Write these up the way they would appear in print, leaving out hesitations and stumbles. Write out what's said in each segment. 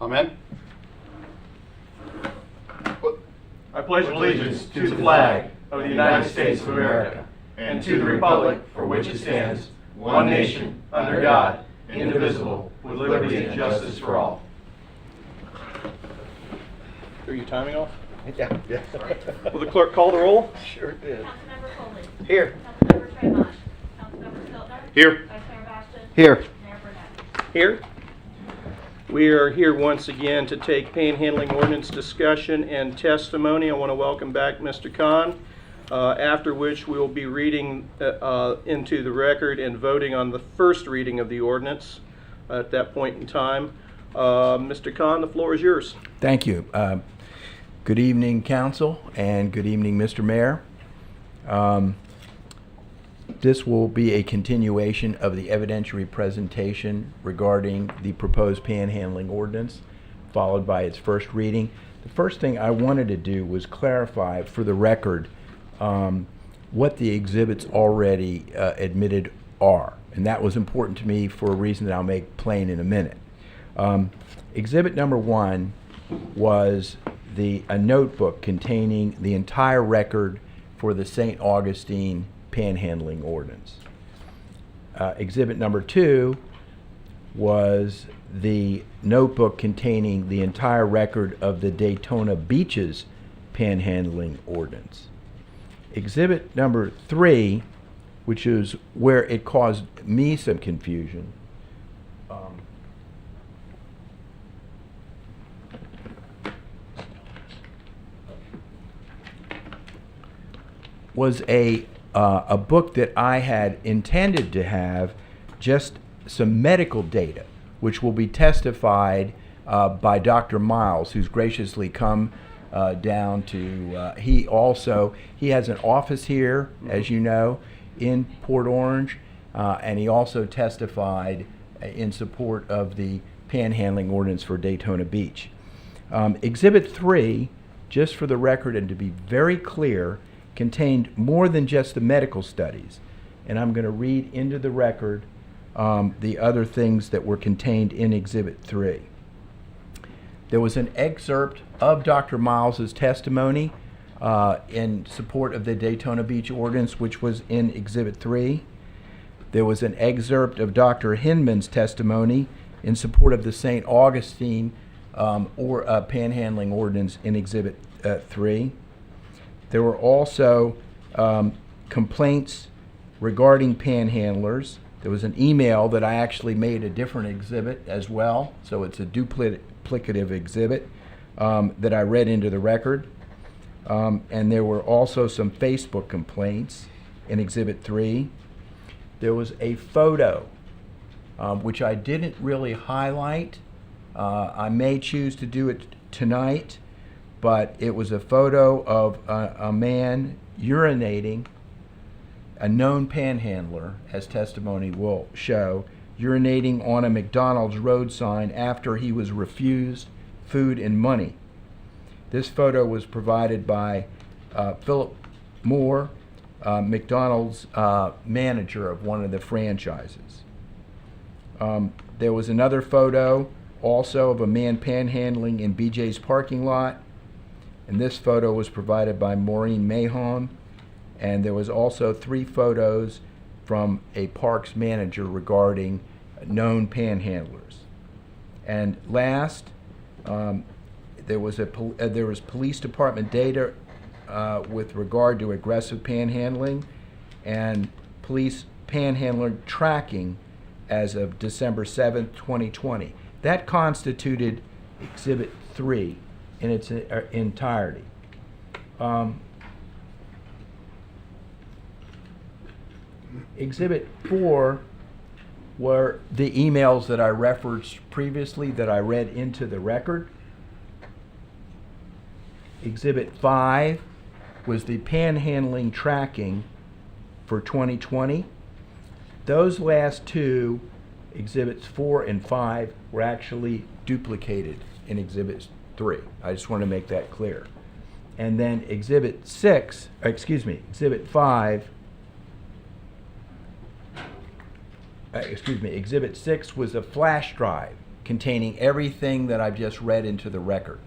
Amen. I pledge allegiance to the flag of the United States of America and to the republic for which it stands, one nation, under God, indivisible, with liberty and justice for all. Are you timing off? Yeah. Will the clerk call the roll? Sure did. Councilmember Foley. Here. Councilmember Tremont. Councilmember Stiltner. Here. Vice Mayor Bastion. Here. Mayor Burnett. Here. We are here once again to take panhandling ordinance discussion and testimony. I want to welcome back Mr. Khan, after which we will be reading into the record and voting on the first reading of the ordinance at that point in time. Mr. Khan, the floor is yours. Thank you. Good evening, Council, and good evening, Mr. Mayor. This will be a continuation of the evidentiary presentation regarding the proposed panhandling ordinance, followed by its first reading. The first thing I wanted to do was clarify for the record what the exhibits already admitted are, and that was important to me for a reason that I'll make plain in a minute. Exhibit number 1 was a notebook containing the entire record for the St. Augustine panhandling ordinance. Exhibit number 2 was the notebook containing the entire record of the Daytona Beaches panhandling ordinance. Exhibit number 3, which is where it caused me some confusion, was a book that I had intended to have just some medical data, which will be testified by Dr. Miles, who's graciously come down to, he has an office here, as you know, in Port Orange, and he also testified in support of the panhandling ordinance for Daytona Beach. Exhibit 3, just for the record and to be very clear, contained more than just the medical studies, and I'm going to read into the record the other things that were contained in Exhibit 3. There was an excerpt of Dr. Miles's testimony in support of the Daytona Beach ordinance, which was in Exhibit 3. There was an excerpt of Dr. Hinman's testimony in support of the St. Augustine panhandling ordinance in Exhibit 3. There were also complaints regarding panhandlers. There was an email that I actually made a different exhibit as well, so it's a duplicative exhibit that I read into the record. And there were also some Facebook complaints in Exhibit 3. There was a photo, which I didn't really highlight. I may choose to do it tonight, but it was a photo of a man urinating, a known panhandler, as testimony will show, urinating on a McDonald's road sign after he was refused food and money. This photo was provided by Philip Moore, McDonald's manager of one of the franchises. There was another photo also of a man panhandling in BJ's parking lot, and this photo was provided by Maureen Mahon, and there was also 3 photos from a parks manager regarding known panhandlers. And last, there was police department data with regard to aggressive panhandling and police panhandler tracking as of December 7th, 2020. That constituted Exhibit 3 in its entirety. Exhibit 4 were the emails that I referenced previously that I read into the record. Exhibit 5 was the panhandling tracking for 2020. Those last 2, Exhibits 4 and 5, were actually duplicated in Exhibit 3. I just want to make that clear. And then Exhibit 5, Exhibit 6 was a flash drive containing everything that I've just read into the record.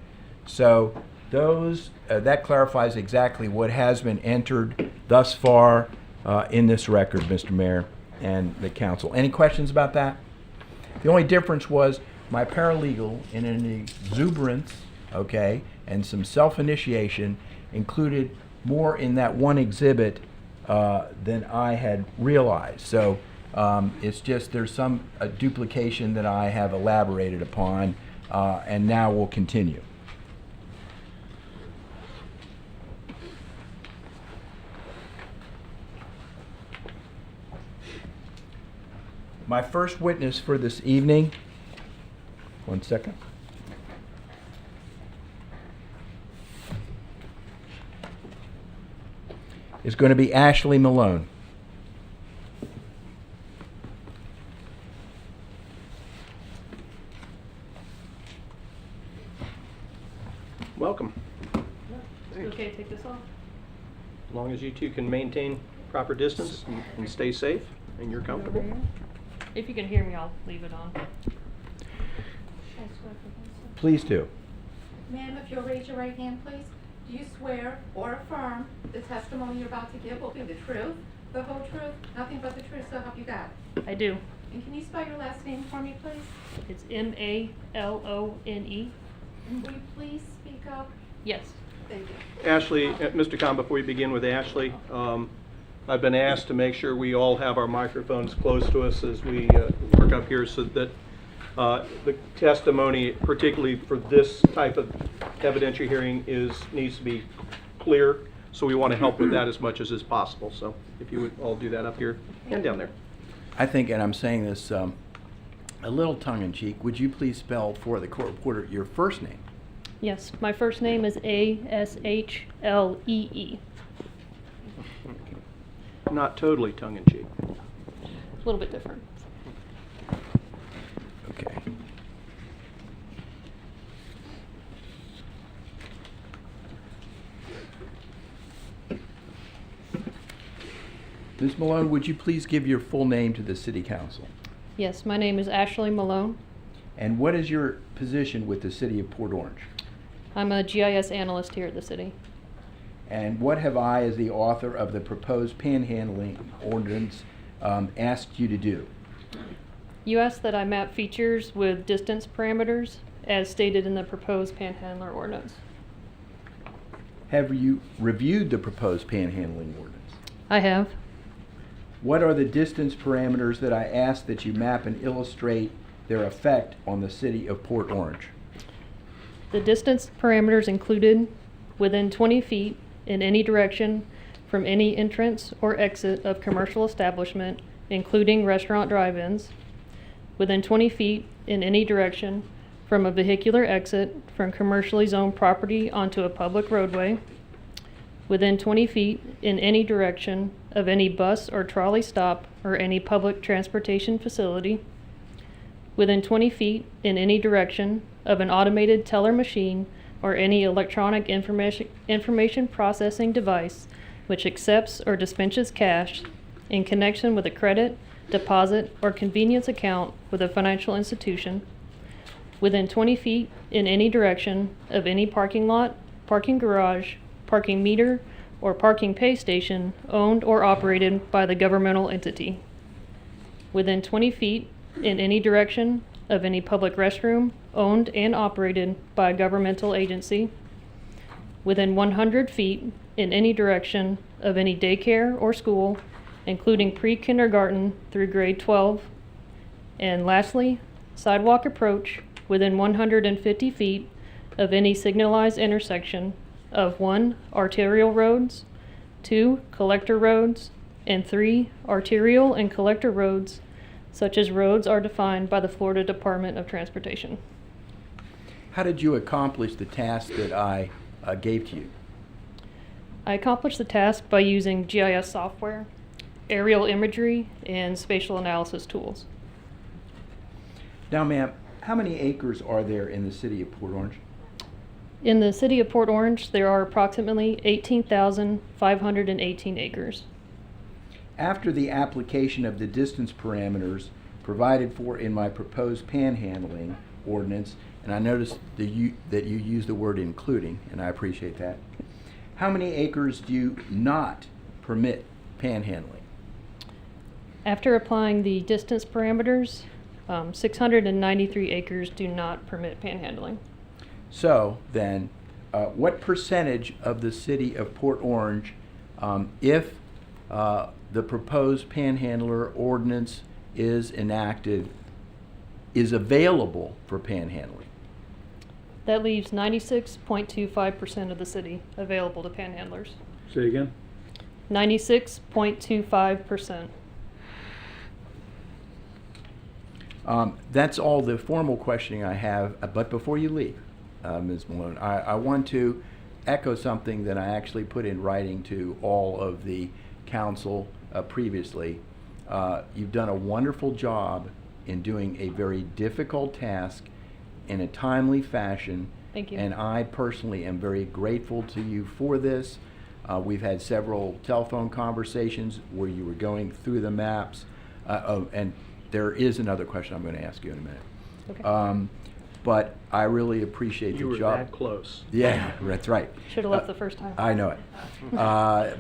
So that clarifies exactly what has been entered thus far in this record, Mr. Mayor and the council. Any questions about that? The only difference was my paralegal, in an exuberance, okay, and some self-initiation, included more in that one exhibit than I had realized. So it's just there's some duplication that I have elaborated upon, and now will continue. My first witness for this evening, one second. Is going to be Ashley Malone. Welcome. Okay, take this off. As long as you two can maintain proper distance and stay safe and you're comfortable. If you can hear me, I'll leave it on. Please do. Ma'am, if you'll raise your right hand, please. Do you swear or affirm the testimony you're about to give will be the truth, the whole truth, nothing but the truth, so help you God? I do. And can you spell your last name for me, please? It's Malone. And will you please speak up? Yes. Thank you. Ashley, Mr. Khan, before we begin with Ashley, I've been asked to make sure we all have our microphones close to us as we work up here so that the testimony, particularly for this type of evidentiary hearing, needs to be clear. So we want to help with that as much as is possible. So if you would all do that up here and down there. I think, and I'm saying this a little tongue-in-cheek, would you please spell for the court reporter your first name? Yes. My first name is Ashlee. Not totally tongue-in-cheek. A little bit different. Okay. Ms. Malone, would you please give your full name to the City Council? Yes, my name is Ashley Malone. And what is your position with the City of Port Orange? I'm a GIS analyst here at the city. And what have I, as the author of the proposed panhandling ordinance, asked you to do? You asked that I map features with distance parameters as stated in the proposed panhandler ordinance. Have you reviewed the proposed panhandling ordinance? I have. What are the distance parameters that I asked that you map and illustrate their effect on the City of Port Orange? The distance parameters included within 20 feet in any direction from any entrance or exit of commercial establishment, including restaurant drive-ins, within 20 feet in any direction from a vehicular exit from commercially zoned property onto a public roadway, within 20 feet in any direction of any bus or trolley stop or any public transportation facility, within 20 feet in any direction of an automated teller machine or any electronic information processing device which accepts or dispenses cash in connection with a credit, deposit, or convenience account with a financial institution, within 20 feet in any direction of any parking lot, parking garage, parking meter, or parking pay station owned or operated by the governmental entity, within 20 feet in any direction of any public restroom owned and operated by a governmental agency, within 100 feet in any direction of any daycare or school, including pre-kindergarten through grade 12, and lastly, sidewalk approach within 150 feet of any signalized intersection of 1. Arterial roads, 2. Collector roads, and 3. Arterial and collector roads, such as roads are defined by the Florida Department of Transportation. How did you accomplish the task that I gave to you? I accomplished the task by using GIS software, aerial imagery, and spatial analysis tools. Now, ma'am, how many acres are there in the City of Port Orange? In the city of Port Orange, there are approximately 18,518 acres. After the application of the distance parameters, provided for in my proposed panhandling ordinance, and I noticed that you use the word including, and I appreciate that. How many acres do you not permit panhandling? After applying the distance parameters, 693 acres do not permit panhandling. So then, what percentage of the city of Port Orange, if the proposed panhandler ordinance is enacted, is available for panhandling? That leaves 96.25% of the city available to panhandlers. Say again? 96.25%. That's all the formal questioning I have, but before you leave, Ms. Malone, I want to echo something that I actually put in writing to all of the council previously. You've done a wonderful job in doing a very difficult task in a timely fashion. Thank you. And I personally am very grateful to you for this. We've had several telephone conversations where you were going through the maps. And there is another question I'm going to ask you in a minute. Okay. But I really appreciate You the were job. that close. Yeah, that's right. Should have left the first time. I know it.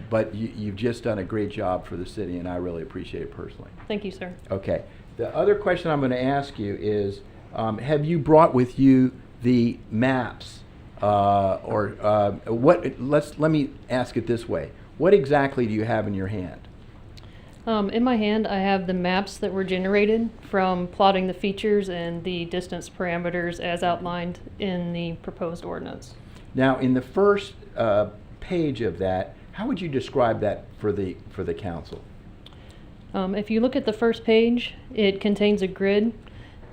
But you've just done a great job for the city, and I really appreciate it personally. Thank you, sir. Okay. The other question I'm going to ask you is, have you brought with you the maps, let me ask it this way. What exactly do you have in your hand? In my hand, I have the maps that were generated from plotting the features and the distance parameters as outlined in the proposed ordinance. Now, in the first page of that, how would you describe that for the council? If you look at the first page, it contains a grid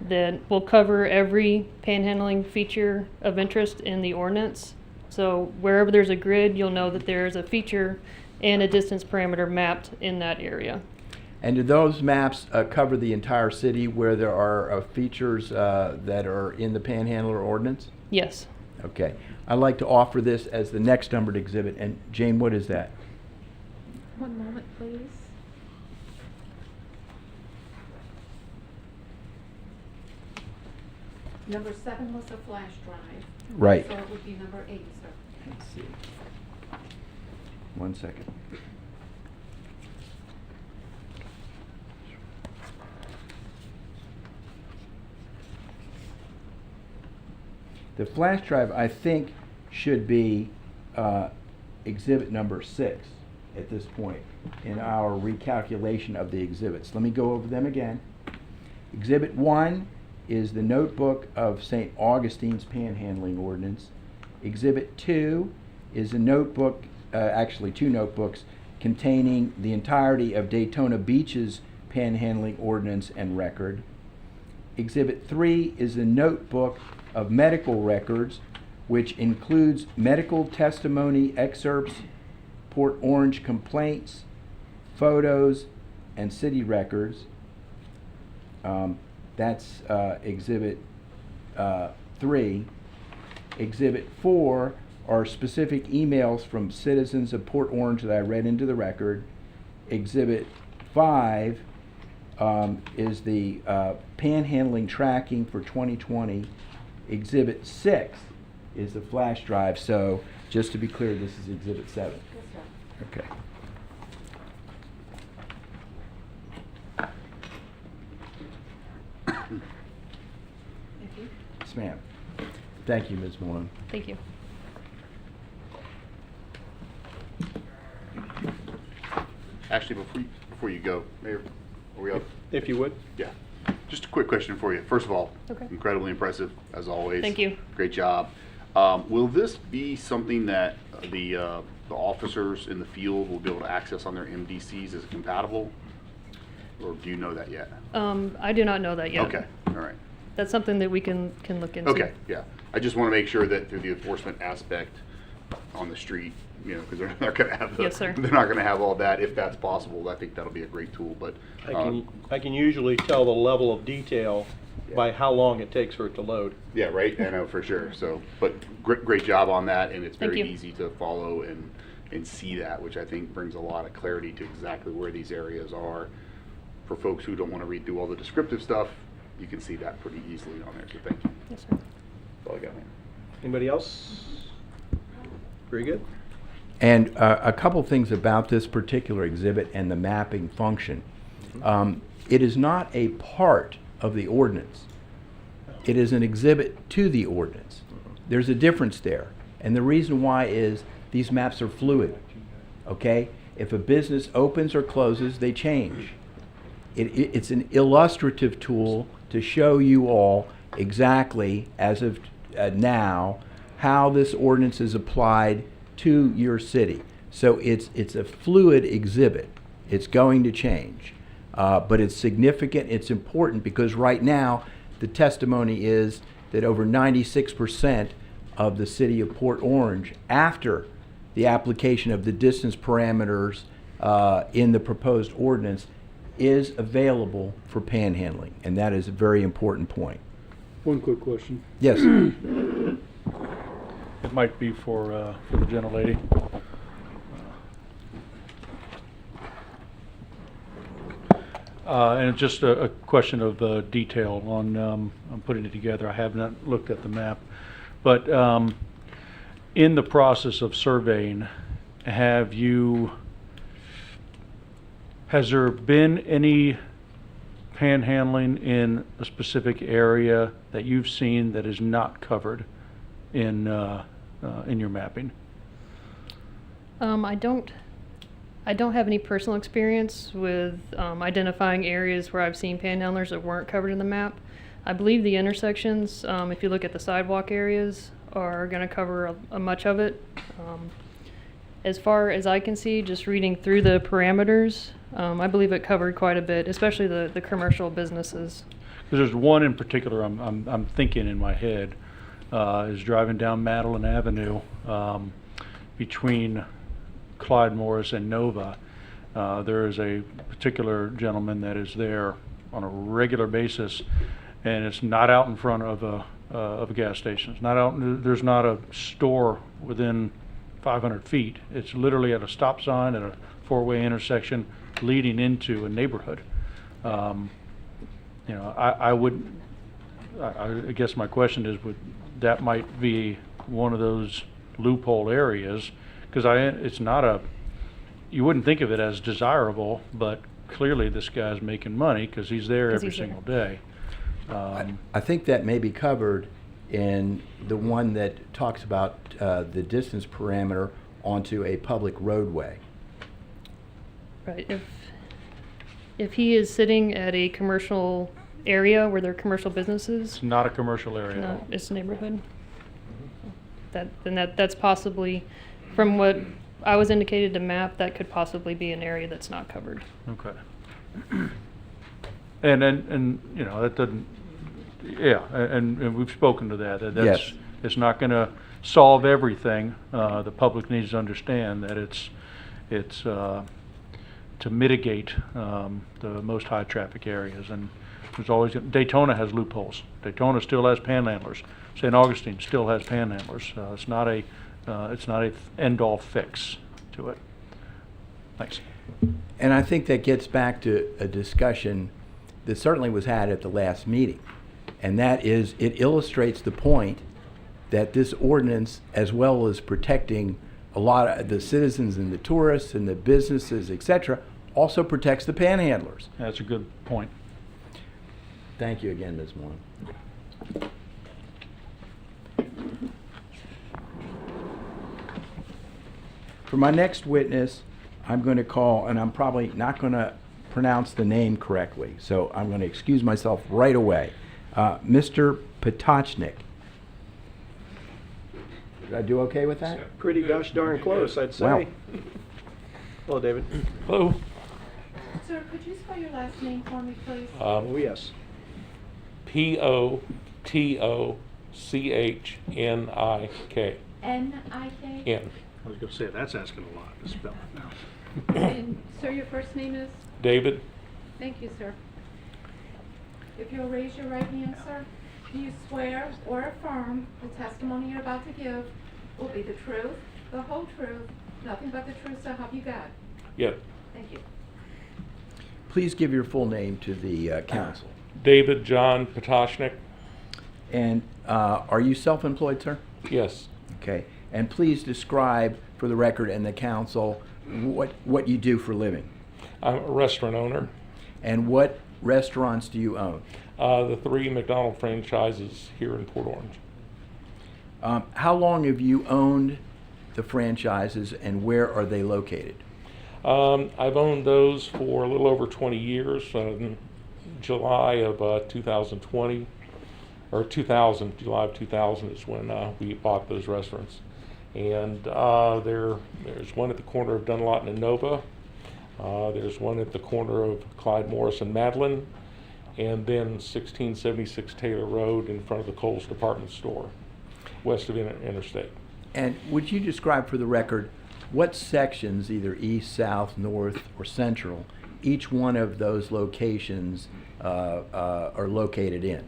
that will cover every panhandling feature of interest in the ordinance. So wherever there's a grid, you'll know that there's a feature and a distance parameter mapped in that area. And do those maps cover the entire city where there are features that are in the Panhandler ordinance? Yes. Okay. I'd like to offer this as the next numbered exhibit. And Jane, what is that? One moment, please. Number 7 was a flash drive. Right. So it would be number 8, sir. Let's see. 1 second. The flash drive, I think, should be exhibit number 6 at this point in our recalculation of the exhibits. Let me go over them again. Exhibit 1 is the notebook of St. Augustine's panhandling ordinance. Exhibit 2 is a notebook, actually 2 notebooks, containing the entirety of Daytona Beach's panhandling ordinance and record. Exhibit 3 is a notebook of medical records, which includes medical testimony excerpts, Port Orange complaints, photos, and city records. That's Exhibit 3. Exhibit 4 are specific emails from citizens of Port Orange that I read into the record. Exhibit 5 is the panhandling tracking for 2020. Exhibit 6 is the flash drive. So just to be clear, this is Exhibit 7. Yes, sir. Okay. Thank you. Yes, ma'am. Thank you, Ms. Malone. Thank you. Actually, before you go, Mayor, are we up? If you would. Yeah. Just a quick question for you. First of all, Okay. incredibly impressive, as always. Thank you. Great job. Will this be something that the officers in the field will be able to access on their MDCs? Is it compatible? Or do you know that yet? I do not know that yet. Okay, all right. That's something that we can look into. Okay, yeah. I just want to make sure that through the enforcement aspect on the street, you know, because they're not going to have Yes, sir. they're not going to have all that. If that's possible, I think that'll be a great tool. But I can usually tell the level of detail by how long it takes for it to load. yeah, right. I know for sure. So, but great job on that, and it's Thank very you. easy to follow and see that, which I think brings a lot of clarity to exactly where these areas are for folks who don't want to read through all the descriptive stuff, you can see that pretty easily on there, so thank you. Yes, sir. That's all I got, man. Anybody else? Very good. And a couple things about this particular exhibit and the mapping function. It is not a part of the ordinance. It is an exhibit to the ordinance. There's a difference there. And the reason why is these maps are fluid, okay? If a business opens or closes, they change. It's an illustrative tool to show you all exactly, as of now, how this ordinance is applied to your city. So it's a fluid exhibit. It's going to change. But it's significant, it's important, because right now the testimony is that over 96% of the city of Port Orange, after the application of the distance parameters in the proposed ordinance, is available for panhandling, and that is a very important point. One quick question. Yes. It might be for the gentlelady. And it's just a question of detail on I'm putting it together. I have not looked at the map, but in the process of surveying, has there been any panhandling in a specific area that you've seen that is not covered in your mapping? I don't have any personal experience with identifying areas where I've seen panhandlers that weren't covered in the map. I believe the intersections, if you look at the sidewalk areas, are going to cover much of it. As far as I can see, just reading through the parameters, I believe it covered quite a bit, especially the commercial businesses. Because there's one in particular I'm thinking in my head, is driving down Madeline Avenue between Clyde Morris and Nova. There is a particular gentleman that is there on a regular basis, and it's not out in front of a gas station. It's not out. There's not a store within 500 feet. It's literally at a stop sign at a four-way intersection leading into a neighborhood. You know, I guess my question is, that might be one of those loophole areas, because it's not you wouldn't think of it as desirable, but clearly this guy's making money because he's there every single day. I think that may be covered in the one that talks about the distance parameter onto a public roadway. Right. If he is sitting at a commercial area where there are commercial businesses, It's not a commercial area at no, all. it's a neighborhood. That's possibly, from what I was indicated to map, that could possibly be an area that's not covered. Okay. And you know, that doesn't, yeah, and we've spoken to that. That's, Yes. It's not going to solve everything. The public needs to understand that it's to mitigate the most high traffic areas. And there's always, Daytona has loopholes. Daytona still has panhandlers. St. Augustine still has panhandlers. It's not a end-all fix to it. Thanks. And I think that gets back to a discussion that certainly was had at the last meeting. And that is, it illustrates the point that this ordinance, as well as protecting a lot of the citizens and the tourists and the businesses, etc., also protects the panhandlers. That's a good point. Thank you again, Ms. Moore. For my next witness, I'm going to call, and I'm probably not going to pronounce the name correctly, so I'm going to excuse myself right away. Mr. Potocznik. Did I do okay with that? Pretty gosh darn close, I'd say. Wow. Hello, David. Hello. Sir, could you spell your last name for me, please? Oh, yes. P-O-T-O-C-H-N-I-K. N-I-K? N. I was going to say, that's asking a lot to spell it now. And, sir, your first name is? David. Thank you, sir. If you'll raise your right hand, sir, do you swear or affirm the testimony you're about to give will be the truth, the whole truth, nothing but the truth, so help you God? Yeah. Thank you. please give your full name to the council. David John Potoshnik. And are you self-employed, sir? Yes. Okay. And please describe for the record and the council what you do for a living. I'm a restaurant owner. And what restaurants do you own? The 3 McDonald's franchises here in Port Orange. How long have you owned the franchises and where are they located? I've owned those for a little over 20 years. July of 2020, or 2000, July of 2000 is when we bought those restaurants. And there's one at the corner of Dunlawton and Nova. There's one at the corner of Clyde Morris and Madeline. And then 1676 Taylor Road in front of the Kohl's department store, west of Interstate. And would you describe for the record what sections, either east, south, north, or central, each one of those locations are located in?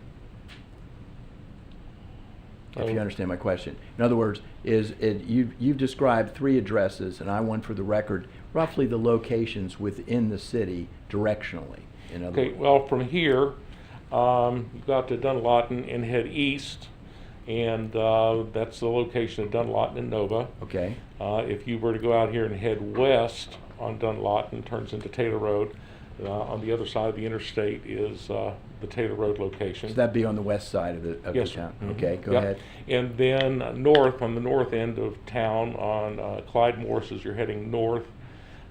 If you understand my question. In other words, you've described 3 addresses, and I want for the record roughly the locations within the city directionally. In other Okay, words. well, from here, you go out to Dunlawton and head east, and that's the location of Dunlawton and Nova. Okay. If you were to go out here and head west on Dunlawton, turns into Taylor Road. On the other side of the interstate is the Taylor Road location. So that'd be on the west side of Yes, the sir. town. Mhm. Okay, go Yep. ahead. And then north, on the north end of town, on Clyde Morris, as you're heading north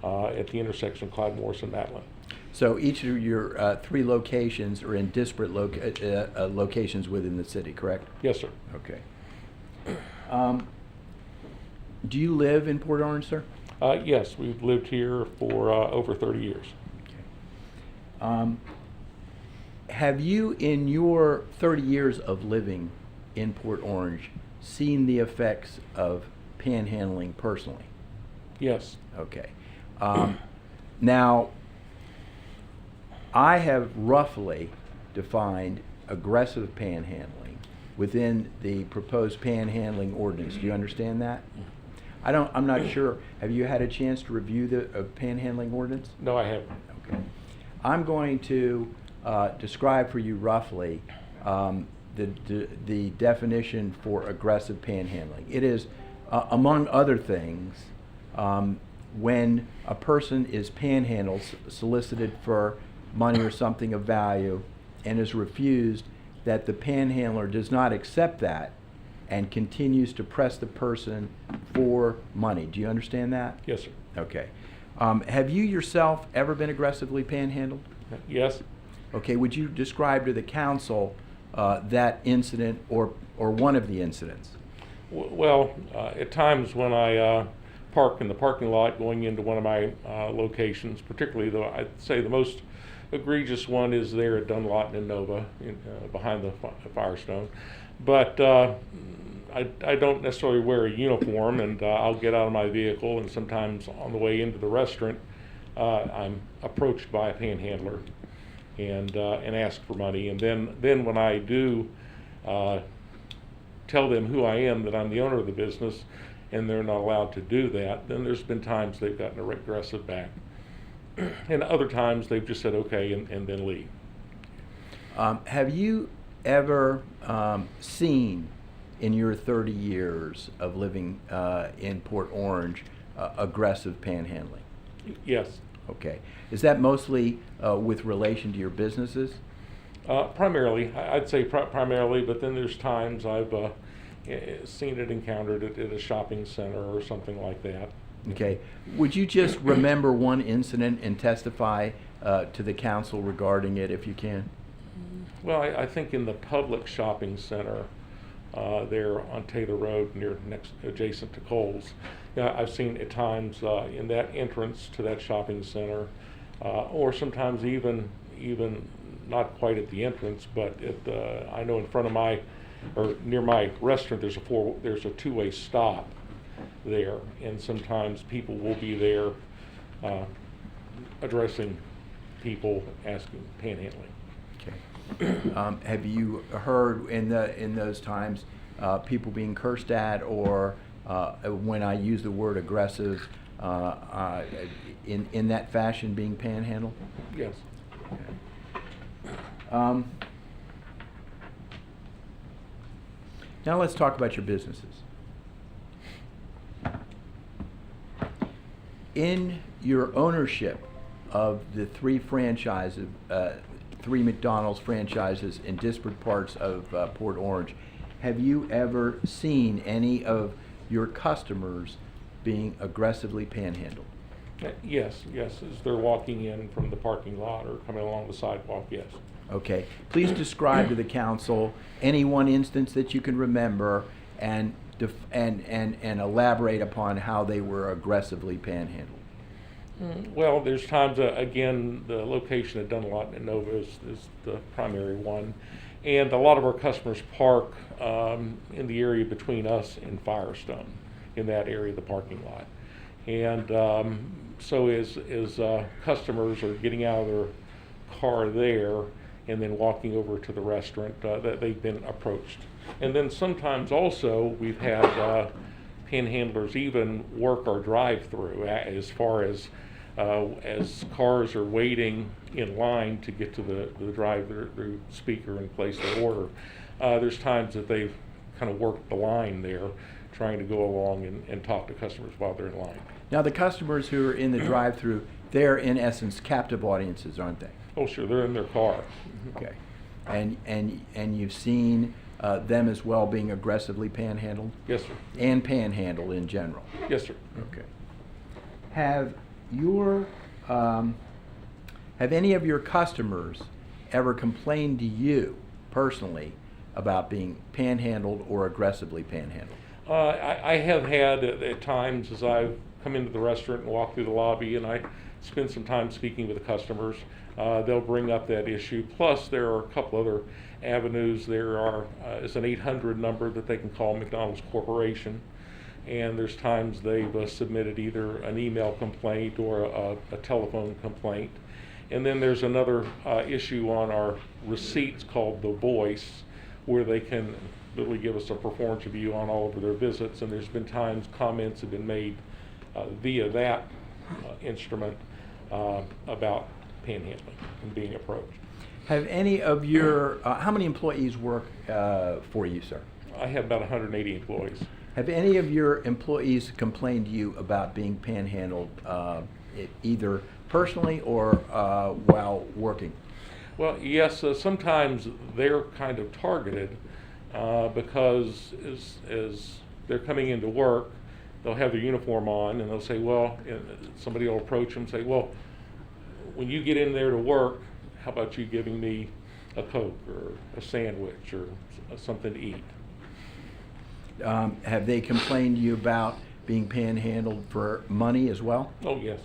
at the intersection of Clyde Morris and Madeline. So each of your 3 locations are in disparate locations within the city, correct? Yes, sir. Okay. Do you live in Port Orange, sir? Yes, we've lived here for over 30 years. Have you, in your 30 years of living in Port Orange, seen the effects of panhandling personally? Yes. Okay. Now, I have roughly defined aggressive panhandling within the proposed panhandling ordinance. Do you understand that? I'm not sure. Have you had a chance to review the panhandling ordinance? No, I haven't. Okay. I'm going to describe for you roughly the definition for aggressive panhandling. It is, among other things, when a person is panhandled, solicited for money or something of value, and is refused, that the panhandler does not accept that and continues to press the person for money. Do you understand that? Yes, sir. Okay. Have you yourself ever been aggressively panhandled? Yes. Okay, would you describe to the council that incident or one of the incidents? Well, at times when I park in the parking lot going into one of my locations, particularly though I'd say the most egregious one is there at Dunlawton and Nova behind the Firestone. But I don't necessarily wear a uniform, and I'll get out of my vehicle, and sometimes on the way into the restaurant I'm approached by a panhandler and ask for money. And then when I do tell them who I am, that I'm the owner of the business, and they're not allowed to do that, then there's been times they've gotten aggressive back. And other times they've just said okay and then leave. Have you ever seen in your 30 years of living in Port Orange aggressive panhandling? Yes. Okay. Is that mostly with relation to your businesses? Primarily, I'd say primarily, but then there's times I've seen it, encountered it at a shopping center or something like that. Okay. Would you just remember one incident and testify to the council regarding it if you can? Well, I think in the public shopping center there on Taylor Road, adjacent to Kohl's, I've seen at times in that entrance to that shopping center, or sometimes even not quite at the entrance, but I know in front of or near my restaurant, there's a two-way stop there, and sometimes people will be there addressing people asking panhandling. Okay. Have you heard in those times people being cursed at, or when I use the word aggressive, in that fashion being panhandled? Yes. Now let's talk about your businesses. In your ownership of the three franchises, three McDonald's franchises in disparate parts of Port Orange, have you ever seen any of your customers being aggressively panhandled? Yes, as they're walking in from the parking lot or coming along the sidewalk, yes. Okay. Please describe to the council any one instance that you can remember and elaborate upon how they were aggressively panhandled. Well, there's times, again, the location at Dunlop and Nova is the primary one. And a lot of our customers park in the area between us and Firestone, in that area of the parking lot. And so as customers are getting out of their car there and then walking over to the restaurant, that they've been approached. And then sometimes also we've had panhandlers even work our drive-through as far as cars are waiting in line to get to the drive-through speaker and place their order. There's times that they've kind of worked the line there, trying to go along and talk to customers while they're in line. Now, the customers who are in the drive-through, they're in essence captive audiences, aren't they? Oh, sure, they're in their car. Okay. And you've seen them as well being aggressively panhandled? Yes, sir. And panhandled in general? Yes, sir. Okay. Have any of your customers ever complained to you personally about being panhandled or aggressively panhandled? I have had at times, as I've come into the restaurant and walked through the lobby and I spend some time speaking with the customers, they'll bring up that issue. Plus, there are a couple other avenues. There is an 800 number that they can call McDonald's Corporation. And there's times they've submitted either an email complaint or a telephone complaint. And then there's another issue on our receipts called The Voice, where they can literally give us a performance review on all of their visits. And there's been times comments have been made via that instrument about panhandling and being approached. Have any of your, how many employees work for you, sir? I have about 180 employees. Have any of your employees complained to you about being panhandled, either personally or while working? Well, yes, sometimes they're kind of targeted because as they're coming into work, they'll have their uniform on and they'll say, well, somebody will approach them and say, well, when you get in there to work, how about you giving me a Coke or a sandwich or something to eat? Have they complained to you about being panhandled for money as well? Oh, yes.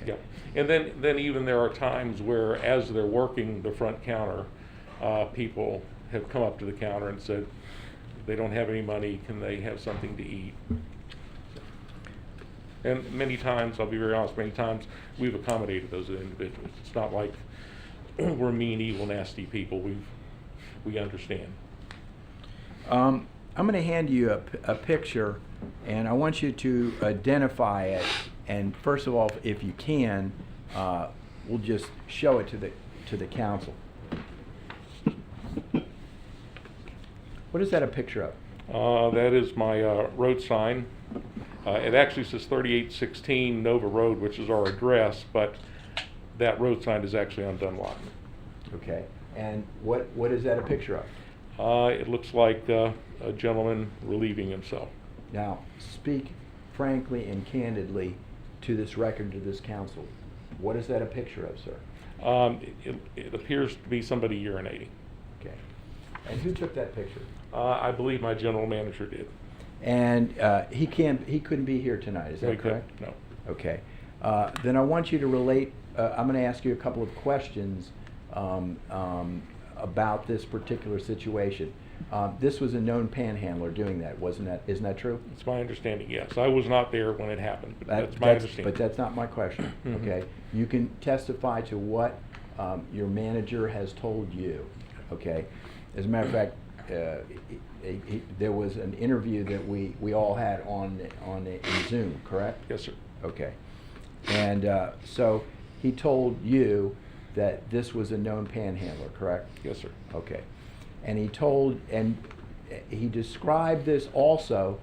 Okay. Yeah. And then even there are times where as they're working the front counter, people have come up to the counter and said, they don't have any money, can they have something to eat? And many times, I'll be very honest, many times we've accommodated those individuals. It's not like we're mean, evil, nasty people. We understand. I'm going to hand you a picture, and I want you to identify it. And first of all, if you can, we'll just show it to the council. What is that a picture of? That is my road sign. It actually says 3816 Nova Road, which is our address, but that road sign is actually on Dunlop. Okay. And what is that a picture of? It looks like a gentleman relieving himself. Now, speak frankly and candidly to this record, to this council. What is that a picture of, sir? It appears to be somebody urinating. Okay. And who took that picture? I believe my general manager did. And he couldn't be here tonight, is No, he that couldn't. correct? No. Okay. Then I want you to relate, I'm going to ask you a couple of questions about this particular situation. This was a known panhandler doing that, isn't that true? It's my understanding, yes. I was not there when it happened, but that's my understanding. But that's not my question, Mhm. okay? You can testify to what your manager has told you, okay? As a matter of fact, there was an interview that we all had on Zoom, correct? Yes, sir. Okay. And so he told you that this was a known panhandler, correct? Yes, sir. Okay. And he described this also,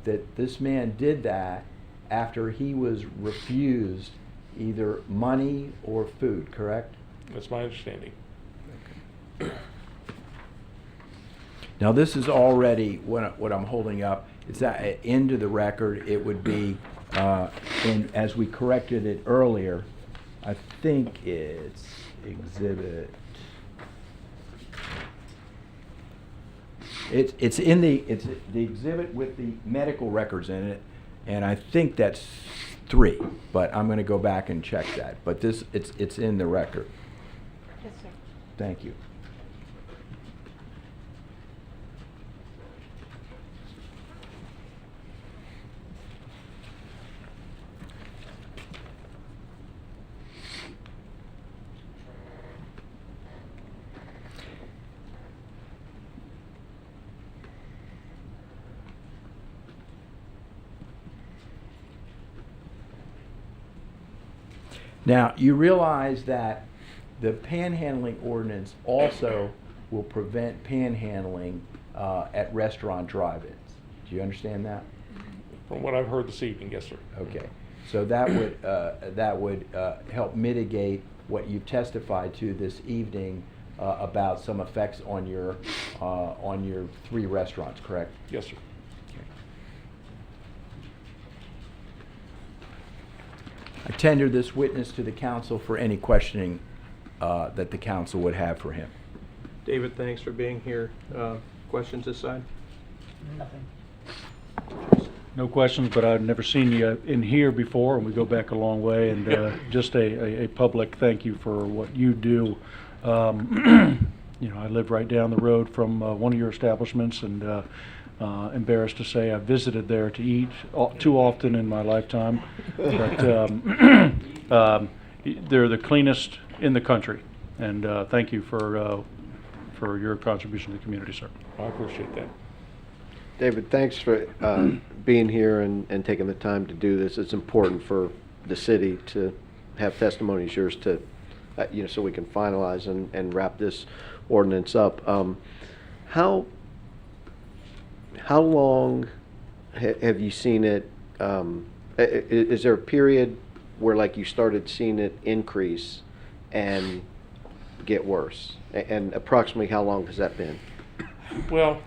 that this man did that after he was refused either money or food, correct? That's my understanding. Now, this is already, what I'm holding up, it's into the record. It would be, as we corrected it earlier, I think it's exhibit. It's the exhibit with the medical records in it, and I think that's 3, but I'm going to go back and check that. But it's in the record. Yes, sir. Thank you. Now, you realize that the panhandling ordinance also will prevent panhandling at restaurant drive-ins. Do you understand that? From what I've heard this evening, yes, sir. Okay. So that would help mitigate what you've testified to this evening about some effects on your 3 restaurants, correct? Yes, sir. I tender this witness to the council for any questioning that the council would have for him. David, thanks for being here. Questions this side? No questions, but I've never seen you in here before, and we go back a long way, and just a public thank you for what you do. You know, I live right down the road from one of your establishments, and embarrassed to say I've visited there to eat too often in my lifetime, but they're the cleanest in the country, and thank you for your contribution to the community, sir. I appreciate that. David, thanks for being here and taking the time to do this. It's important for the city to have testimonies yours to, so we can finalize and wrap this ordinance up. How long have you seen it? Is there a period where like you started seeing it increase and get worse? And approximately how long has that been? Well,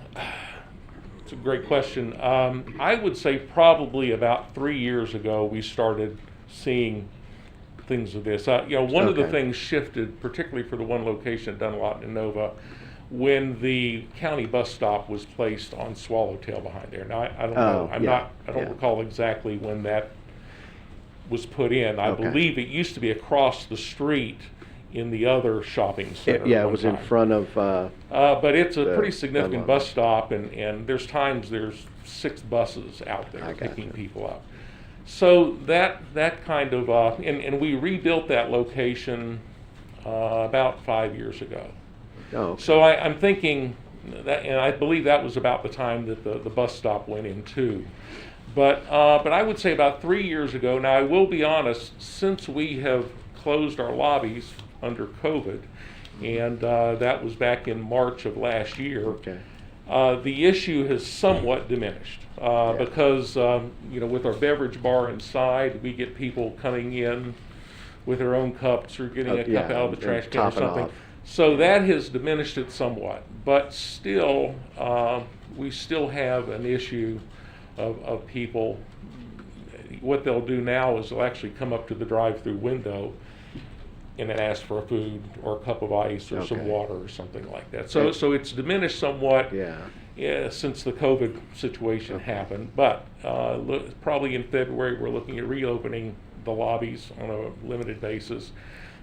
it's a great question. I would say probably about 3 years ago we started seeing things of this. One of the Okay. things shifted, particularly for the one location at Dunlop and Nova, when the county bus stop was placed on Swallowtail behind there. Now, I don't know. I don't recall exactly when that was put in. I Okay. believe it used to be across the street in the other shopping center. Yeah, it one was in time. front of, But it's a the pretty significant Dunlop. bus stop, and there's times there's 6 buses out there I gotcha. picking people up. So that kind of, and we rebuilt that location about 5 years ago. oh, So I'm thinking that, and I believe that was about the time that the bus stop went in too. But I would say about 3 years ago. Now I will be honest, since we have closed our lobbies under COVID, and that was back in March of last year. okay. The issue has somewhat diminished because with our beverage bar inside, we get people coming in with their own cups or getting a cup Yeah, out of the trash and can or topping something. off. So that has diminished it somewhat, but still, we still have an issue of people. What they'll do now is they'll actually come up to the drive-through window and then ask for a food or a cup of ice or some Okay. water or something like that. So it's diminished somewhat since the COVID situation happened. But probably in February, we're looking at reopening the lobbies on a limited basis.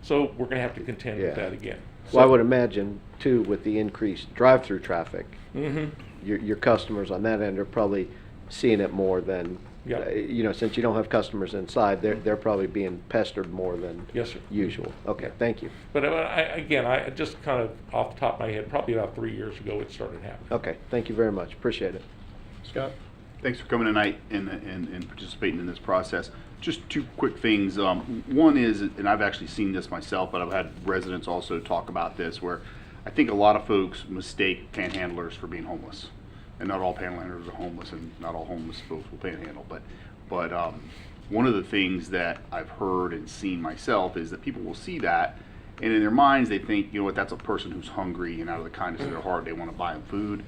So we're going to have to contend with that again. Well, I would imagine too, with the increased drive-through traffic, Mm-hmm. your customers on that end are probably seeing it more than, Yeah. Since you don't have customers inside, they're probably being pestered more than Yes, sir. usual. Okay, thank you. But I just kind of off the top of my head, probably about 3 years ago it started happening. Okay, thank you very much. Appreciate it. Scott? Thanks for coming tonight and participating in this process. Just two quick things. One is, and I've actually seen this myself, but I've had residents also talk about this, where I think a lot of folks mistake panhandlers for being homeless. And not all panhandlers are homeless, and not all homeless folks will panhandle. But one of the things that I've heard and seen myself is that people will see that, and in their minds they think, you know what, that's a person who's hungry, and out of the kindness of their heart they want to buy them food.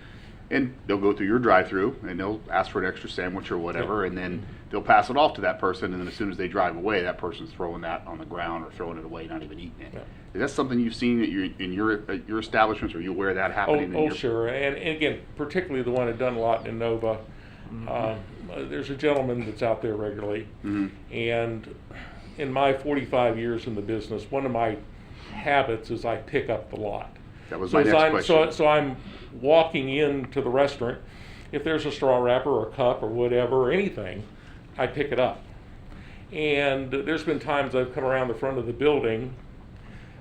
And they'll go through your drive-through and they'll ask for an extra sandwich or whatever, and then they'll pass it off to that person, and then as soon as they drive away, that person's throwing that on the ground or throwing it away, not even eating it. Yeah. Is that something you've seen at your establishments? Are you aware of that happening? in Oh, your- sure. And again, particularly the one at Dunlop in Nova. There's a gentleman that's out there regularly. And in my 45 years in the business, one of my habits is I pick up the lot. That was my next question. So I'm walking into the restaurant. If there's a straw wrapper or a cup or whatever or anything, I pick it up. And there's been times I've come around the front of the building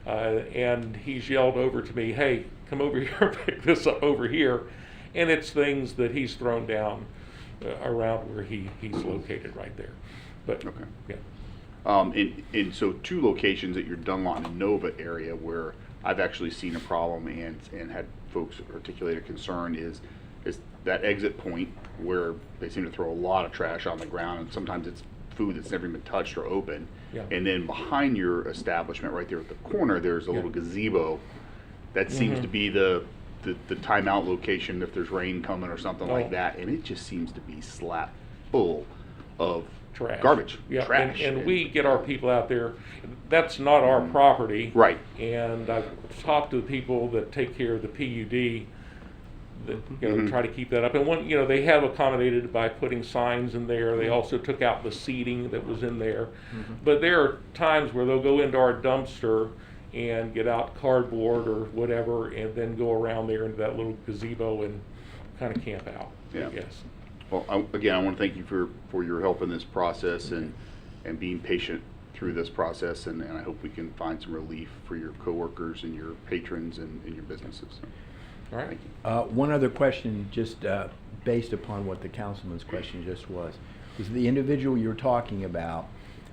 and he's yelled over to me, "Hey, come over here and pick this up over here." And it's things that he's thrown down around where he's located right there. But Okay. yeah. And so two locations at your Dunlop and Nova area where I've actually seen a problem and had folks articulate a concern is that exit point where they seem to throw a lot of trash on the ground, and sometimes it's food that's never been touched or opened. Yeah. And then behind your establishment right there at the corner, there's a little gazebo that seems to be the timeout location if there's rain coming or something like that, and it just seems to be slap full of Trash. garbage, Yeah, trash. and we get our people out there. That's not our property. Right. And I've talked to the people that take care of the PUD that try to keep that up. And one, they have accommodated by putting signs in there. They also took out the seating that was in there. But there are times where they'll go into our dumpster and get out cardboard or whatever, and then go around there into that little gazebo and kind of camp out. Yeah. Yes. Well, again, I want to thank you for your help in this process and being patient through this process, and I hope we can find some relief for your coworkers and your patrons and your businesses. All right. Thank you. One other question, just based upon what the councilman's question just was the individual you're talking about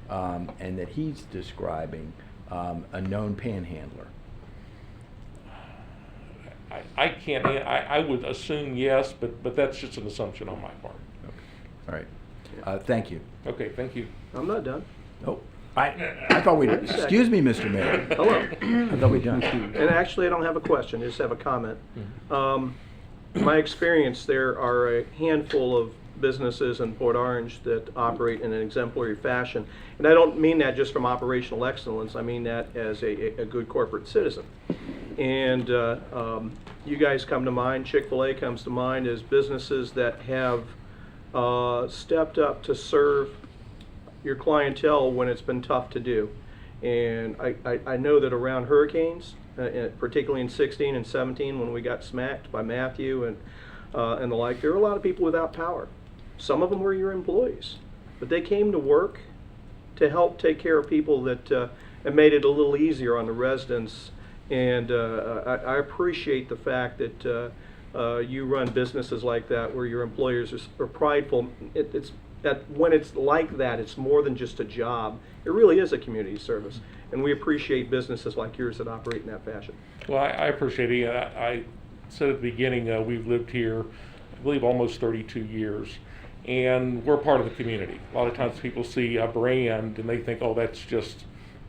and that he's describing a known panhandler? I can't, I would assume yes, but that's just an assumption on my part. All right. Thank you. Okay, thank you. I'm not done. Oh, I thought we'd, excuse me, Mr. Mayor. Hello. I thought we'd done. And actually, I don't have a question, I just have a comment. My experience, there are a handful of businesses in Port Orange that operate in an exemplary fashion. And I don't mean that just from operational excellence, I mean that as a good corporate citizen. And you guys come to mind, Chick-fil-A comes to mind as businesses that have stepped up to serve your clientele when it's been tough to do. And I know that around hurricanes, particularly in 16 and 17 when we got smacked by Matthew and the like, there were a lot of people without power. Some of them were your employees, but they came to work to help take care of people that and made it a little easier on the residents. And I appreciate the fact that you run businesses like that where your employers are prideful. It's when it's like that, it's more than just a job. It really is a community service. And we appreciate businesses like yours that operate in that fashion. Well, I appreciate it. I said at the beginning, we've lived here, I believe, almost 32 years. And we're part of the community. A lot of times people see a brand and they think, oh, that's just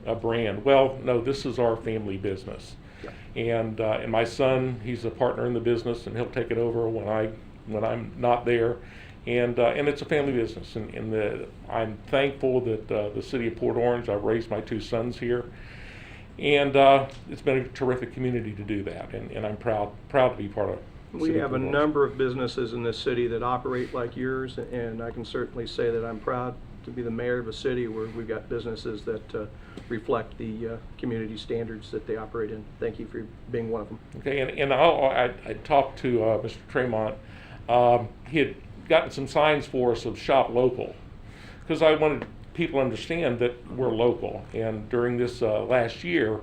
a brand. Well, no, this is our family business. Yeah. And my son, he's a partner in the business, and he'll take it over when I'm not there. And it's a family business. And I'm thankful that the city of Port Orange, I've raised my two sons here. And it's been a terrific community to do that. And I'm proud to be part of it. We have a number of businesses in this city that operate like yours, and I can certainly say that I'm proud to be the mayor of a city where we've got businesses that reflect the community standards that they operate in. Thank you for being one of them. Okay, and I talked to Mr. Tremont. He had gotten some signs for us of shop local, because I wanted people to understand that we're local, and during this last year,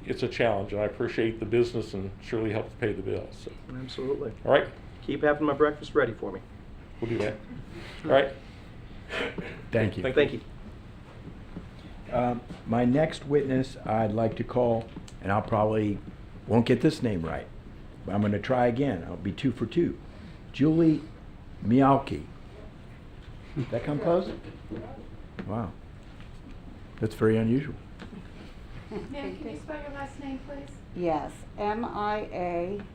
it's a challenge, and I appreciate the business and surely helps pay the bills. So. Absolutely. All right. Keep having my breakfast ready for me. We'll do that. All right. Thank you. Thank you. My next witness I'd like to call, and I'll probably won't get this name right, but I'm going to try again. I'll be 2 for 2. Julie Mialki. Did that come close? Wow. That's very unusual. Ma'am, can you spell your last name, please? Yes, Mialki.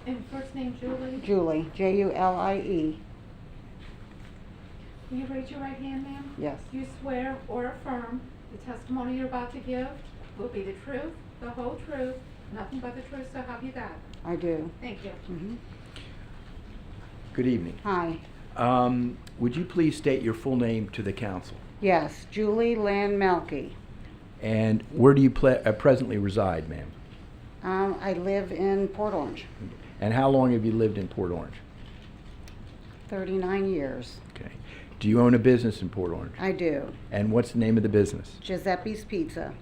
And first name, Julie? Julie, Julie. Will you raise your right hand, ma'am? Yes, Do you swear or affirm the testimony you're about to give will be the truth, the whole truth, nothing but the truth, so help you God? I do. Thank you. Mhm. Good evening. Hi. Would you please state your full name to the council? Yes, Julie Lynn Melky. And where do you presently reside, ma'am? I live in Port Orange, And how long have you lived in Port Orange? 39 years. Okay. Do you own a business in Port Orange? I do. And what's the name of the business? Giuseppe's Pizza.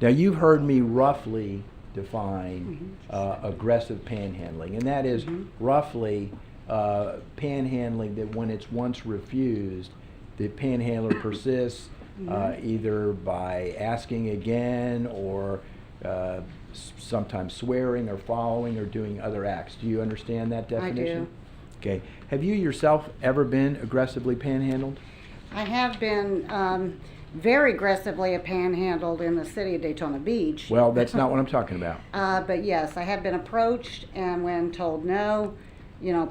Now, you've heard me roughly define aggressive panhandling, and that is roughly panhandling that when it's once refused, the panhandler persists either by asking again or sometimes swearing or following or doing other acts. Do you understand that definition? I do. Okay. Have you yourself ever been aggressively panhandled? I have been very aggressively panhandled in the city of Daytona Beach. Well, that's not what I'm talking about. But yes, I have been approached and when told no,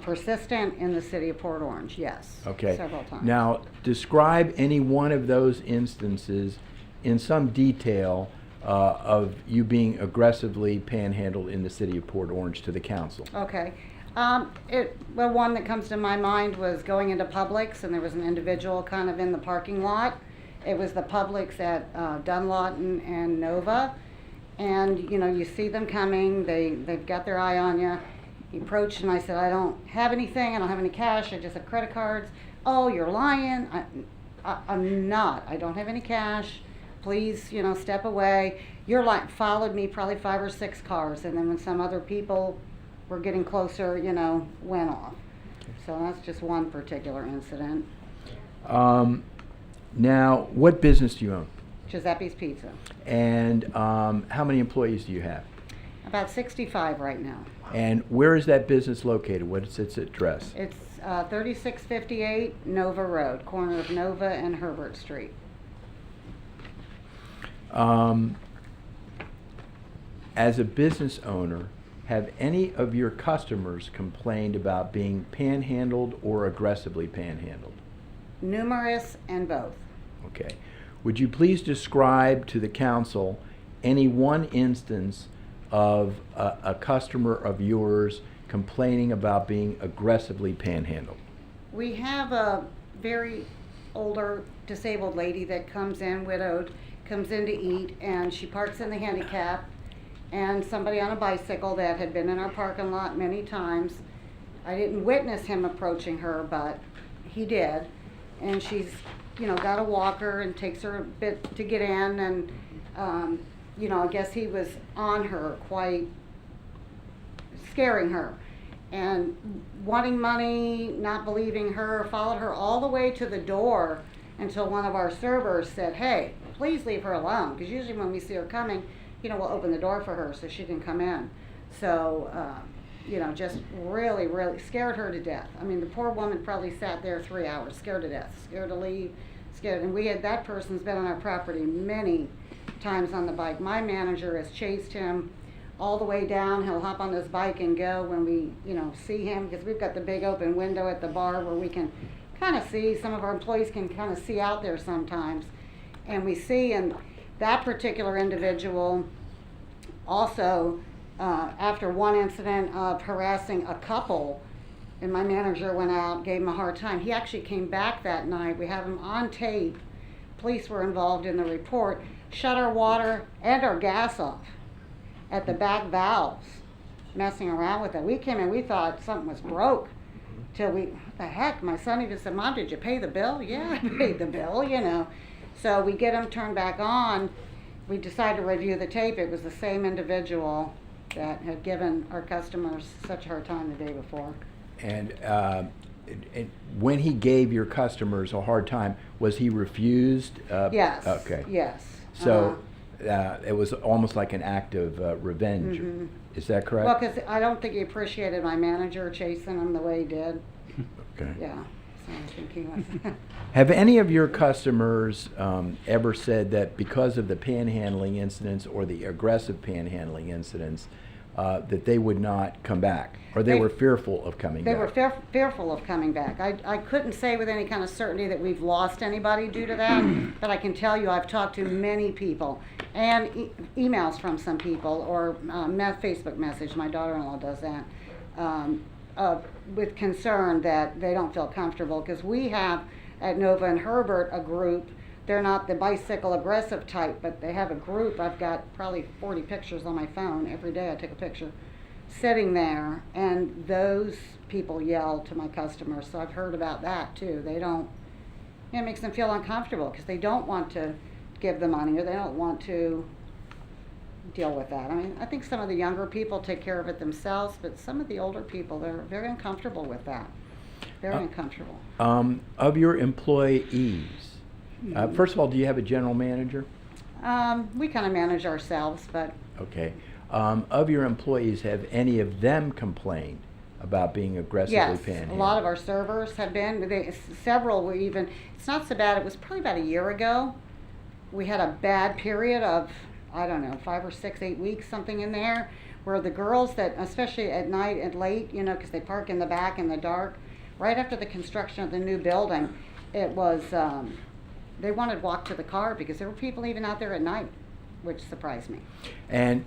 persistent in the city of Port Orange, yes. Okay. Several times. Now, describe any one of those instances in some detail of you being aggressively panhandled in the city of Port Orange to the council. Okay. Well, one that comes to my mind was going into Publix, and there was an individual kind of in the parking lot. It was the Publix at Dunlawton and Nova, and you see them coming. They've got their eye on you. He approached, and I said, "I don't have anything. I don't have any cash. I just have credit cards." "Oh, you're lying." I'm not. I don't have any cash. Please, step away. You're lying. Followed me probably 5 or 6 cars, and then when some other people were getting closer, went off. So that's just one particular incident. Now, what business do you own? Giuseppe's Pizza. And how many employees do you have? About 65 right now. And where is that business located? What is its address? It's 3658 Nova Road, corner of Nova and Herbert Street. As a business owner, have any of your customers complained about being panhandled or aggressively panhandled? Numerous and both. Okay. Would you please describe to the council any one instance of a customer of yours complaining about being aggressively panhandled? We have a very older disabled lady that comes in, widowed, comes in to eat, and she parks in the handicap, and somebody on a bicycle that had been in our parking lot many times. I didn't witness him approaching her, but he did. And she's, got a walker and takes her a bit to get in, and, I guess he was on her, quite scaring her. And wanting money, not believing her, followed her all the way to the door until one of our servers said, "Hey, please leave her alone," because usually when we see her coming, we'll open the door for her so she can come in. So, just really, really scared her to death. I mean, the poor woman probably sat there 3 hours, scared to death, scared to leave, scared. And that person's been on our property many times on the bike. My manager has chased him all the way down. He'll hop on his bike and go when we, see him, because we've got the big open window at the bar where we can kind of see. Some of our employees can kind of see out there sometimes. And we see, and that particular individual also, after one incident of harassing a couple, and my manager went out, gave him a hard time. He actually came back that night. We have him on tape. Police were involved in the report. Shut our water and our gas off at the back valves, messing around with it. We came in, we thought something was broke. Till what the heck? My son even said, "Mom, did you pay the bill?" "Yeah, I paid the bill, So we get him turned back on. We decided to review the tape. It was the same individual that had given our customers such a hard time the day before. And when he gave your customers a hard time, was he refused? Yes. Okay. Yes. So it was almost like an act of revenge. Mhm. Is that correct? Well, because I don't think he appreciated my manager chasing him the way he did. Okay. Yeah. So I think he was. Have any of your customers ever said that because of the panhandling incidents or the aggressive panhandling incidents, that they would not come back, or they were fearful of coming They back? were fearful of coming back. I couldn't say with any kind of certainty that we've lost anybody due to that, but I can tell you I've talked to many people and emails from some people or Facebook message. My daughter-in-law does that with concern that they don't feel comfortable because we have at Nova and Herbert a group. They're not the bicycle aggressive type, but they have a group. I've got probably 40 pictures on my phone. Every day I take a picture sitting there, and those people yell to my customers. So I've heard about that too. They don't, it makes them feel uncomfortable because they don't want to give the money or they don't want to deal with that. I mean, I think some of the younger people take care of it themselves, but some of the older people, they're very uncomfortable with that. Very uncomfortable. Of your employees, first of all, do you have a general manager? We kind of manage ourselves, but Okay. Of your employees, have any of them complained about being aggressively yes, panhandling? a lot of our servers have been. Several were even. It's not so bad. It was probably about a year ago. We had a bad period of, I don't know, 5 or 6, 8 weeks, something in there, where the girls that, especially at night and late, you know, because they park in the back in the dark, right after the construction of the new building, it was, they wanted to walk to the car because there were people even out there at night, which surprised me. And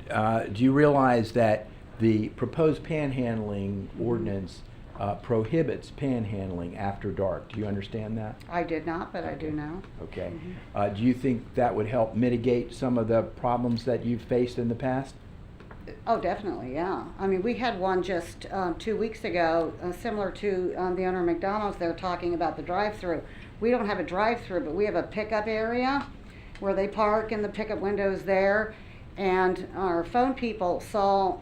do you realize that the proposed panhandling ordinance prohibits panhandling after dark? Do you understand that? I did not, but I do now. Okay. Do you think that would help mitigate some of the problems that you've faced in the past? Oh, definitely, yeah. I mean, we had one just 2 weeks ago, similar to the owner of McDonald's. They're talking about the drive-through. We don't have a drive-through, but we have a pickup area where they park and the pickup windows there. And our phone people saw,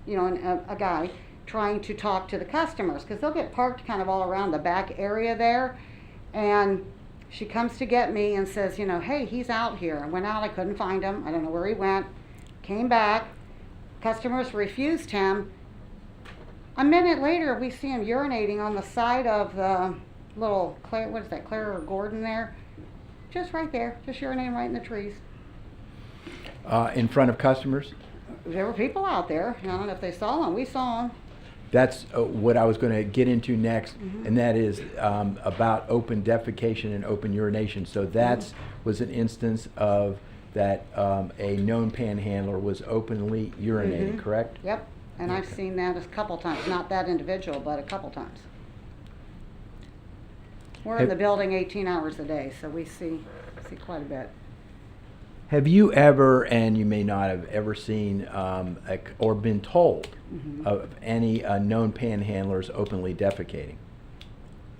you know, a guy trying to talk to the customers because they'll get parked kind of all around the back area there. And she comes to get me and says, you know, hey, he's out here. I went out, I couldn't find him. I don't know where he went. Came back. Customers refused him. A minute later, we see him urinating on the side of the little, Claire, what is that, Claire or Gordon there? Just right there, just urinating right in the trees. In front of customers? There were people out there. I don't know if they saw him. We saw him. That's what I was going to get into next, and that is about open defecation and open urination. So that was an instance of that a known panhandler was openly urinating, correct? Yep, and I've seen that a couple times. Not that individual, but a couple times. We're in the building 18 hours a day, so we see quite a bit. Have you ever, and you may not have ever seen or been told of any known panhandlers openly defecating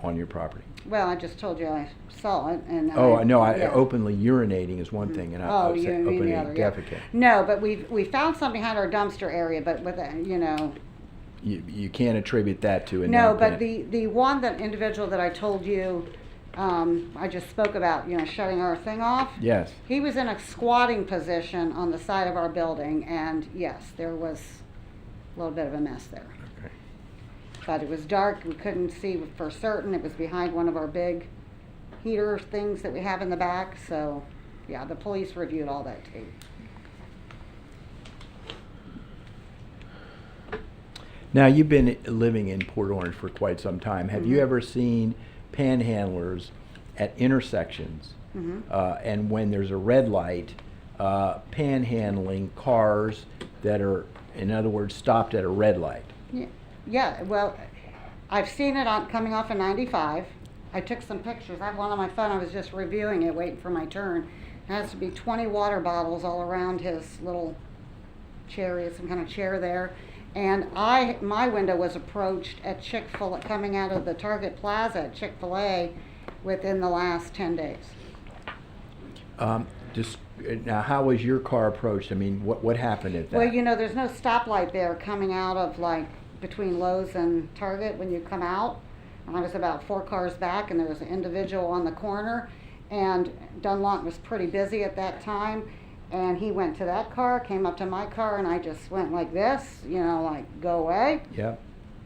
on your property? Well, I just told you I saw it, and Yeah. Openly urinating is one thing, and I you said mean openly the other, yeah. defecating. No, but we found some behind our dumpster area, but with you know. You can't attribute that to a No, known but the one that individual that I told you, I just spoke about, you know, shutting our thing off. Yes. He was in a squatting position on the side of our building, and yes, there was a little bit of a mess there. Okay. But it was dark, we couldn't see for certain. It was behind one of our big heater things that we have in the back, so yeah, the police reviewed all that tape. Now, you've been living in Port Orange for quite some time. Have you ever seen panhandlers at intersections, and when there's a red light, panhandling cars that are, in other words, stopped at a red light? Yeah, well, I've seen it coming off of 95. I took some pictures. I have one on my phone. I was just reviewing it, waiting for my turn. It has to be 20 water bottles all around his little chariot, some kind of chair there. And my window was approached at Chick-fil-A, coming out of the Target Plaza at Chick-fil-A within the last 10 days. Now, how was your car approached? I mean, what happened at that? Well, you know, there's no stoplight there coming out of like between Lowe's and Target when you come out. And I was about 4 cars back, and there was an individual on the corner, and Dunlop was pretty busy at that time. And he went to that car, came up to my car, and I just went like this, you know, like, go away. Yeah.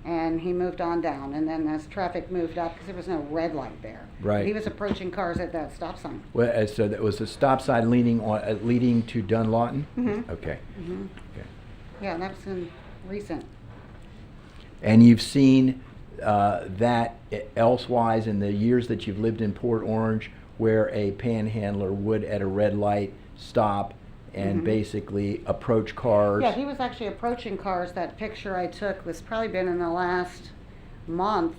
And he moved on down. And then as traffic moved up, because there was no red light there. Right. He was approaching cars at that stop sign. Well, so that was a stop sign leading to Dunlawton? Mhm. Okay. Mhm. Okay. Yeah, that was in recent. And you've seen that elsewise in the years that you've lived in Port Orange, where a panhandler would at a red light stop and Mhm. basically approach cars? Yeah, he was actually approaching cars. That picture I took was probably been in the last month,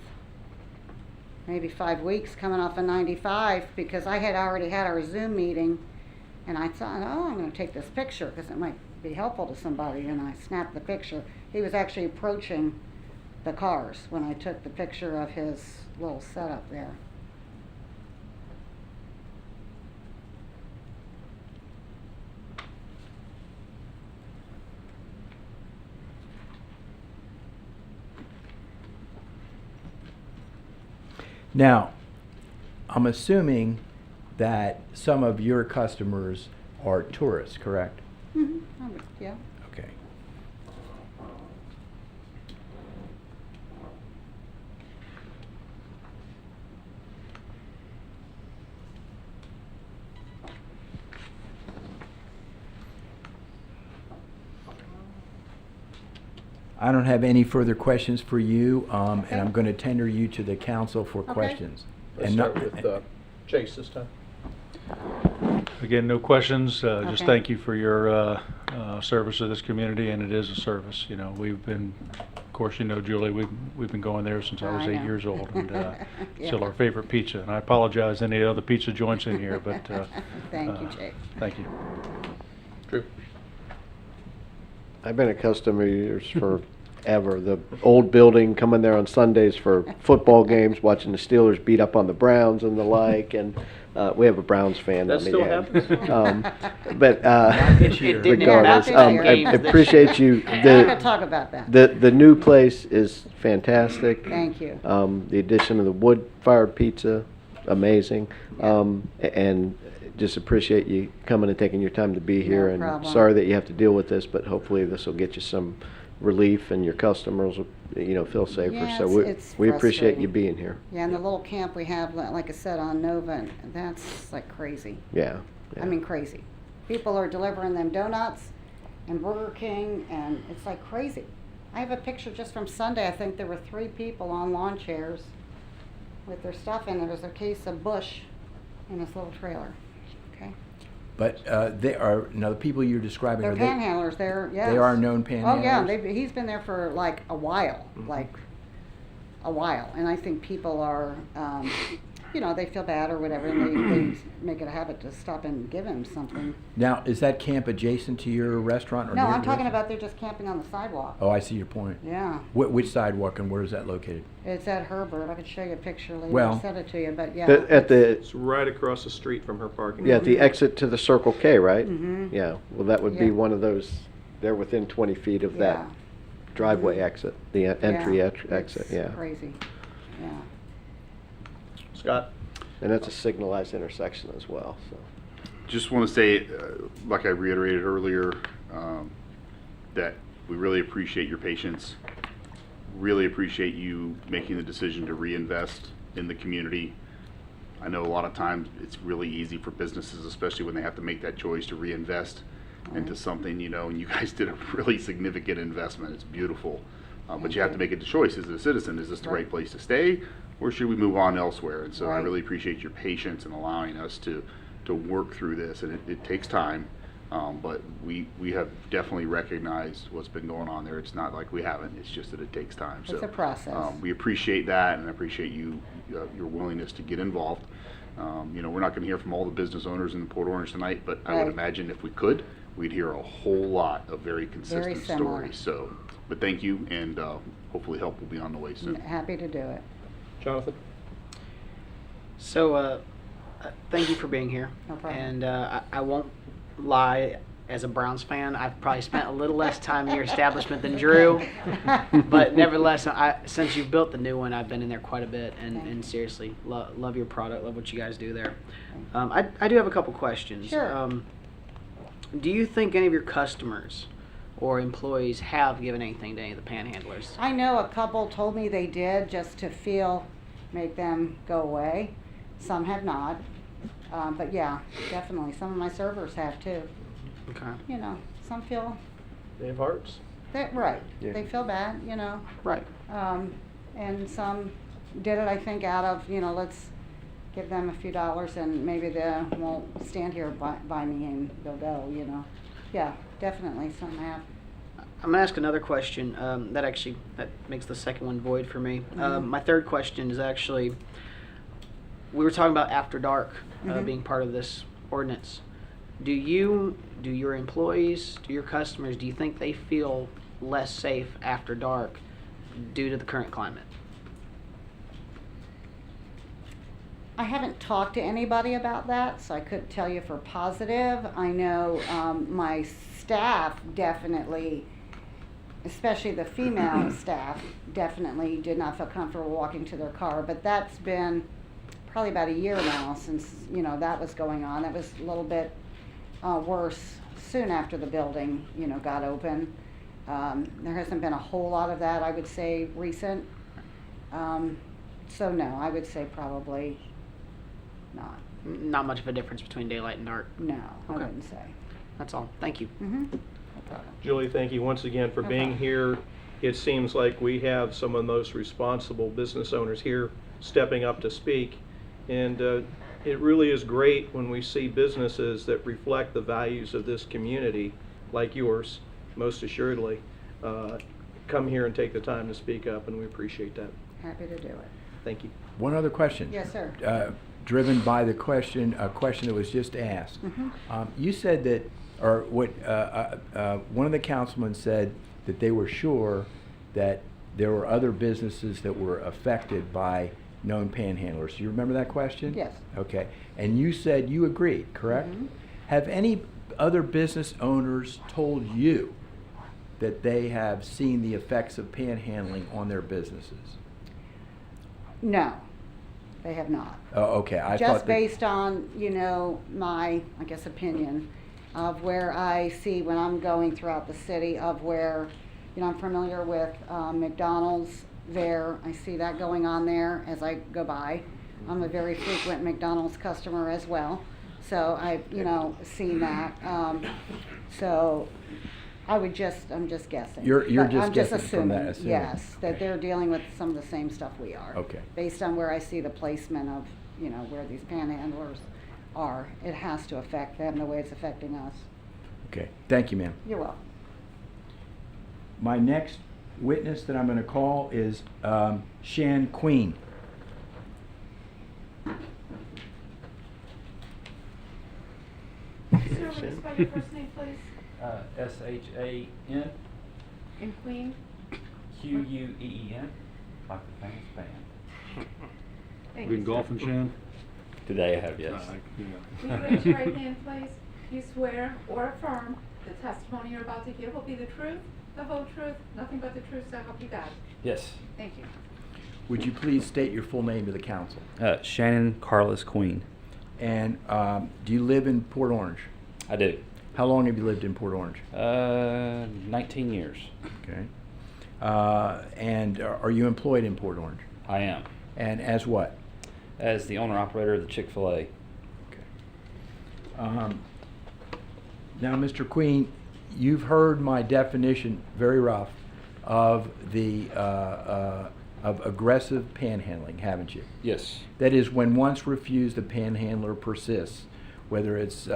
maybe 5 weeks, coming off of 95, because I had already had our Zoom meeting, and I thought, oh, I'm going to take this picture because it might be helpful to somebody, and I snapped the picture. He was actually approaching the cars when I took the picture of his little setup there. Now, I'm assuming that some of your customers are tourists, correct? Mm-hmm. Yeah. Okay. I don't have any further questions for you, and I'm going to tender you to the council for Okay. questions. Let's And start not- with Chase this time. Again, no questions. Just Okay. thank you for your service to this community, and it is a service. You know, we've been, of course, you know, Julie, we've been going there since I was I 8 know. years old, and Yeah. still our favorite pizza. And I apologize any other pizza joints in here, but Thank you, Jake. thank you. Drew? I've been a customer of yours forever. The old building, coming there on Sundays for football games, watching the Steelers beat up on the Browns and the like, and we have a Browns fan. That let me still add. happens? But Not this year. didn't regardless, happen I games this appreciate you. I'm not going to talk about that. The new place is fantastic. Thank you. The addition of the wood-fired pizza, amazing. And just appreciate you coming and taking your time to be here. No And problem. sorry that you have to deal with this, but hopefully this will get you some relief, and your customers will, feel safer. Yeah, So it's we appreciate you frustrating. being here. Yeah, and the little camp we have, like I said, on Nova, and that's like crazy. Yeah. I mean, crazy. People are delivering them donuts and Burger King, and it's like crazy. I have a picture just from Sunday. I think there were 3 people on lawn chairs with their stuff in. There was a case of Bush in this little trailer. Okay, But they are, now the people you're describing, they're are they, panhandlers. They're yes. they are known panhandlers? Oh yeah, he's been there for like a while, and I think people are, they feel bad or whatever, and they make it a habit to stop and give him something. Now, is that camp adjacent to your restaurant? Or No, near I'm your talking restaurant? about they're just camping on the sidewalk. Oh, I see your point. Yeah, Which sidewalk and where is that located? it's at Herbert. I could show you a picture later. Well- I'll send it to you, but yeah. At the It's right across the street from her parking yeah, lot. at the exit to the Circle K, right? Mhm. Yeah. Well, that would be Yeah. one of those. They're within 20 feet of that Yeah. driveway exit, the entry Yeah, exit. it's Yeah. crazy. Yeah. Scott? And that's a signalized intersection as well. So. Just want to say, like I reiterated earlier, that we really appreciate your patience. Really appreciate you making the decision to reinvest in the community. I know a lot of times it's really easy for businesses, especially when they have to make that choice to reinvest into something, and you guys did a really significant investment. It's beautiful. But you have to make a choice as a citizen. Is this the right place to stay, or should we move on elsewhere? And so I Right. really appreciate your patience in allowing us to work through this. And it takes time, but we have definitely recognized what's been going on there. It's not like we haven't. It's just that it takes time. It's a process. We appreciate that, and I appreciate your willingness to get involved. We're not going to hear from all the business owners in Port Orange tonight, but I would Right. imagine if we could, we'd hear a whole lot of very consistent similar. stories. So, but thank you, and hopefully help will be on the way soon. Happy to do it. Jonathan? So, thank you for being here. No problem. And I won't lie, as a Browns fan, I've probably spent a little less time in your establishment than Drew. But nevertheless, since you've built the new one, I've been in there quite a bit, and seriously, love your product, love what you guys do there. I do have a couple questions. Sure. Do you think any of your customers or employees have given anything to any of the panhandlers? I know a couple told me they did just to make them go away. Some have not. But yeah, definitely. Some of my servers have too. Okay. You know, some feel, They have hearts. right, Yeah. they feel bad, you know. Right. And some did it, I think, out of, let's give them a few dollars and maybe they won't stand here by me and they'll go, Yeah, definitely, some have. I'm gonna ask another question. That makes the second one void for me. My third question is actually, we were talking about after dark being part of this ordinance. Do your employees, do your customers, do you think they feel less safe after dark due to the current climate? I haven't talked to anybody about that, so I couldn't tell you for positive. I know my staff definitely, especially the female staff, definitely did not feel comfortable walking to their car. But that's been probably about a year now since that was going on. It was a little bit worse soon after the building got open. There hasn't been a whole lot of that, I would say, recent. So no, I would say probably not. Not much of a difference between daylight and dark. No, I Okay. wouldn't say. That's all. Thank you. No problem. Julie, thank you once again for No being problem. here. It seems like we have some of the most responsible business owners here stepping up to speak. And it really is great when we see businesses that reflect the values of this community, like yours, most assuredly, come here and take the time to speak up, and we appreciate that. Happy to do it. Thank you. One other question. Yes, sir. Driven by a question that was just asked. You said that, or what? One of the councilmen said that they were sure that there were other businesses that were affected by known panhandlers. Do you remember that question? Yes. Okay. And you said you agreed, correct? Have any other business owners told you that they have seen the effects of panhandling on their businesses? No, they have not. Oh, okay. I thought Just that- based on, my, I guess, opinion of where I see when I'm going throughout the city of where, I'm familiar with McDonald's there. I see that going on there as I go by. I'm a very frequent McDonald's customer as well. So I've, seen that. So I'm just guessing. You're But just I'm just guessing from that, assuming, yes, that they're dealing with some of the same stuff we are. Okay. Based on where I see the placement of, where these panhandlers are, it has to affect them the way it's affecting us. Okay. Thank you, ma'am. You're welcome. My next witness that I'm going to call is Shan Queen. Sir, will you spell your first name, please? S-H-A-N-Q-U-E-E-N, And Queen? like the famous band. Thank Been you, sir. golfing, Shan? Today I have, yes. Will you raise your right hand, please? Do you swear or affirm the testimony you're about to give will be the truth, the whole truth, nothing but the truth, so help you God? Yes. Thank you. Would you please state your full name to the council? Shannon Carlos Queen. And do you live in Port Orange? I do. How long have you lived in Port Orange? 19 years. Okay. And are you employed in Port Orange? I am. And as what? As the owner-operator of the Chick-fil-A. Now, Mr. Queen, you've heard my definition, very rough, of the of aggressive panhandling, haven't you? Yes. That is, when once refused, the panhandler persists, whether it's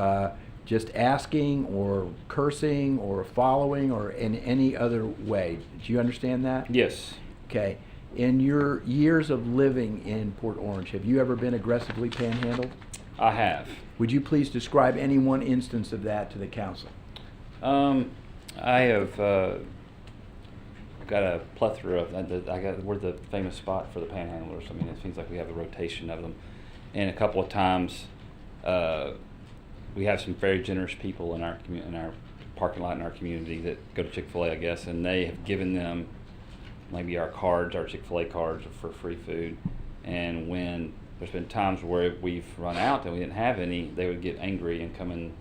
just asking or cursing or following or in any other way. Do you understand that? Yes. Okay. In your years of living in Port Orange, have you ever been aggressively panhandled? I have. Would you please describe any one instance of that to the council? I have got a plethora of, we're the famous spot for the panhandlers. I mean, it seems like we have a rotation of them. And a couple of times, we have some very generous people in our in our parking lot in our community that go to Chick-fil-A, I guess, and they have given them maybe our cards, our Chick-fil-A cards for free food. And when there's been times where we've run out and we didn't have any, they would get angry and come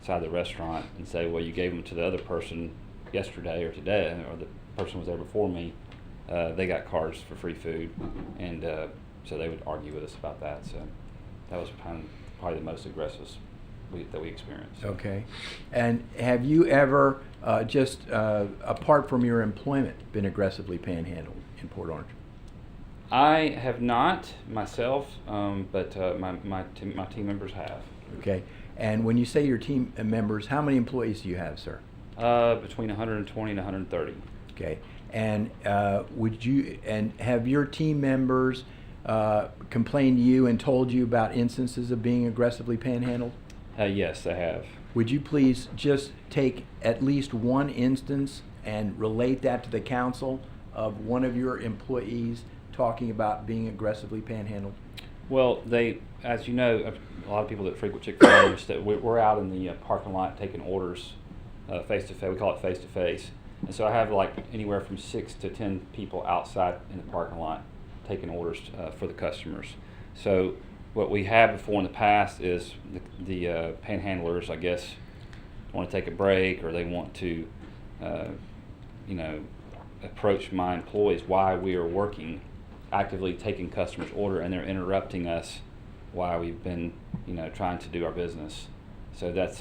inside the restaurant and say, well, you gave them to the other person yesterday or today, or the person was there before me. They got cards for free food, and so they would argue with us about that. So that was probably the most aggressive that we experienced. Okay. And have you ever, apart from your employment, been aggressively panhandled in Port Orange? I have not myself, but my team members have. Okay. And when you say your team members, how many employees do you have, sir? Between 120 and 130. Okay. And have your team members complained to you and told you about instances of being aggressively panhandled? Yes, they have. Would you please just take at least one instance and relate that to the council of one of your employees talking about being aggressively panhandled? Well, as you know, a lot of people that frequent Chick-fil-A, we're out in the parking lot taking orders face to face. We call it face to face. And so I have like anywhere from 6 to 10 people outside in the parking lot taking orders for the customers. So what we had before in the past is the panhandlers, I guess, want to take a break, or they want to, approach my employees while we are working, actively taking customers' order, and they're interrupting us while we've been, trying to do our business. So that's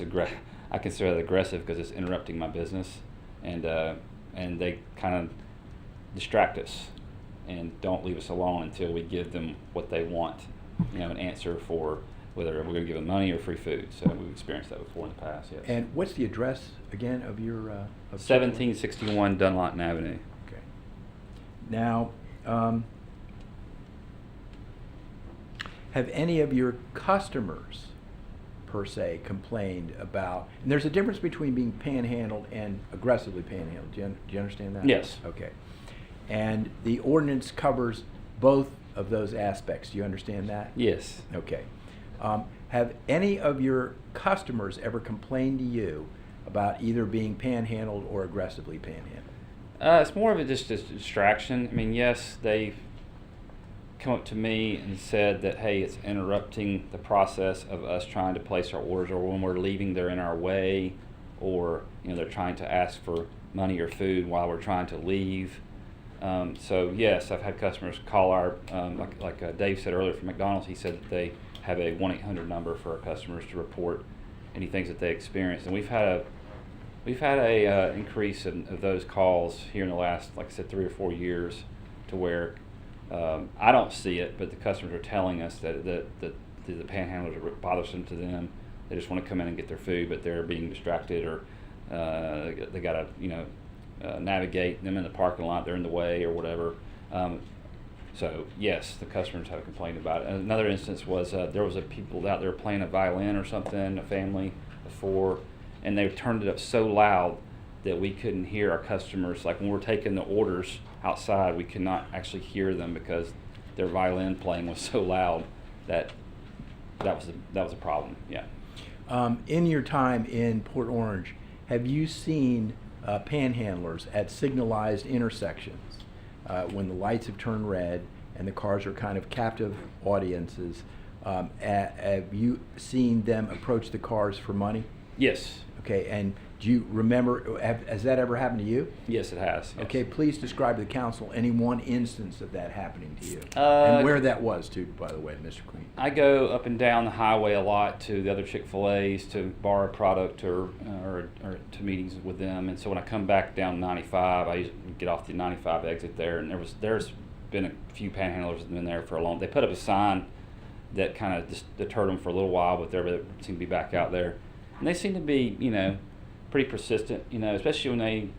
I consider that aggressive because it's interrupting my business, and they kind of distract us and don't leave us alone until we give them what they want, an answer for whether we're going to give them money or free food. So we've experienced that before in the past, yes. And what's the address again of your? 1761 Dunlawton Avenue. Okay. Now, have any of your customers, per se, complained about? And there's a difference between being panhandled and aggressively panhandled. Do you understand that? Yes. Okay. And the ordinance covers both of those aspects. Do you understand that? Yes. Okay. Have any of your customers ever complained to you about either being panhandled or aggressively panhandled? It's more of a just a distraction. I mean, yes, they've come up to me and said that, hey, it's interrupting the process of us trying to place our orders, or when we're leaving, they're in our way, or they're trying to ask for money or food while we're trying to leave. So yes, I've had customers call our, like Dave said earlier from McDonald's, he said that they have a 1-800 number for our customers to report any things that they experience, and we've had a increase of those calls here in the last, like I said, 3 or 4 years, to where I don't see it, but the customers are telling us that the panhandlers are bothersome to them. They just want to come in and get their food, but they're being distracted, or they got to navigate them in the parking lot. They're in the way or whatever. So yes, the customers have complained about it. And another instance was there was people out there playing a violin or something, a family before, and they turned it up so loud that we couldn't hear our customers. Like when we're taking the orders outside, we could not actually hear them because their violin playing was so loud that was a problem. Yeah. In your time in Port Orange, have you seen panhandlers at signalized intersections when the lights have turned red and the cars are kind of captive audiences? Have you seen them approach the cars for money? Yes. Okay, and do you remember, has that ever happened to you? Yes, it has. Yes. Okay, please describe to the council any one instance of that happening to you, and where that was too, by the way, Mr. Queen. I go up and down the highway a lot to the other Chick-fil-A's to borrow a product or to meetings with them, and so when I come back down 95, I usually get off the 95 exit there, and there's been a few panhandlers that have been there for a long. They put up a sign that kind of just deterred them for a little while, but they seem to be back out there, and they seem to be, pretty persistent, especially when they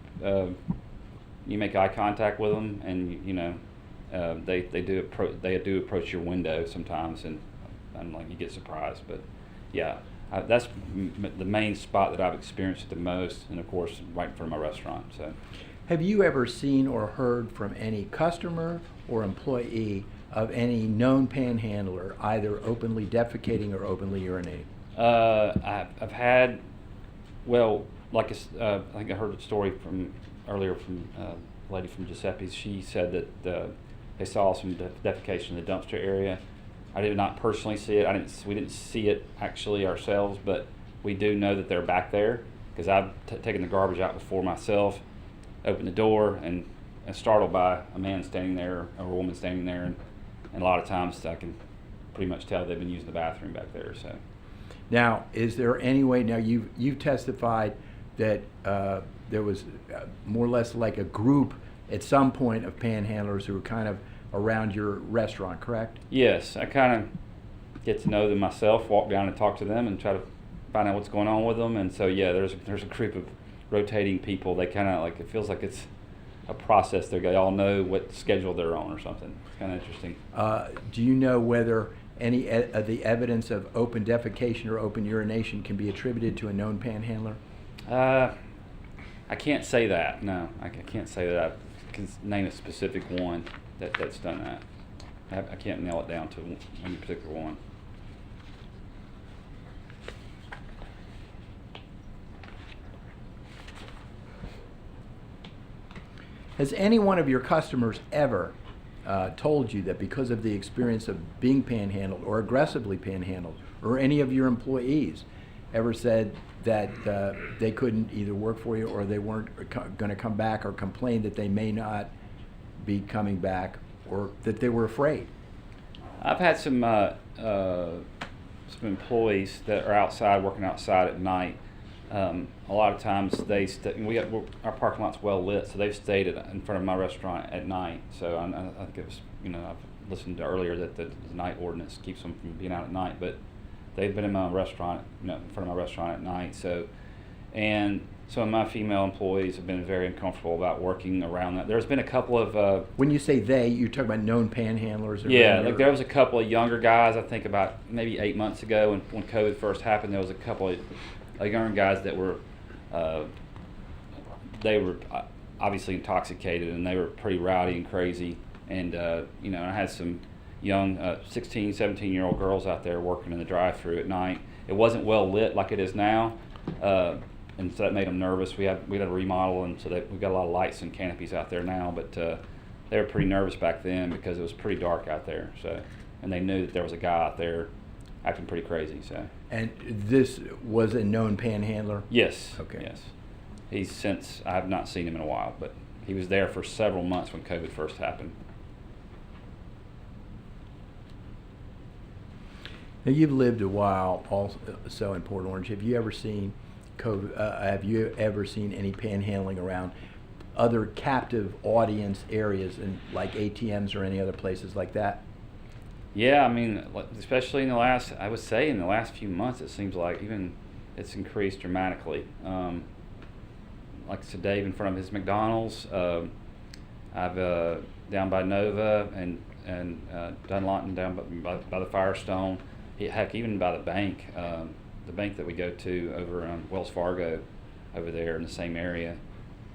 you make eye contact with them, and they do approach your window sometimes, and like you get surprised. But yeah, that's the main spot that I've experienced it the most, and of course right in front of my restaurant. So, have you ever seen or heard from any customer or employee of any known panhandler either openly defecating or openly urinating? I've had, well, like I think I heard a story from earlier from a lady from Giuseppe's. She said that they saw some defecation in the dumpster area. I did not personally see it. We didn't see it actually ourselves, but we do know that they're back there because I've taken the garbage out before myself, opened the door, and startled by a man standing there or a woman standing there, and a lot of times I can pretty much tell they've been using the bathroom back there. So. Now, is there any way, now you've testified that there was more or less like a group at some point of panhandlers who were kind of around your restaurant, correct? Yes, I kind of get to know them myself, walk down and talk to them and try to find out what's going on with them. And so, yeah, there's a group of rotating people. They kind of like, it feels like it's a process. They all know what schedule they're on or something. It's kind of interesting. Do you know whether any of the evidence of open defecation or open urination can be attributed to a known panhandler? I can't say that. No, I can't say that. I can name a specific one that's done that. I can't nail it down to any particular one. Has any one of your customers ever told you that because of the experience of being panhandled or aggressively panhandled, or any of your employees ever said that they couldn't either work for you or they weren't going to come back, or complained that they may not be coming back, or that they were afraid? I've had some employees that are outside, working outside at night. A lot of times our parking lot's well lit, so they've stayed in front of my restaurant at night. So I think it was, I've listened to earlier that the night ordinance keeps them from being out at night, but they've been in my restaurant, in front of my restaurant at night. So, and some of my female employees have been very uncomfortable about working around that. There's been a couple of when you say they, you're talking about known panhandlers? Yeah, like there was a couple of younger guys. I think about maybe 8 months ago when COVID first happened, there was a couple of younger guys that were they were obviously intoxicated, and they were pretty rowdy and crazy. And I had some young 16, 17-year-old girls out there working in the drive-thru at night. It wasn't well lit like it is now, and so that made them nervous. We had a remodel, and so we've got a lot of lights and canopies out there now, but they were pretty nervous back then because it was pretty dark out there. So, and they knew that there was a guy out there acting pretty crazy. So. And this was a known panhandler? Yes. Okay. Yes. I have not seen him in a while, but he was there for several months when COVID first happened. Now, you've lived a while also in Port Orange. Have you ever seen have you ever seen any panhandling around other captive audience areas, and like ATMs or any other places like that? Yeah, I mean, especially in the last few months, it seems like even it's increased dramatically. Like I said, Dave in front of his McDonald's. I've down by Nova and Dunlawton down by the Firestone. Heck, even by the bank that we go to over on Wells Fargo, over there in the same area.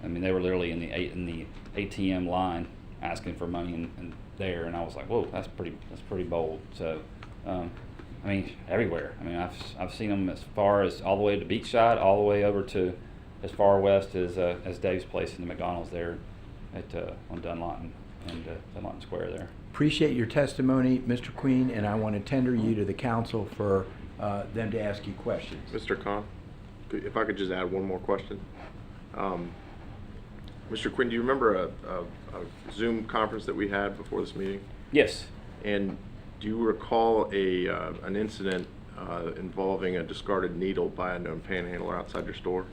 I mean, they were literally in the ATM line asking for money and there, and I was like, whoa, that's pretty bold. So, I mean, everywhere. I mean, I've seen them as far as all the way to Beachside, all the way over to as far west as Dave's place in the McDonald's there on Dunlawton and Dunlawton Square there. Appreciate your testimony, Mr. Queen, and I want to tender you to the council for them to ask you questions. Mr. Kahn, if I could just add one more question. Mr. Quinn, do you remember a Zoom conference that we had before this meeting? Yes. And do you recall an incident involving a discarded needle by a known panhandler outside your store?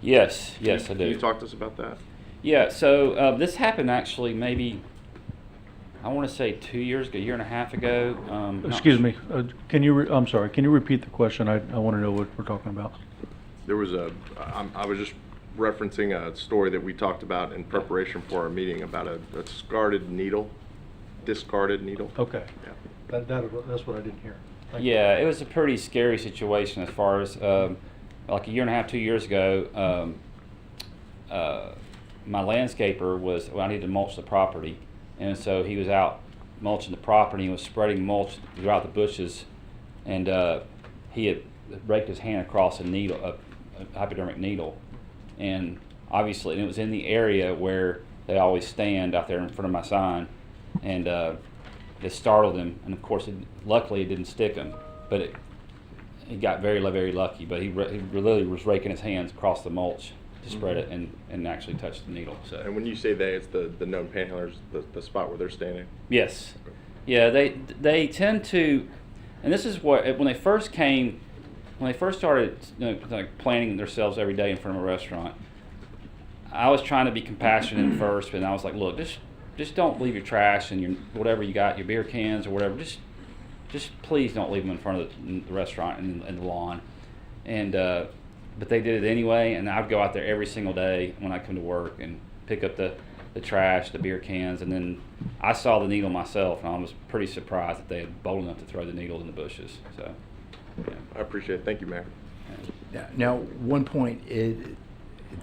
Yes, I do. Can you talk to us about that? Yeah, so this happened actually maybe, I want to say 2 years ago, a year and a half ago. Excuse me, I'm sorry, can you repeat the question? I want to know what we're talking about. There was I was just referencing a story that we talked about in preparation for our meeting about a discarded needle. Okay. Yeah. That's what I didn't hear. Thank you. Yeah, it was a pretty scary situation as far as like a year and a half, 2 years ago. My landscaper I needed to mulch the property, and so he was out mulching the property and was spreading mulch throughout the bushes, and he had raked his hand across a needle, a hypodermic needle, and obviously, and it was in the area where they always stand out there in front of my sign, and it startled him. And of course, luckily, it didn't stick him, but he got very, very lucky. But he really was raking his hands across the mulch to spread it and actually touched the needle. So. And when you say they, it's the known panhandlers, the spot where they're standing? Yes. Yeah, they tend to, and this is what, when they first came, when they first started like planning themselves every day in front of a restaurant, I was trying to be compassionate at first, and I was like, look, just don't leave your trash and your whatever you got, your beer cans or whatever, just please don't leave them in front of the restaurant and the lawn. And but they did it anyway, and I'd go out there every single day when I come to work and pick up the trash, the beer cans, and then I saw the needle myself, and I was pretty surprised that they had bold enough to throw the needles in the bushes. So, yeah. I appreciate it. Thank you, Mayor. Now, one point is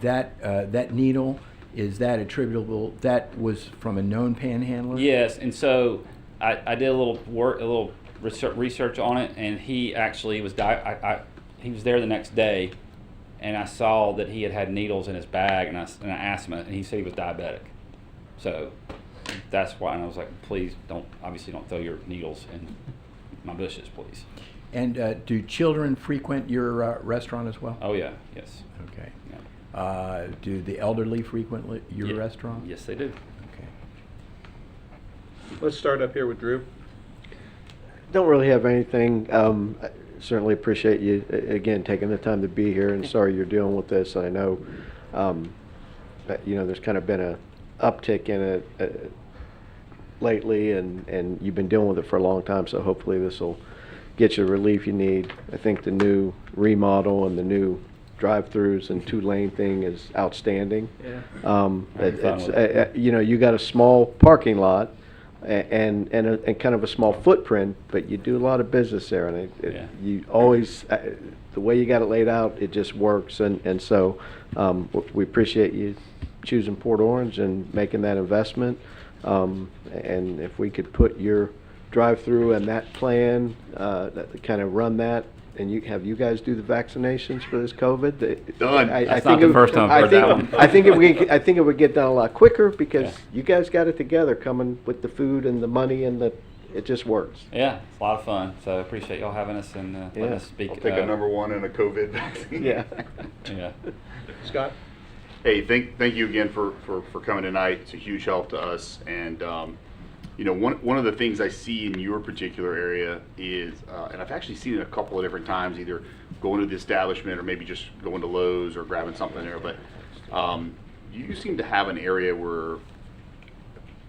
that needle, is that attributable? That was from a known panhandler? Yes, and so I did a little research on it, and he actually was he was there the next day, and I saw that he had needles in his bag, and I asked him, and he said he was diabetic. So that's why, and I was like, please don't throw your needles in my bushes, please. And do children frequent your restaurant as well? Oh yeah, yes. Okay. Yeah. Do the elderly frequent your restaurant? Yes, they do. Okay. Let's start up here with Drew. Don't really have anything. I certainly appreciate you, again, taking the time to be here, and sorry you're dealing with this. I know, that, there's kind of been a uptick in it lately, and you've been dealing with it for a long time, so hopefully this will get you the relief you need. I think the new remodel and the new drive-throughs and two-lane thing is outstanding. Yeah. You got a small parking lot and kind of a small footprint, but you do a lot of business there, and you always, the way you got it laid out, it just works, and so we appreciate you choosing Port Orange and making that investment, and if we could put your drive-through and that plan, kind of run that, and you guys do the vaccinations for this COVID. Done. That's not the first time I've heard that one. I think it would get done a lot quicker because you guys got it together, coming with the food and the money and it just works. Yeah, it's a lot of fun. So I appreciate y'all having us and letting us speak. I'll take a number one and a COVID vaccine. Yeah. Yeah. Scott? Hey, thank you again for coming tonight. It's a huge help to us. And, one of the things I see in your particular area is, and I've actually seen it a couple of different times, either going to the establishment or maybe just going to Lowe's or grabbing something there, but you seem to have an area where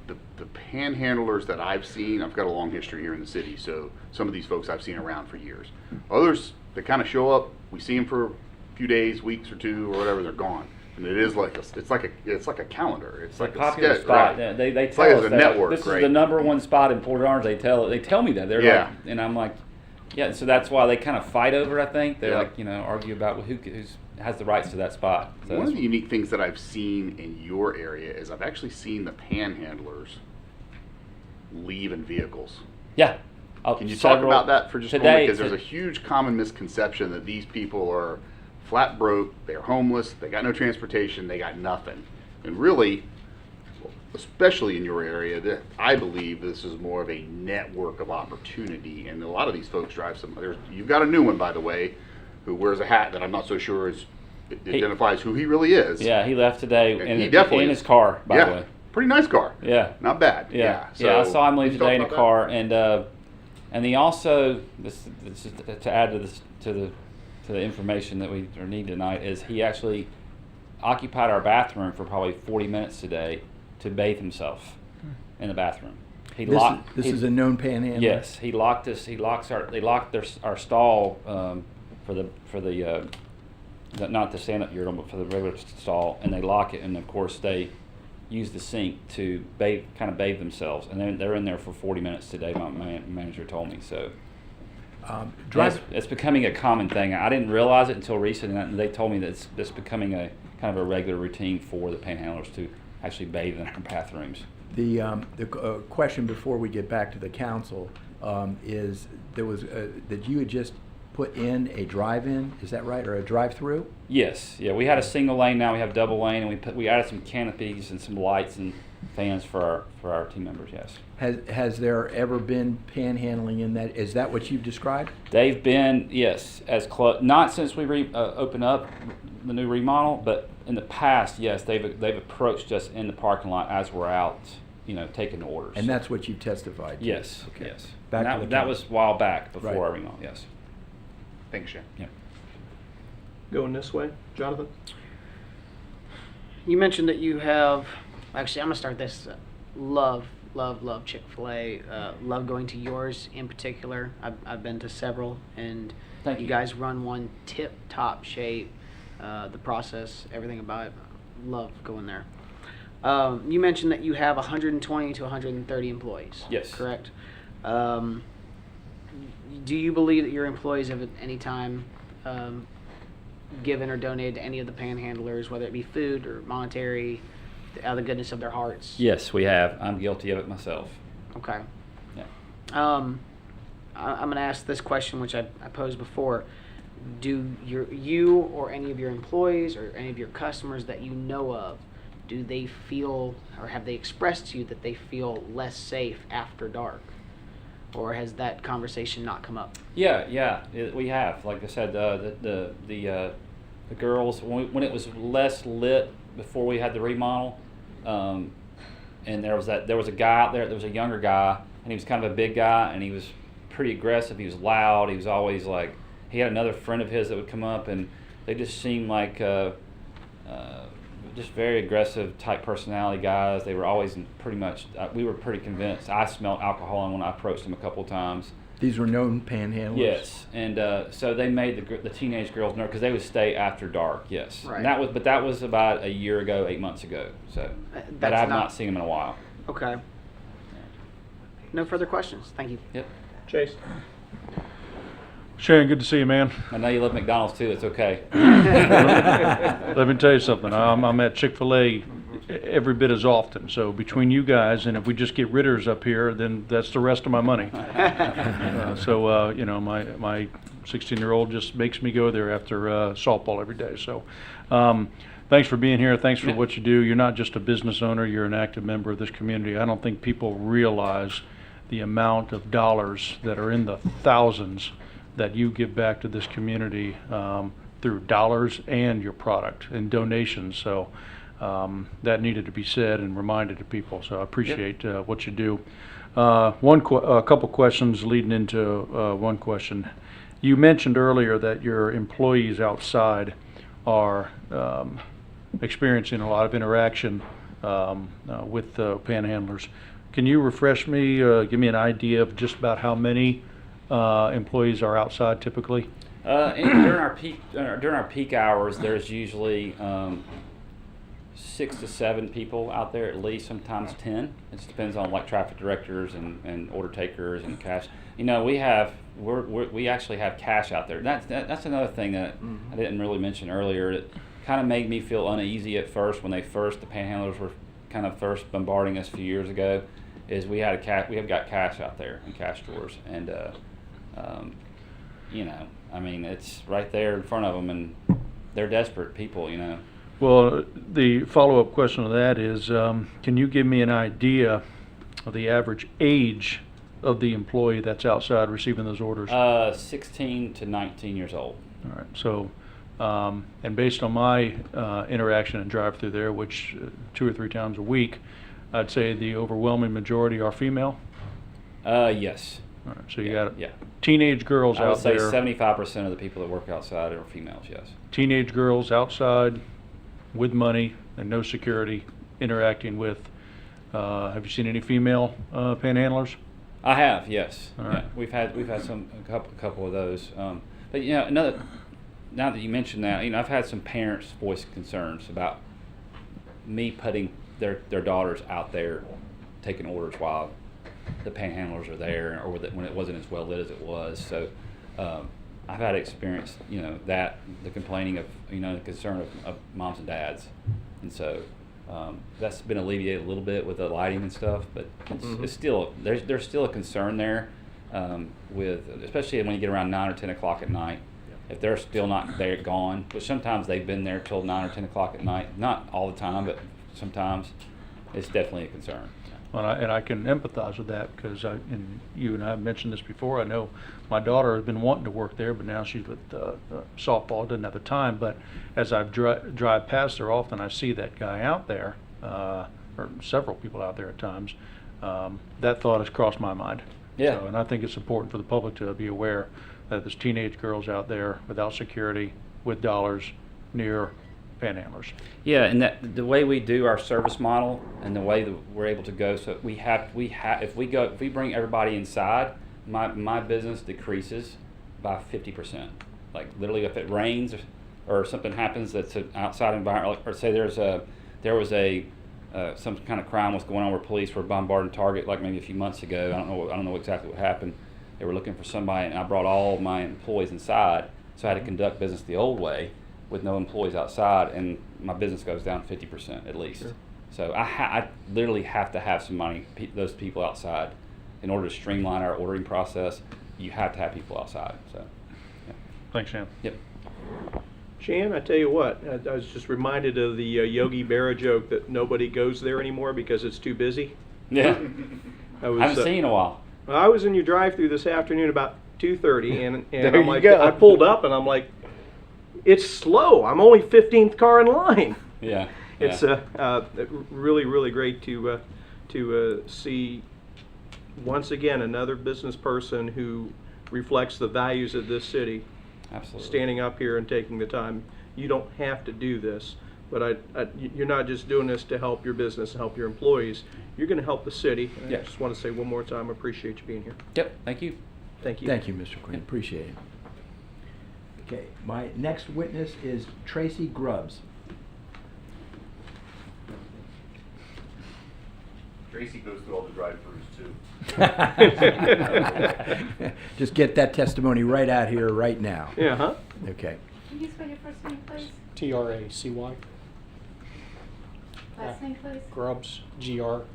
the panhandlers that I've seen, I've got a long history here in the city, so some of these folks I've seen around for years. Others, they kind of show up, we see them for a few days, weeks or two or whatever, they're gone. And it is like it's like a calendar. It's like a popular sketch, spot. right? They It's tell like us it's a that network, this right? is the number one spot in Port Orange. They tell me that. They're like, and I'm like, yeah. So that's why they kind of fight over it, I think. They're like, argue about who has the rights to that spot. So one of the unique things that I've seen in your area is I've actually seen the panhandlers leave in vehicles. Yeah. Can you talk about that for just a moment? Because there's a huge common misconception that these people are flat broke, they're homeless, they got no transportation, they got nothing. And really, especially in your area, I believe this is more of a network of opportunity. And a lot of these folks drive you've got a new one, by the way, who wears a hat that I'm not so sure identifies who he really is. Yeah, he left today in his car, by the way. Pretty nice car. Yeah. Not bad. Yeah. So, I saw him leave today in a car, and he also, this is to add to the information that we need tonight, is he actually occupied our bathroom for probably 40 minutes today to bathe himself in the bathroom. This is a known panhandler? Yes, they locked our stall for the not the stand-up urinal, but for the regular stall, and they lock it, and of course they use the sink to bathe themselves, and they're in there for 40 minutes today. My manager told me so. It's becoming a common thing. I didn't realize it until recently, and they told me that it's becoming a kind of a regular routine for the panhandlers to actually bathe in bathrooms. The question before we get back to the council is there was that you had just put in a drive-in, is that right, or a drive-through? Yes, yeah, we had a single lane, now we have double lane, and we added some canopies and some lights and fans for our team members, yes. Has there ever been panhandling in that? Is that what you've described? They've been, yes, as close, not since we opened up the new remodel, but in the past, yes, they've approached us in the parking lot as we're out, taking orders. And that's what you testified to? Yes, Okay. yes. Back And to the that count. was a while back before Right. our remodel, yes. Thanks, Shane. Yeah. Going this way, Jonathan? You mentioned that you have, actually, I'm gonna start this. Love Chick-fil-A. Love going to yours in particular. I've been to several, and Thank you. guys run one tip-top shape. The process, everything about it. Love going there. You mentioned that you have 120 to 130 employees. Yes. Correct. Do you believe that your employees have at any time given or donated to any of the panhandlers, whether it be food or monetary, out of the goodness of their hearts? Yes, we have. I'm guilty of it myself. Okay. Yeah. I'm going to ask this question, which I posed before. Do you or any of your employees or any of your customers that you know of, do they feel, or have they expressed to you that they feel less safe after dark? Or has that conversation not come up? Yeah, we have. Like I said, the girls, when it was less lit before we had the remodel, and there was a guy out there. There was a younger guy, and he was kind of a big guy, and he was pretty aggressive. He was loud. He was always like. He had another friend of his that would come up, and they just seemed like just very aggressive type personality guys. They were always pretty much. We were pretty convinced. I smelled alcohol when I approached them a couple of times. These were known panhandlers? Yes, and so they made the teenage girls nervous because they would stay after dark. Yes, Right. And that was about a year ago, 8 months ago. So, but I've not seen them in a while. Okay. No further questions. Thank you. Yep. Chase? Shane, good to see you, man. I know you love McDonald's too. It's okay. Let me tell you something. I'm at Chick-fil-A every bit as often. So between you guys, and if we just get Ritters up here, then that's the rest of my money. My 16-year-old just makes me go there after softball every day. So thanks for being here. Thanks for what you do. You're not just a business owner. You're an active member of this community. I don't think people realize the amount of dollars that are in the thousands that you give back to this community through dollars and your product and donations. So that needed to be said and reminded to people. So I appreciate what you do. A couple questions leading into one question. You mentioned earlier that your employees outside are experiencing a lot of interaction with panhandlers. Can you refresh me, give me an idea of just about how many employees are outside typically? During our peak hours, there's usually 6 to 7 people out there at least, sometimes 10. It just depends on like traffic directors and order takers and cash. We actually have cash out there. That's another thing that I didn't really mention earlier. It kind of made me feel uneasy at first when the panhandlers were kind of first bombarding us a few years ago. Is we have got cash out there in cash drawers, and it's right there in front of them, and they're desperate people, Well, the follow-up question to that is, can you give me an idea of the average age of the employee that's outside receiving those orders? 16 to 19 years old. All right. So, and based on my interaction and drive-through there, which 2 or 3 times a week, I'd say the overwhelming majority are female. Yes. All right. So you got teenage girls I would out say there. 75% of the people that work outside are females. Yes. Teenage girls outside with money and no security interacting with. Have you seen any female panhandlers? I have. Yes. All right. Yeah. We've had a couple of those. But now that you mentioned that, I've had some parents voice concerns about me putting their daughters out there taking orders while the panhandlers are there, or when it wasn't as well lit as it was. So I've had experience, that the complaining of, the concern of moms and dads, and so that's been alleviated a little bit with the lighting and stuff. But it's still there's still a concern there. especially when you get around 9 or 10 o'clock at night. If they're still not there, gone, but sometimes they've been there till 9 or 10 o'clock at night. Not all the time, but sometimes it's definitely a concern. Well, and I can empathize with that because and you and I have mentioned this before. I know my daughter has been wanting to work there, but now she's with softball, doesn't have the time. But as I drive past there often, I see that guy out there, or several people out there at times. That thought has crossed my mind. Yeah. So, and I think it's important for the public to be aware that there's teenage girls out there without security, with dollars, near panhandlers. Yeah, and that the way we do our service model and the way that we're able to go, so if we bring everybody inside, my business decreases by 50%. Like literally, if it rains or something happens that's an outside environment, or say there was some kind of crime was going on where police were bombarding Target like maybe a few months ago. I don't know exactly what happened. They were looking for somebody, and I brought all my employees inside, so I had to conduct business the old way with no employees outside, and my business goes down 50% at least. Sure. So I literally have to have those people outside in order to streamline our ordering process. You have to have people outside. So, yeah. Thanks, Shan. Yep. Shan, I tell you what, I was just reminded of the Yogi Berra joke that nobody goes there anymore because it's too busy. Yeah. I haven't seen in a while. I was in your drive-through this afternoon about 2:30, and I'm like, go. I pulled up and I'm like, it's slow. I'm only 15th car in line. Yeah. It's really, really great to see once again another business person who reflects the values of this city. Absolutely. Standing up here and taking the time. You don't have to do this, but you're not just doing this to help your business and help your employees. You're going to help the city. And Yeah. I just want to say one more time, I appreciate you being here. Yep. Thank you. Thank you. Thank you, Mr. Quinn. Appreciate it. Okay, my next witness is Tracy Grubbs. Tracy goes through all the drive-throughs too. Just get that testimony right out here, right now. Yeah, huh? Okay. Can you spell your first name, please? Tracy. Last name, please? Grubbs, Grubbs.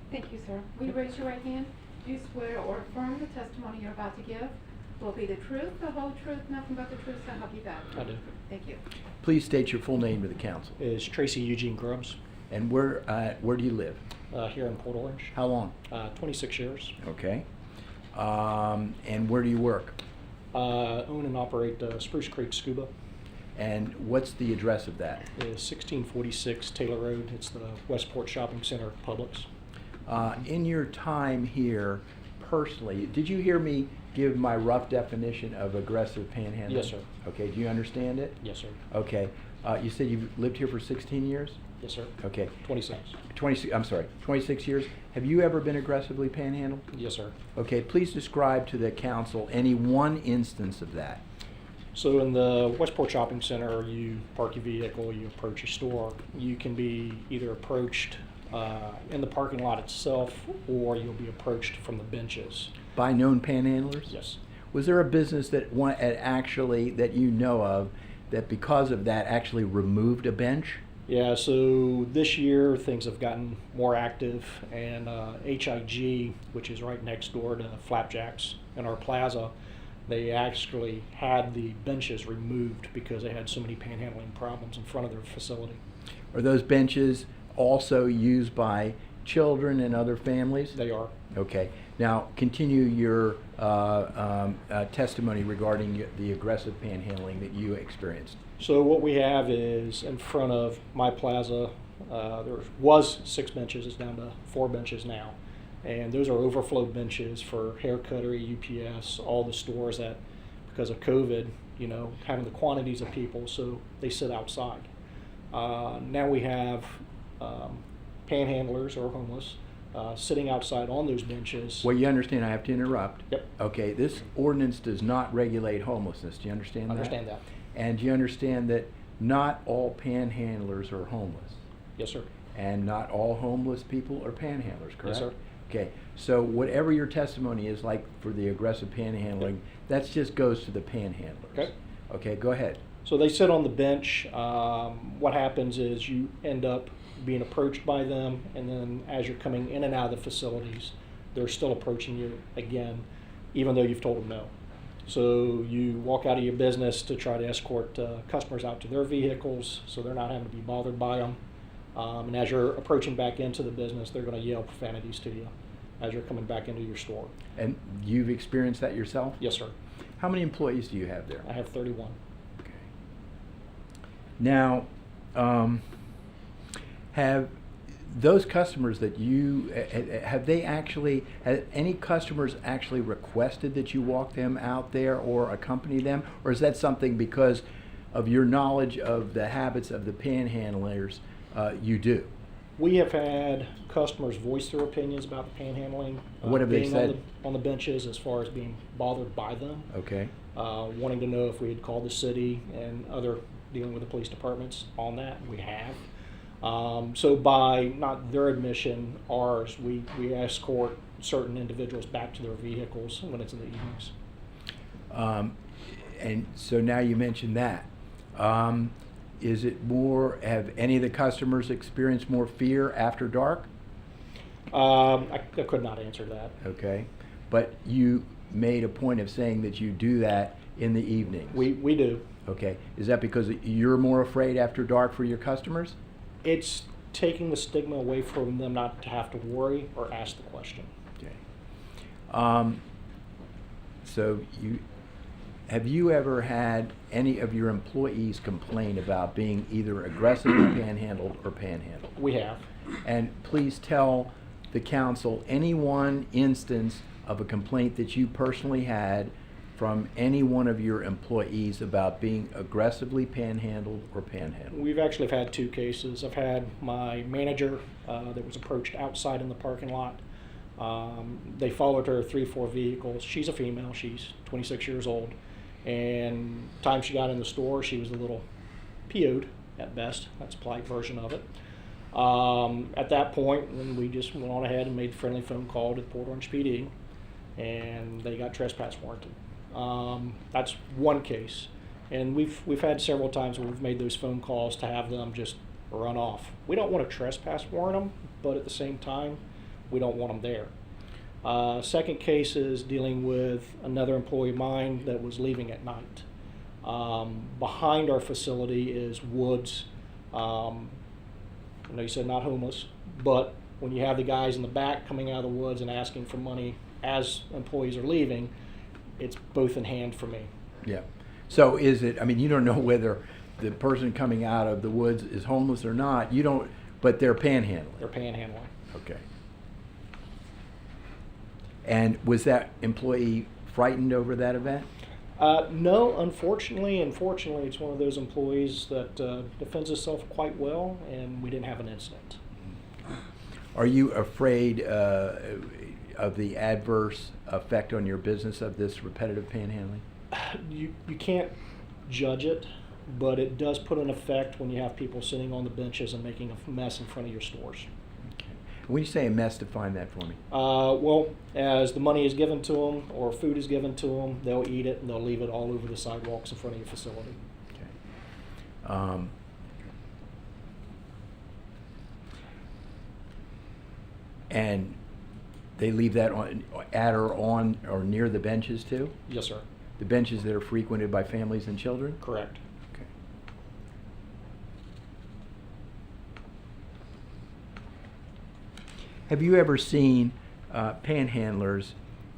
Thank you, sir. Will you raise your right hand? Do you swear or affirm the testimony you're about to give will be the truth, the whole truth, nothing but the truth, so help you God? I do. Thank you. Please state your full name to the council. Is Tracy Eugene Grubbs, And where do you live? here in Port Orange. How long? 26 years. Okay. And where do you work? Own and operate Spruce Creek Scuba. And what's the address of that? Is 1646 Taylor Road. It's the Westport Shopping Center, Publix. In your time here, personally, did you hear me give my rough definition of aggressive panhandling? Yes, sir. Okay, do you understand it? Yes, sir. Okay. You said you've lived here for 16 years? Yes, sir. Okay. 26. 26 years. Have you ever been aggressively panhandled? Yes, sir. Okay, please describe to the council any one instance of that. So in the Westport Shopping Center, you park your vehicle, you approach your store. You can be either approached in the parking lot itself, or you'll be approached from the benches. By known panhandlers? Yes. Was there a business that that you know of that because of that actually removed a bench? Yeah, so this year things have gotten more active, and HIG, which is right next door to Flapjacks in our plaza, they actually had the benches removed because they had so many panhandling problems in front of their facility. Are those benches also used by children and other families? They are. Okay. Now, continue your testimony regarding the aggressive panhandling that you experienced. So what we have is in front of my plaza, there was 6 benches, it's down to 4 benches now. And those are overflow benches for hair cuttery, UPS, all the stores that, because of COVID, having the quantities of people, so they sit outside. Now we have panhandlers or homeless sitting outside on those benches. Well, you understand I have to interrupt. Yep. Okay, this ordinance does not regulate homelessness. Do you understand that? I understand that. And do you understand that not all panhandlers are homeless? Yes, sir. And not all homeless people are panhandlers, correct? Yes, sir. Okay, so whatever your testimony is like for the aggressive panhandling, that just goes to the panhandlers. Okay. Okay, go ahead. So they sit on the bench. What happens is you end up being approached by them, and then as you're coming in and out of the facilities, they're still approaching you again, even though you've told them no. So you walk out of your business to try to escort customers out to their vehicles so they're not having to be bothered by them. And as you're approaching back into the business, they're going to yell profanities to you as you're coming back into your store. And you've experienced that yourself? Yes, sir. How many employees do you have there? I have 31. Okay. Now, have those customers that you, have any customers actually requested that you walk them out there or accompany them? Or is that something because of your knowledge of the habits of the panhandlers you do? We have had customers voice their opinions about the panhandling. What have they being said? on the benches as far as being bothered by them. Okay. Wanting to know if we had called the city and other dealing with the police departments on that. We have. So by not their admission, ours, we escort certain individuals back to their vehicles when it's in the evenings. And so now you mentioned that. Is it more, have any of the customers experienced more fear after dark? I could not answer that. Okay. But you made a point of saying that you do that in the evenings. We do. Okay. Is that because you're more afraid after dark for your customers? It's taking the stigma away from them not to have to worry or ask the question. Okay. So have you ever had any of your employees complain about being either aggressively panhandled or panhandled? We have. And please tell the council any one instance of a complaint that you personally had from any one of your employees about being aggressively panhandled or panhandled. We've actually had 2 cases. I've had my manager that was approached outside in the parking lot. They followed her 3-4 vehicles. She's a female. She's 26 years old. And time she got in the store, she was a little PO'd at best. That's a polite version of it. At that point, then we just went on ahead and made a friendly phone call to the Port Orange PD, and they got trespass warranted. That's one case, and we've had several times where we've made those phone calls to have them just run off. We don't want to trespass warrant them, but at the same time, we don't want them there. Second case is dealing with another employee of mine that was leaving at night. Behind our facility is woods. I know you said not homeless, but when you have the guys in the back coming out of the woods and asking for money as employees are leaving, it's both in hand for me. Yeah. So is it, I mean, you don't know whether the person coming out of the woods is homeless or not. You don't, but they're panhandling. They're panhandling. Okay. And was that employee frightened over that event? No, unfortunately. Unfortunately, it's one of those employees that defends itself quite well, and we didn't have an incident. Are you afraid of the adverse effect on your business of this repetitive panhandling? You can't judge it, but it does put an effect when you have people sitting on the benches and making a mess in front of your stores. Okay. When you say a mess, define that for me. Well, as the money is given to them or food is given to them, they'll eat it and they'll leave it all over the sidewalks in front of your facility. Okay. And they leave that at or on or near the benches too? Yes, sir. The benches that are frequented by families and children? Correct. Okay. Have you ever seen panhandlers,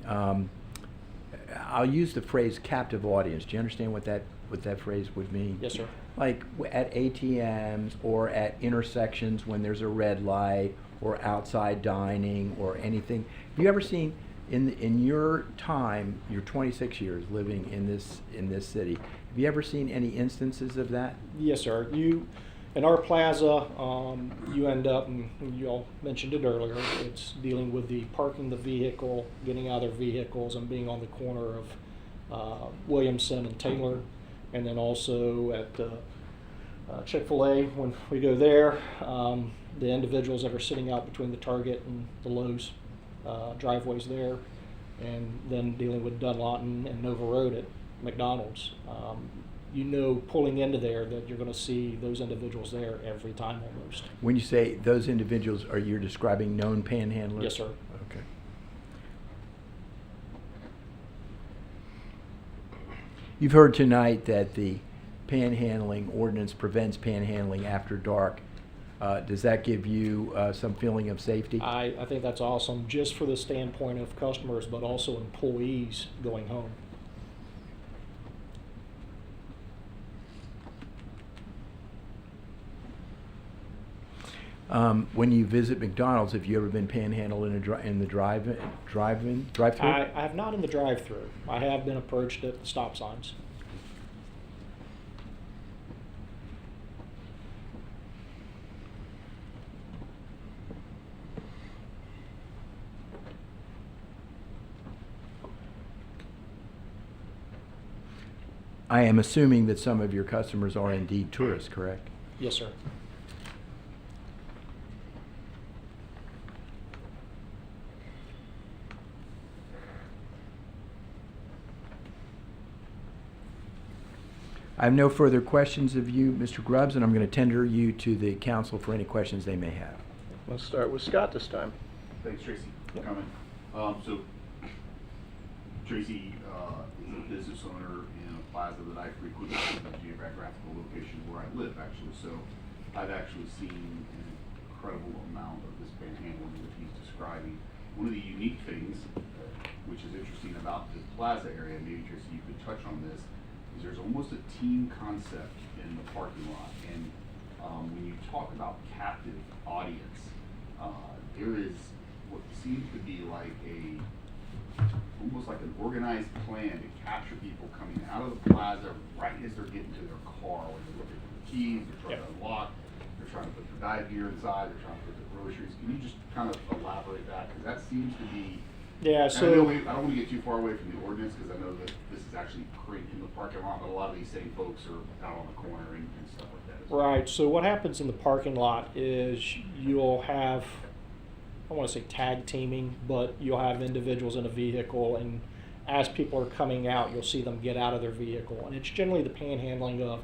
I'll use the phrase captive audience. Do you understand what that phrase would mean? Yes, sir. Like at ATMs or at intersections when there's a red light or outside dining or anything. Have you ever seen in your time, your 26 years living in this city, have you ever seen any instances of that? Yes, sir. In our plaza, you end up, and you all mentioned it earlier, it's dealing with the parking the vehicle, getting out of their vehicles, and being on the corner of Williamson and Taylor, and then also at Chick-fil-A when we go there, the individuals that are sitting out between the Target and the Lowe's driveways there, and then dealing with Dunlawton and Nova Road at McDonald's. Pulling into there that you're going to see those individuals there every time almost. When you say those individuals, you're describing known panhandlers? Yes, sir. Okay. You've heard tonight that the panhandling ordinance prevents panhandling after dark. Does that give you some feeling of safety? I think that's awesome, just for the standpoint of customers, but also employees going home. When you visit McDonald's, have you ever been panhandled in the drive-through? I have not in the drive-through. I have been approached at the stop signs. I am assuming that some of your customers are indeed tourists, correct? Yes, sir. I have no further questions of you, Mr. Grubbs, and I'm going to tender you to the council for any questions they may have. Let's start with Scott this time. Thanks, Tracy, for coming. So, Tracy is a business owner in a plaza that I frequent, in the geographical location where I live, actually. So, I've actually seen an incredible amount of this panhandling that he's describing. One of the unique things, which is interesting about the plaza area, maybe Tracy, you could touch on this, is there's almost a team concept in the parking lot. And when you talk about captive audience, there is what seems to be like almost like an organized plan to capture people coming out of the plaza right as they're getting to their car, where they're looking for the keys, they're trying to unlock, they're trying to put their dive gear inside, they're trying to put their groceries. Can you just kind of elaborate that? Because that seems to be. Yeah, and so I don't want to get too far away from the ordinance, because I know that this is actually occurring in the parking lot, but a lot of these same folks are out on the corner and stuff like that. right. So what happens in the parking lot is you'll have, I don't want to say tag teaming, but you'll have individuals in a vehicle, and as people are coming out, you'll see them get out of their vehicle. And it's generally the panhandling of,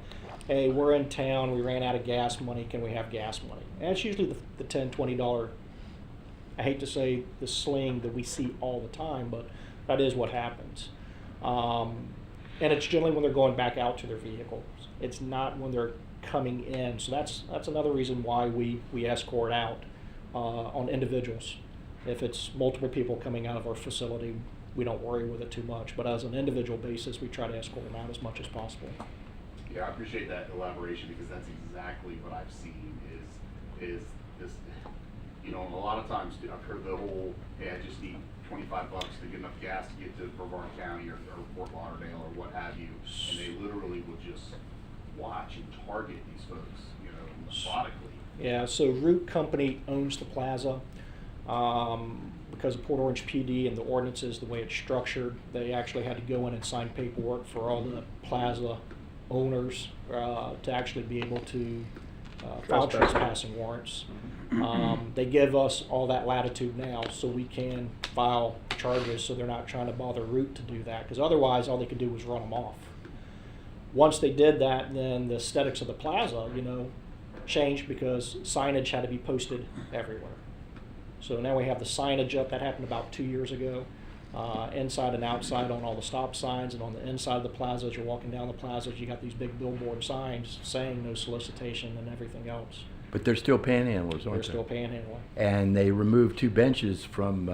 hey, we're in town, we ran out of gas money, can we have gas money? And it's usually the $10, $20, I hate to say the sling that we see all the time, but that is what happens. And it's generally when they're going back out to their vehicles. It's not when they're coming in. So that's another reason why we escort out on individuals. If it's multiple people coming out of our facility, we don't worry with it too much. But as an individual basis, we try to escort them out as much as possible. Yeah, I appreciate that elaboration, because that's exactly what I've seen is this, you know, a lot of times I've heard the whole, hey, I just need $25 to get enough gas to get to Brevard County or Fort Lauderdale or what have you, and they literally will just watch and target these folks, you know, methodically. Yeah, so Root Company owns the plaza. Because of Port Orange PD and the ordinances, the way it's structured, they actually had to go in and sign paperwork for all the plaza owners to actually be able to file trespassing warrants. They give us all that latitude now, so we can file charges, so they're not trying to bother Root to do that, because otherwise all they could do was run them off. Once they did that, then the aesthetics of the plaza, you know, changed, because signage had to be posted everywhere. So now we have the signage up. That happened about 2 years ago, inside and outside on all the stop signs, and on the inside of the plaza, as you're walking down the plazas, you got these big billboard signs saying no solicitation and everything else. But they're still panhandlers, aren't they? They're still panhandling. And they removed 2 benches from.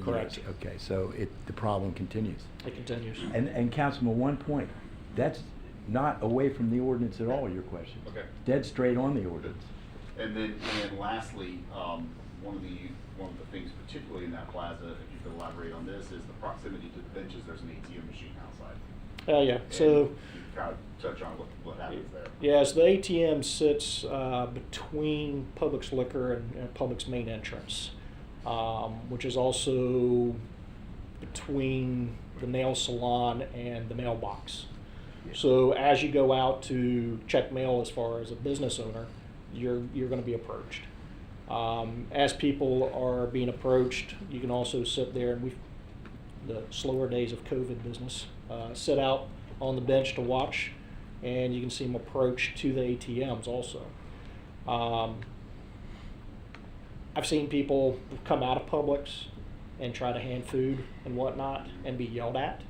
Correct. Okay, so the problem continues. It continues. And Councilman, one point, that's not away from the ordinance at all, your question. Okay. Dead straight on the ordinance. And then lastly, one of the things, particularly in that plaza, if you could elaborate on this, is the proximity to the benches. There's an ATM machine outside. Oh yeah. And So you kind of touch on what happens there. yeah, so the ATM sits between Publix Liquor and Publix main entrance, which is also between the nail salon and the mailbox. So as you go out to check mail, as far as a business owner, you're going to be approached. As people are being approached, you can also sit there, and the slower days of COVID business, sit out on the bench to watch, and you can see them approach to the ATMs also. I've seen people come out of Publix and try to hand food and whatnot and be yelled at.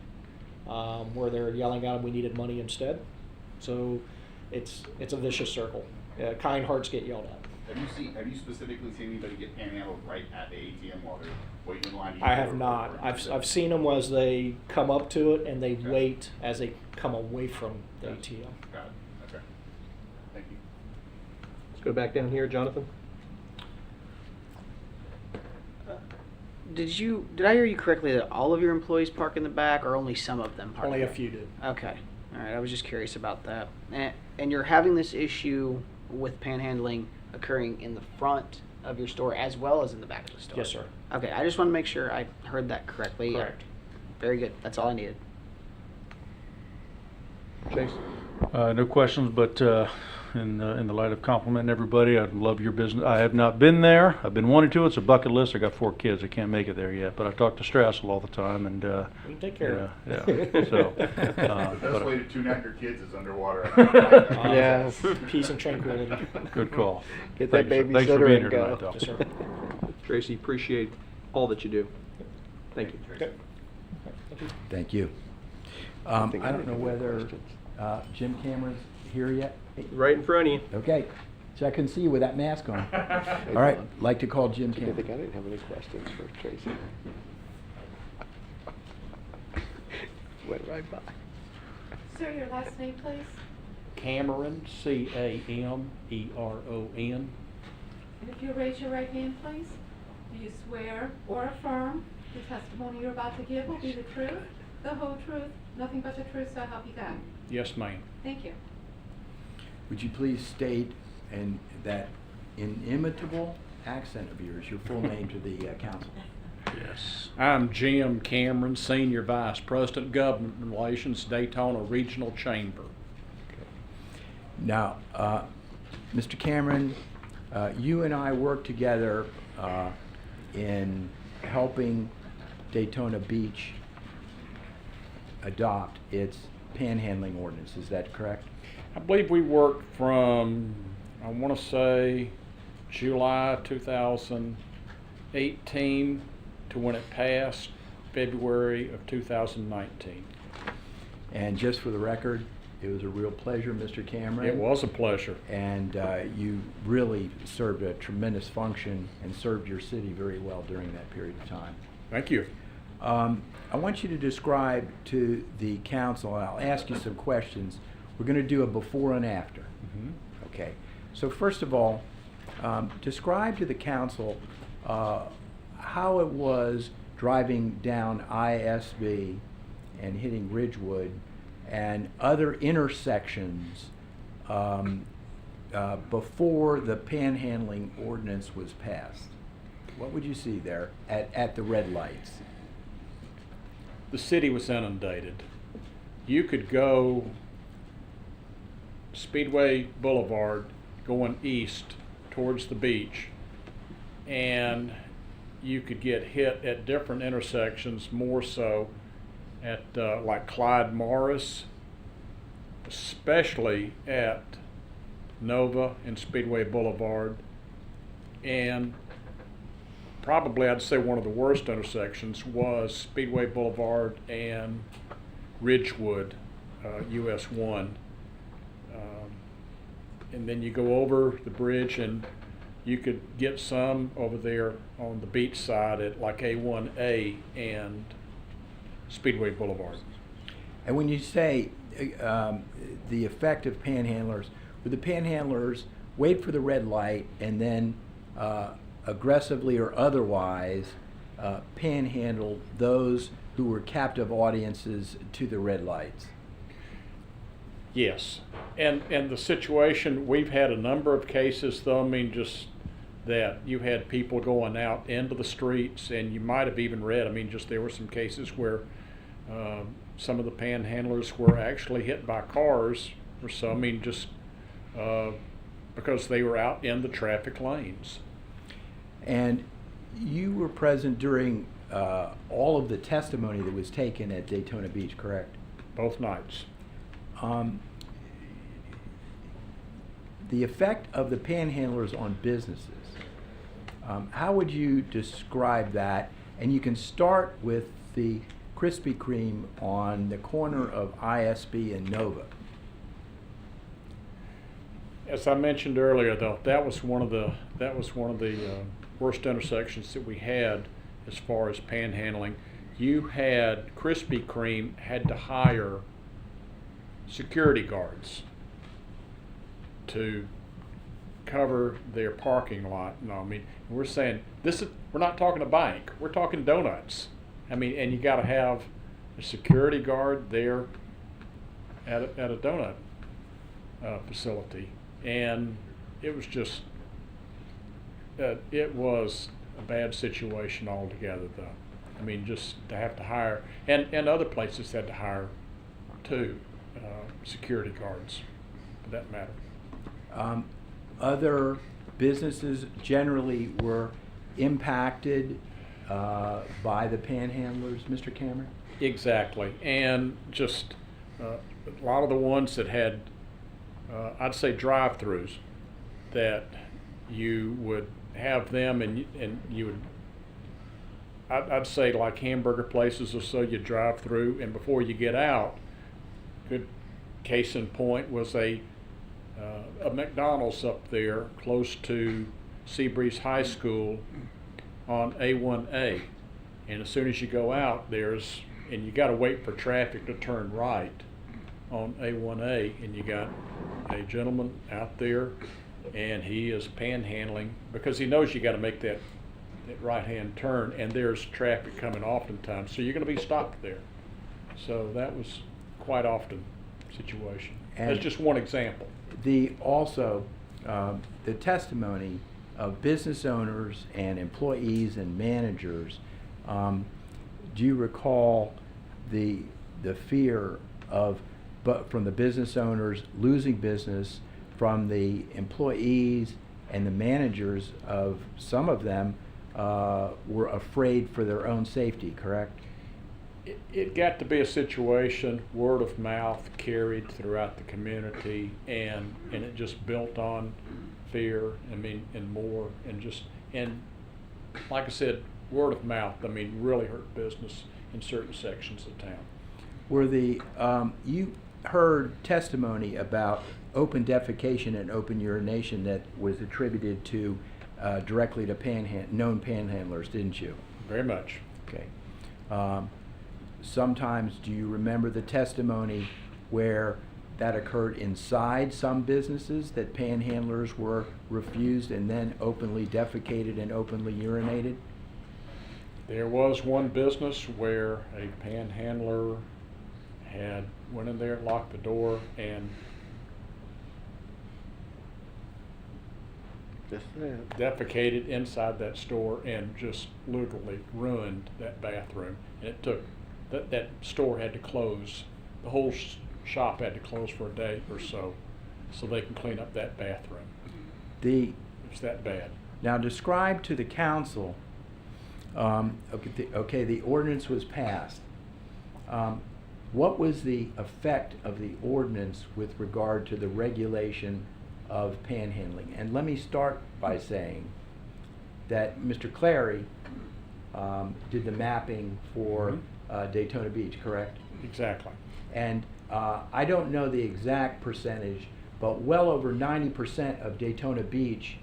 where they're yelling out we needed money instead. So it's a vicious circle. Kind hearts get yelled at. Have you specifically seen anybody get panhandled right at the ATM while they're waiting in line? I have not. I've seen them as they come up to it and they wait as they come away from the ATM. Got it. Okay. Thank you. Let's go back down here, Jonathan. Did I hear you correctly that all of your employees park in the back, or only some of them park? Only in a the few do. back? Okay. All right. I was just curious about that. And you're having this issue with panhandling occurring in the front of your store as well as in the back of the store? Yes, sir. Okay. I just want to make sure I heard that correctly. Correct. Very good. That's all I needed. Chase? No questions, but in the light of complimenting everybody, I love your business. I have not been there. I've been wanting to. It's a bucket list. I got 4 kids. I can't make it there yet, but I talk to Strassel all the time, and We can take care of yeah. So The best way to tune out your kids is underwater. Yeah. Peace and tranquility. good call. Get that Thanks for babysitter being and here go. tonight, though. Yes, sir. Tracy, appreciate all that you do. Thank you. Okay. Thank you. Thank you. I don't know whether Jim Cameron's here yet. Right in front of you. Okay, so I couldn't see you with that mask on. All right, like to call Jim I think Cameron. I didn't have any questions for Tracy. Went right by. Sir, your last name, please? Cameron, Cameron. And if you'll raise your right hand, please. Do you swear or affirm the testimony you're about to give will be the truth, the whole truth, nothing but the truth, so help you God? Yes, ma'am. Thank you. Would you please state in that inimitable accent of yours your full name to the council? Yes. I'm Jim Cameron, Senior Vice President, Government Relations, Daytona Regional Chamber. Now, Mr. Cameron, you and I worked together in helping Daytona Beach adopt its panhandling ordinance. Is that correct? I believe we worked from, I want to say, July 2018 to when it passed, February of 2019. And just for the record, it was a real pleasure, Mr. Cameron. It was a pleasure. And you really served a tremendous function and served your city very well during that period of time. Thank you. I want you to describe to the council, and I'll ask you some questions. We're going to do a before and after. Okay. So first of all, describe to the council how it was driving down ISB and hitting Ridgewood and other intersections before the panhandling ordinance was passed. What would you see there at the red lights? The city was inundated. You could go Speedway Boulevard going east towards the beach, and you could get hit at different intersections, more so at like Clyde Morris, especially at Nova and Speedway Boulevard, and probably I'd say one of the worst intersections was Speedway Boulevard and Ridgewood, US 1. And then you go over the bridge and you could get some over there on the beach side at like A1A and Speedway Boulevard. And when you say the effect of panhandlers, would the panhandlers wait for the red light and then aggressively or otherwise panhandle those who were captive audiences to the red lights? Yes, and the situation, we've had a number of cases though, I mean just that you had people going out into the streets, and you might have even read, I mean just there were some cases where some of the panhandlers were actually hit by cars or so, I mean just because they were out in the traffic lanes. And you were present during all of the testimony that was taken at Daytona Beach, correct? Both nights. The effect of the panhandlers on businesses, how would you describe that? And you can start with the Krispy Kreme on the corner of ISB and Nova? As I mentioned earlier, though, that was one of the worst intersections that we had as far as panhandling. You had Krispy Kreme had to hire security guards to cover their parking lot. No, I mean, we're saying we're not talking a bank. We're talking donuts. I mean, and you got to have a security guard there at a donut facility. And it was just, it was a bad situation altogether, though. I mean, just to have to hire, and other places had to hire too, security guards, for that matter. Other businesses generally were impacted by the panhandlers, Mr. Cameron? Exactly, and just a lot of the ones that had, I'd say drive-throughs, that you would have them and you would, I'd say like hamburger places or so, you drive through and before you get out, good case in point was a McDonald's up there close to Seabreeze High School on A1A. And as soon as you go out, and you got to wait for traffic to turn right on A1A, and you got a gentleman out there, and he is panhandling because he knows you got to make that right-hand turn, and there's traffic coming oftentimes, so you're going to be stopped there. So that was quite often situation. And that's just one example. The testimony of business owners and employees and managers. Do you recall the fear from the business owners losing business, from the employees and the managers of some of them were afraid for their own safety, correct? It got to be a situation, word of mouth carried throughout the community, and it just built on fear, and more, and like I said, word of mouth, really hurt business in certain sections of town. You heard testimony about open defecation and open urination that was attributed to directly to known panhandlers, didn't you? Very much. Okay. Sometimes, do you remember the testimony where that occurred inside some businesses, that panhandlers were refused and then openly defecated and openly urinated? There was one business where a panhandler went in there, locked the door, and defecated inside that store and just literally ruined that bathroom. And it took, that store had to close. The whole shop had to close for a day or so they can clean up that bathroom. It's that bad. Now describe to the council, the ordinance was passed. What was the effect of the ordinance with regard to the regulation of panhandling? And let me start by saying that Mr. Clary did the mapping for Daytona Beach, correct? Exactly. And I don't know the exact percentage, but well over 90% of Daytona Beach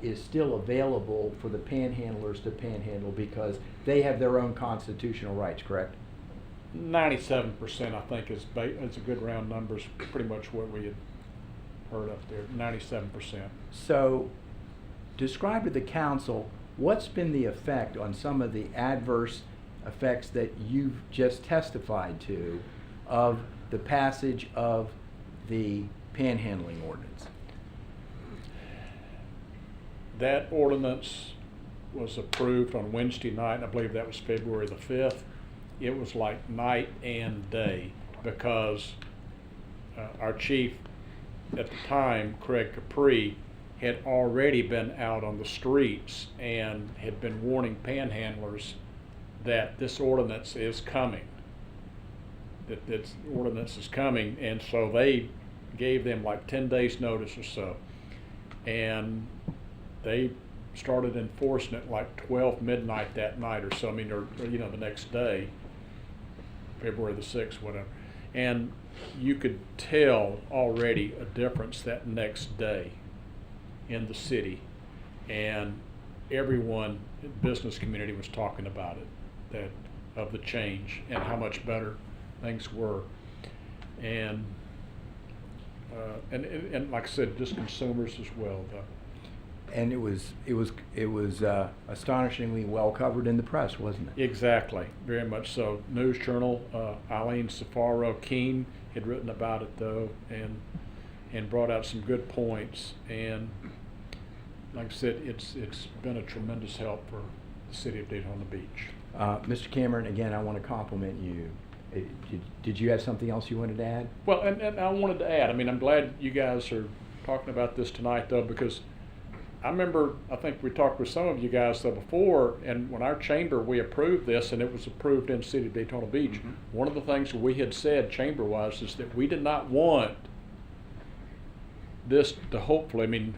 is still available for the panhandlers to panhandle because they have their own constitutional rights, correct? 97%, I think, is a good round numbers, pretty much what we had heard up there, 97%. So describe to the council what's been the effect on some of the adverse effects that you've just testified to of the passage of the panhandling ordinance. That ordinance was approved on Wednesday night, and I believe that was February the 5th. It was like night and day because our chief at the time, Craig Capri, had already been out on the streets and had been warning panhandlers that this ordinance is coming. That this ordinance is coming, and so they gave them like 10 days notice or so. And they started enforcing it like 12 midnight that night or so, or the next day. February the 6th, whatever. And you could tell already a difference that next day in the city. And everyone in the business community was talking about it, that of the change and how much better things were. And like I said, just consumers as well, though. And it was astonishingly well covered in the press, wasn't it? Exactly, very much so. News Journal, Eileen Safaro Keene had written about it though, and brought out some good points. And like I said, it's been a tremendous help for the city of Daytona Beach. Mr. Cameron, again, I want to compliment you. Did you have something else you wanted to add? Well, and I wanted to add, I mean, I'm glad you guys are talking about this tonight though, because I remember, I think we talked with some of you guys though before, and when our chamber, we approved this and it was approved in the city of Daytona Beach. Mm-hmm. One of the things we had said chamber-wise is that we did not want this to hopefully, I mean,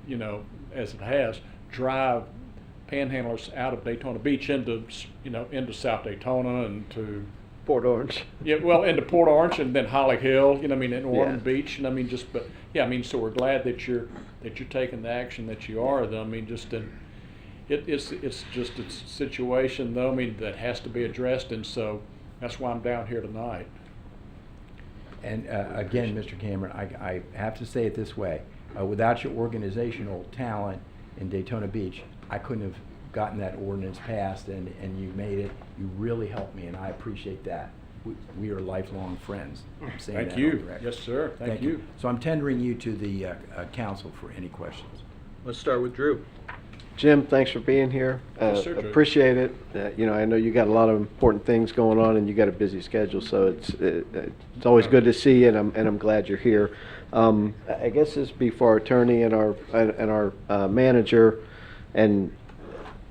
you know, as it has, drive panhandlers out of Daytona Beach into, you know, into South Daytona and to Port Orange. Yeah, well, into Port Orange and then Holly Hill, you know, I mean, and Ormond Yeah. Beach, and I mean, just, but yeah, I mean, so we're glad that you're taking the action that you are. Though, I mean, just it's just a situation though, I mean, that has to be addressed, and so that's why I'm down here tonight. And again, Mr. Cameron, I have to say it this way: without your organizational talent in Daytona Beach, I couldn't have gotten that ordinance passed, and you made it. You really helped me, and I appreciate that. We are lifelong friends. I'm saying Thank that you. on the record. Yes, sir. Thank you. So I'm tendering you to the council for any questions. Let's start with Drew. Jim, thanks for being here. Yes, sir, Drew. Appreciate it. You know, I know you got a lot of important things going on, and you got a busy schedule, so it's always good to see you, and I'm glad you're here. I guess this be for our attorney and our manager, and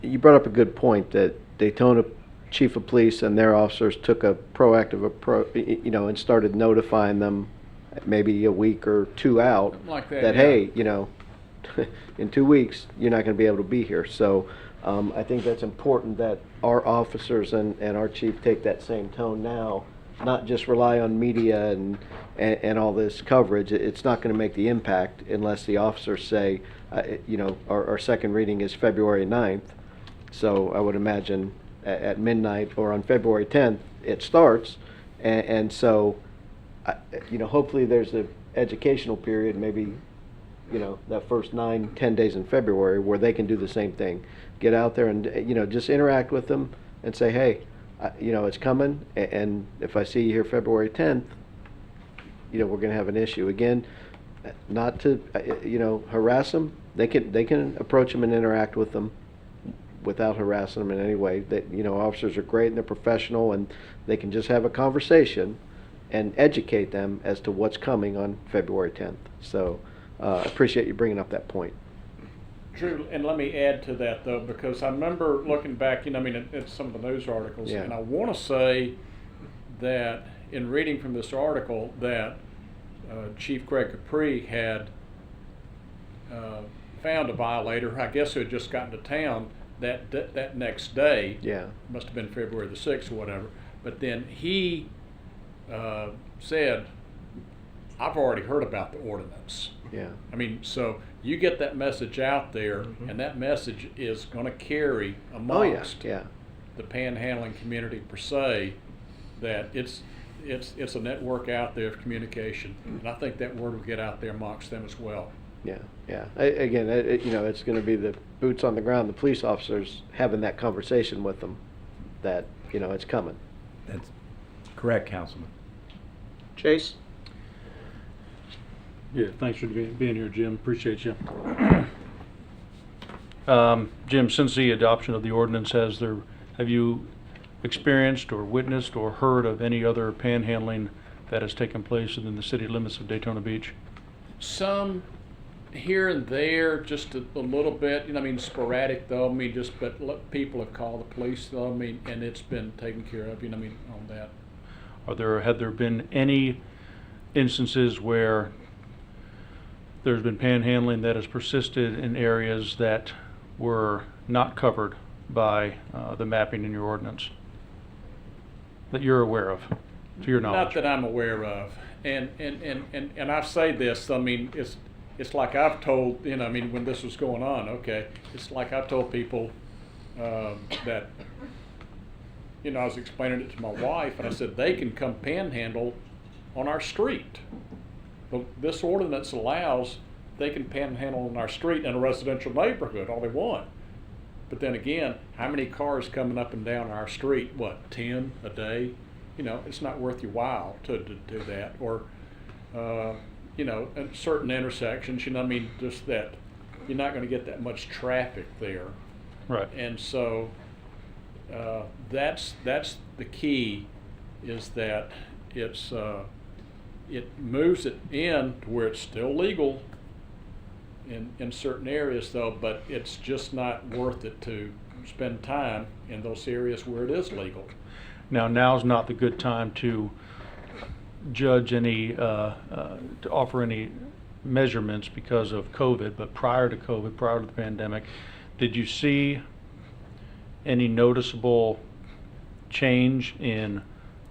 you brought up a good point that Daytona Chief of Police and their officers took a proactive approach, you know, and started notifying them maybe a week or two out Like that, yeah. hey, you know, in 2 weeks you're not going to be able to be here. So I think that's important that our officers and our chief take that same tone now, not just rely on media and all this coverage. It's not going to make the impact unless the officers say, you know, our second reading is February 9th. So I would imagine at midnight or on February 10th it starts, and so you know, hopefully there's an educational period, maybe, you know, that first 9-10 days in February where they can do the same thing, get out there and, you know, just interact with them and say, hey, you know, it's coming, and if I see you here February 10th, you know, we're going to have an issue. Again, not to you know, harass them. They can approach them and interact with them without harassing them in any way. That, you know, officers are great and they're professional, and they can just have a conversation and educate them as to what's coming on February 10th. So I appreciate you bringing up that point. True, and let me add to that though, because I remember looking back, you know, I mean, at some of the news articles, Yeah. and I want to say that in reading from this article that Chief Craig Capri had found a violator, I guess, who had just gotten to town that next day. Yeah. Must have been February the 6th or whatever. But then he said, I've already heard about the ordinance. Yeah. I mean, so you get that message out there, Mm-hmm. and that message is going to carry Oh, amongst yeah. the panhandling community per se, that it's a network out there of communication, and I think that word will get out there amongst them as well. Yeah, yeah. Again, you know, it's going to be the boots on the ground, the police officers having that conversation with them, that, you know, it's coming. That's correct, Councilman. Chase? Yeah, thanks for being here, Jim. Appreciate you. Jim, since the adoption of the ordinance, have you experienced or witnessed or heard of any other panhandling that has taken place within the city limits of Daytona Beach? Some here and there, just a little bit, you know, I mean, sporadic though, I mean, just, but people have called the police though, I mean, and it's been taken care of, you know, I mean, on that. Have there been any instances where there's been panhandling that has persisted in areas that were not covered by the mapping in your ordinance? that you're aware of, to your knowledge? Not that I'm aware of. And I say this, I mean, it's like I've told, I mean, when this was going on, okay, it's like I told people that, I was explaining it to my wife, and I said, they can come panhandle on our street. But this ordinance allows, they can panhandle on our street in a residential neighborhood, all they want. But then again, how many cars coming up and down our street? What, 10 a day? It's not worth your while to do that. Or, at certain intersections, I mean, just that you're not going to get that much traffic there. Right. And so that's the key, is that it moves it in to where it's still legal in certain areas, though, but it's just not worth it to spend time in those areas where it is legal. Now's not the good time to judge any, to offer any measurements because of COVID, but prior to COVID, prior to the pandemic, did you see any noticeable change in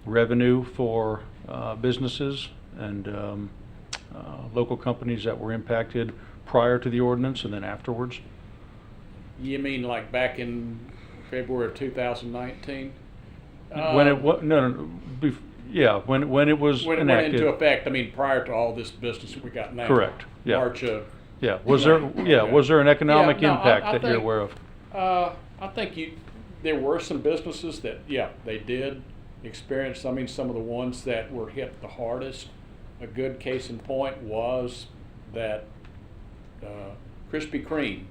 revenue for businesses and local companies that were impacted prior to the ordinance and then afterwards? You mean like back in February of 2019? When it was when it was when it went enacted. into effect. I mean, prior to all this business that we got now. Correct. Yeah. March of. Yeah. Was there an economic Yeah, no, impact I that you're think, aware of? I think there were some businesses that they did experience. I mean, some of the ones that were hit the hardest. A good case in point was that Krispy Kreme.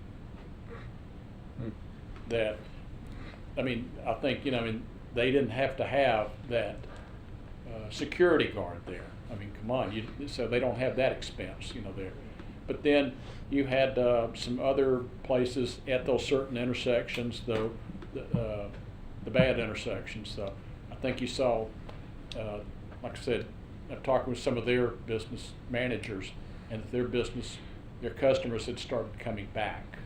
That, I mean, I think they didn't have to have that security guard there. I mean, come on, so they don't have that expense, there. But then you had some other places at those certain intersections, though, the bad intersections. So I think you saw, like I said, I'm talking with some of their business managers, and their customers had started coming back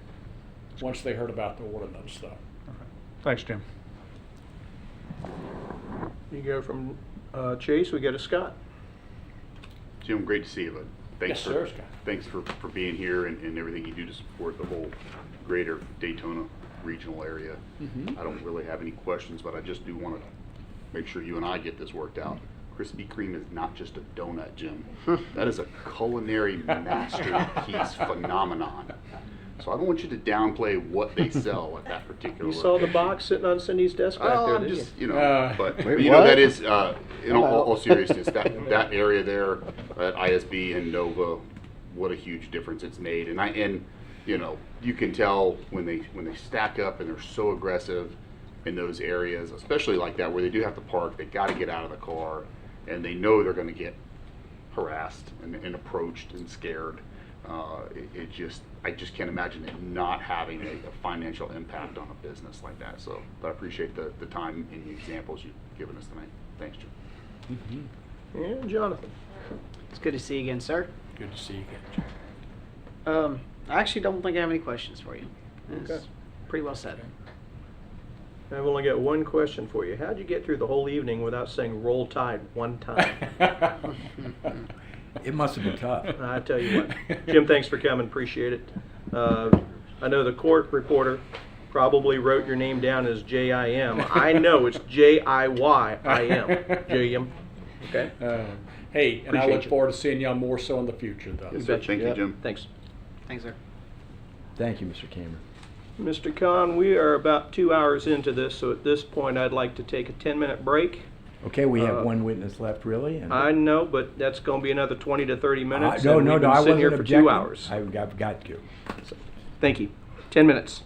once they heard about the ordinance, though. Thanks, Jim. You go from Chase, we go to Scott. Jim, great to see you, bud. Yes, sir, Scott. Thanks for being here and everything you do to support the whole greater Daytona regional area. Mm-hmm. I don't really have any questions, but I just do want to make sure you and I get this worked out. Krispy Kreme is not just a donut, Jim. That is a culinary masterpiece phenomenon. So I don't want you to downplay what they sell at that particular You saw the location. box sitting on Cindy's desk back Oh, there, I'm didn't just, you? but Wait, you know, what? that is, in all seriousness, that area there at ISB and Nova, what a huge difference it's made. And you can tell when they stack up and they're so aggressive in those areas, especially like that where they do have to park, they got to get out of the car, and they know they're going to get harassed and approached and scared. I just can't imagine it not having a financial impact on a business like that. So, but I appreciate the time and the examples you've given us tonight. Thanks, Jim. Mm-hmm. And Jonathan. It's good to see you again, sir. Good to see you again, John. I actually don't think I have any questions for you. It's Okay. pretty well said. I've only got one question for you. How'd you get through the whole evening without saying "Roll Tide" one time? It must have been tough. I tell you what, Jim, thanks for coming. Appreciate it. I know the court reporter probably wrote your name down as J-I-M. I know it's J-I-Y-I-M. Jim. Okay. Hey, and I Appreciate look you. forward to seeing y'all more so in the future, though. Yes, sir. Thank you, Jim. Thanks. Thanks, sir. Thank you, Mr. Cameron. Mr. Khan, we are about 2 hours into this, so at this point I'd like to take a 10-minute break. Okay, we have one witness left, really. And I know, but that's going to be another 20 to 30 minutes. no, and no, we've no, been I sitting wasn't here for objecting. 2 hours. I've got to. Thank you. 10 minutes.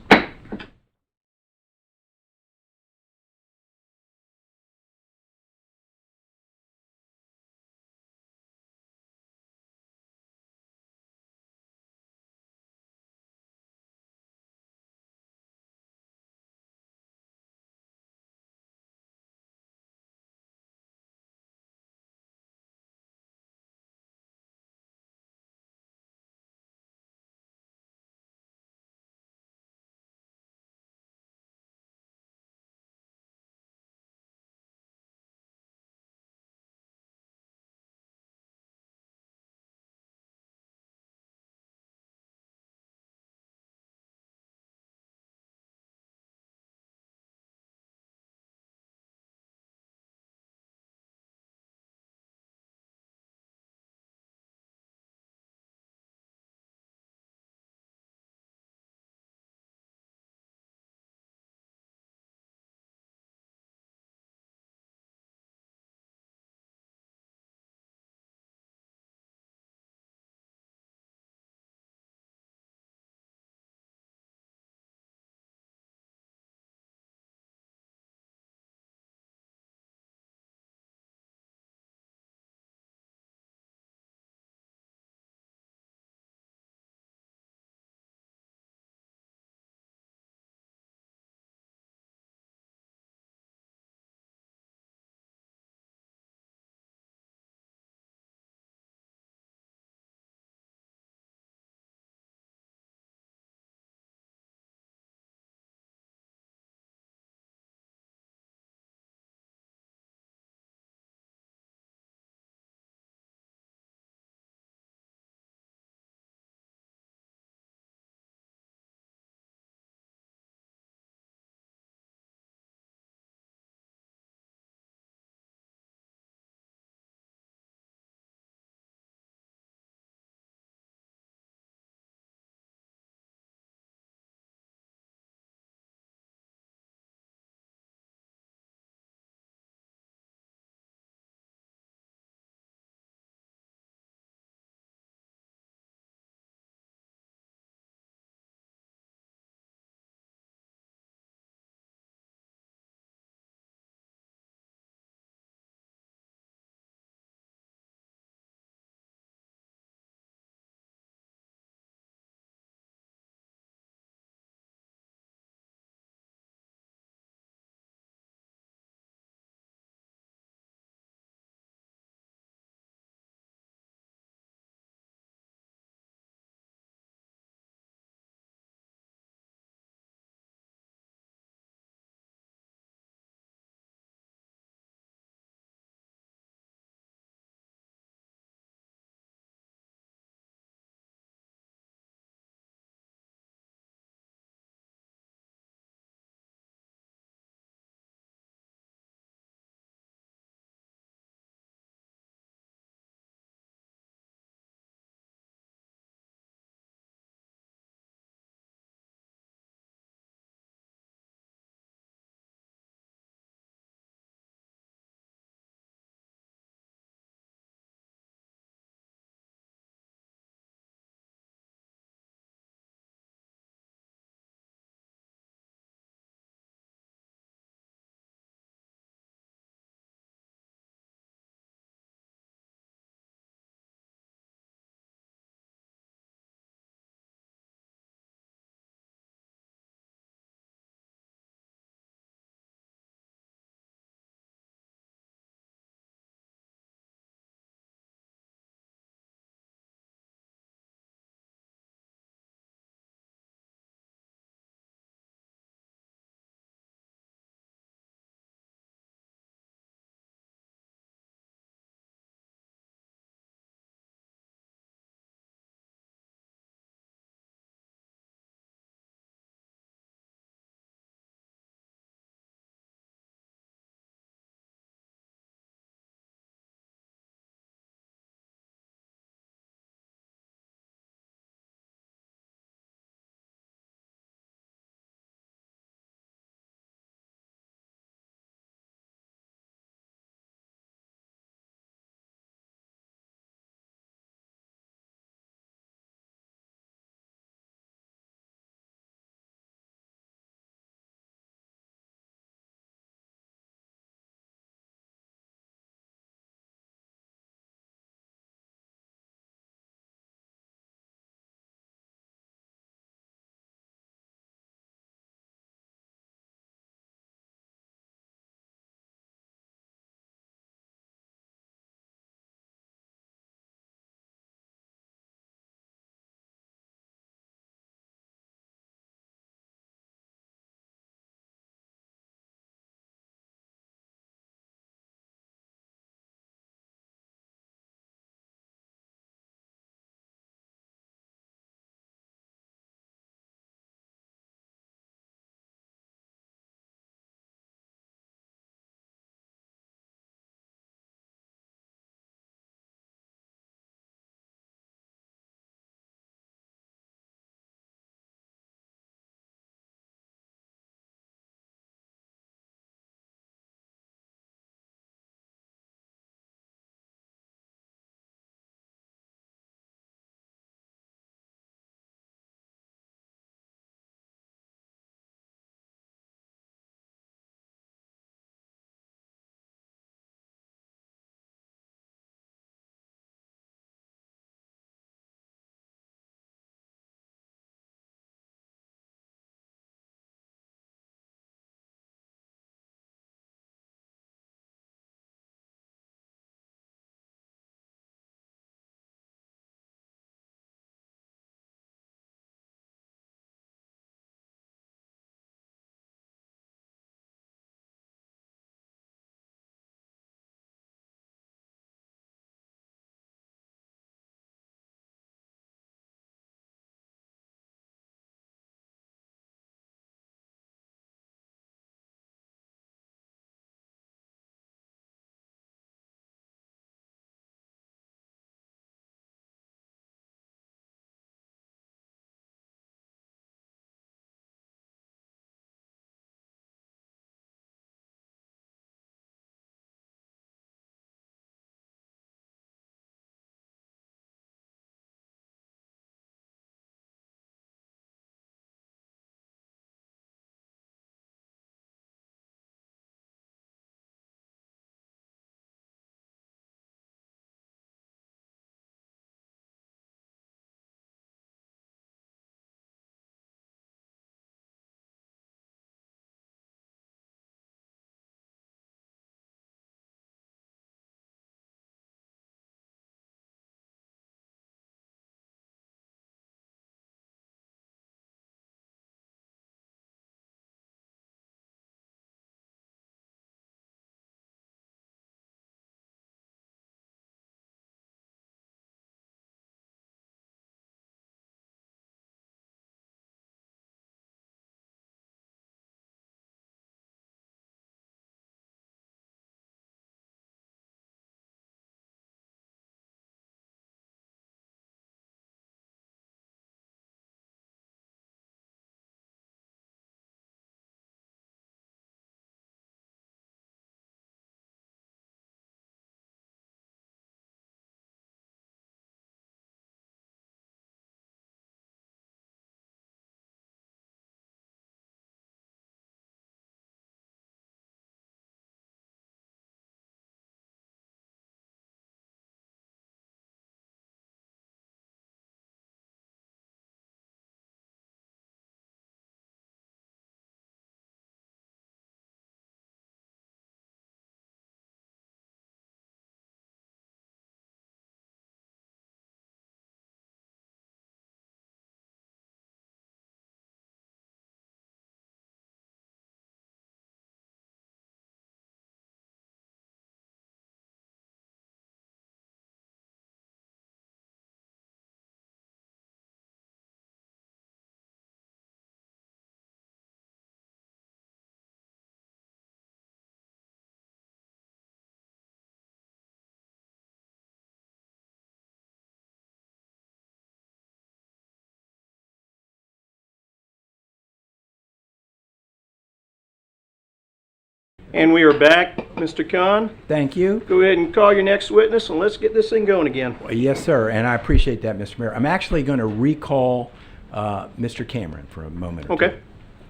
And we are back. Mr. Khan, Thank you. go ahead and call your next witness and let's get this thing going again. Well, yes, sir, and I appreciate that, Mr. Mayor. I'm actually going to recall Mr. Cameron for a moment. Or Okay.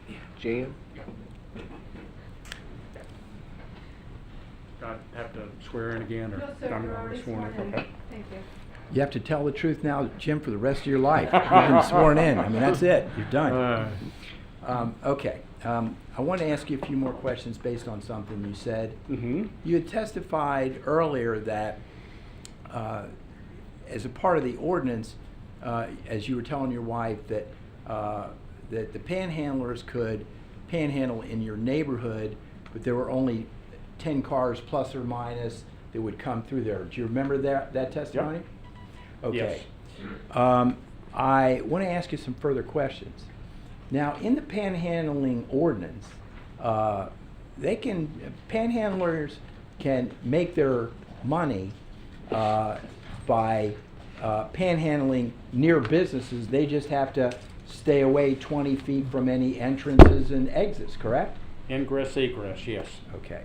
two. Jan? I have to swear in again, or No, sir, I'm you're already sworn in. Okay. Thank you. You have to tell the truth now, Jim, for the rest of your life. You've been sworn in. I mean, that's it. You're done. Okay. I want to ask you a few more questions based on something you said. You had testified earlier that as a part of the ordinance, as you were telling your wife, that that the panhandlers could panhandle in your neighborhood, but there were only 10 cars plus or minus that would come through there. Do you remember that testimony? Okay. I want to ask you some further questions. Now, in the panhandling ordinance, panhandlers can make their money by panhandling near businesses. They just have to stay away 20 feet from any entrances and exits, correct? Ingress, egress, yes. Okay.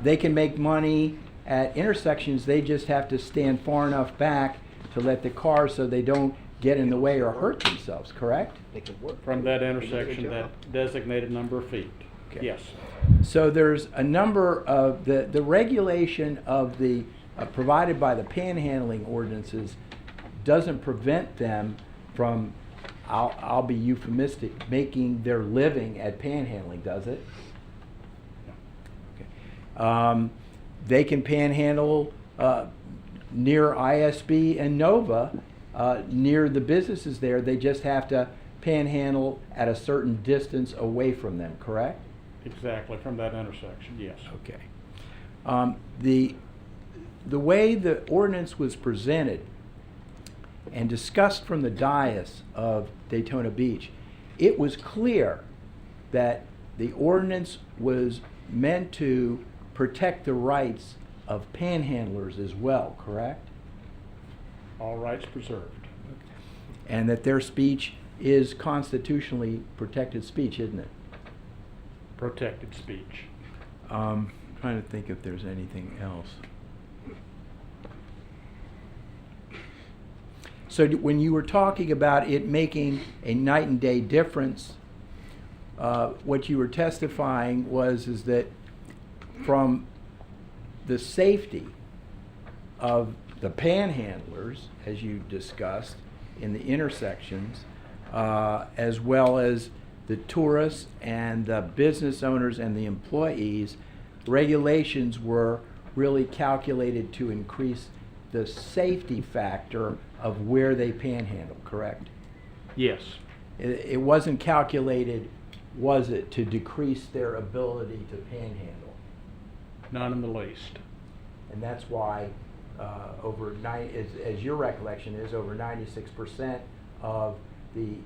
They can make money at intersections. They just have to stand far enough back to let the cars so they don't get in the way or hurt themselves, correct? They can work. From that intersection, that designated number of feet. Okay. Yes. So there's a number of the regulation of the provided by the panhandling ordinances doesn't prevent them from, I'll be euphemistic, making their living at panhandling, does it? Okay. They can panhandle near ISB and Nova, near the businesses there. They just have to panhandle at a certain distance away from them, correct? Exactly, from that intersection, yes. Okay. The way the ordinance was presented and discussed from the dais of Daytona Beach, it was clear that the ordinance was meant to protect the rights of panhandlers as well, correct? All rights preserved. And that their speech is constitutionally protected speech, isn't it? Protected speech. Trying to think if there's anything else. So when you were talking about it making a night and day difference, what you were testifying is that from the safety of the panhandlers, as you discussed, in the intersections, as well as the tourists and the business owners and the employees, regulations were really calculated to increase the safety factor of where they panhandle, correct? Yes. It wasn't calculated, was it, to decrease their ability to panhandle? None in the least. And that's why as your recollection is, over 96% of the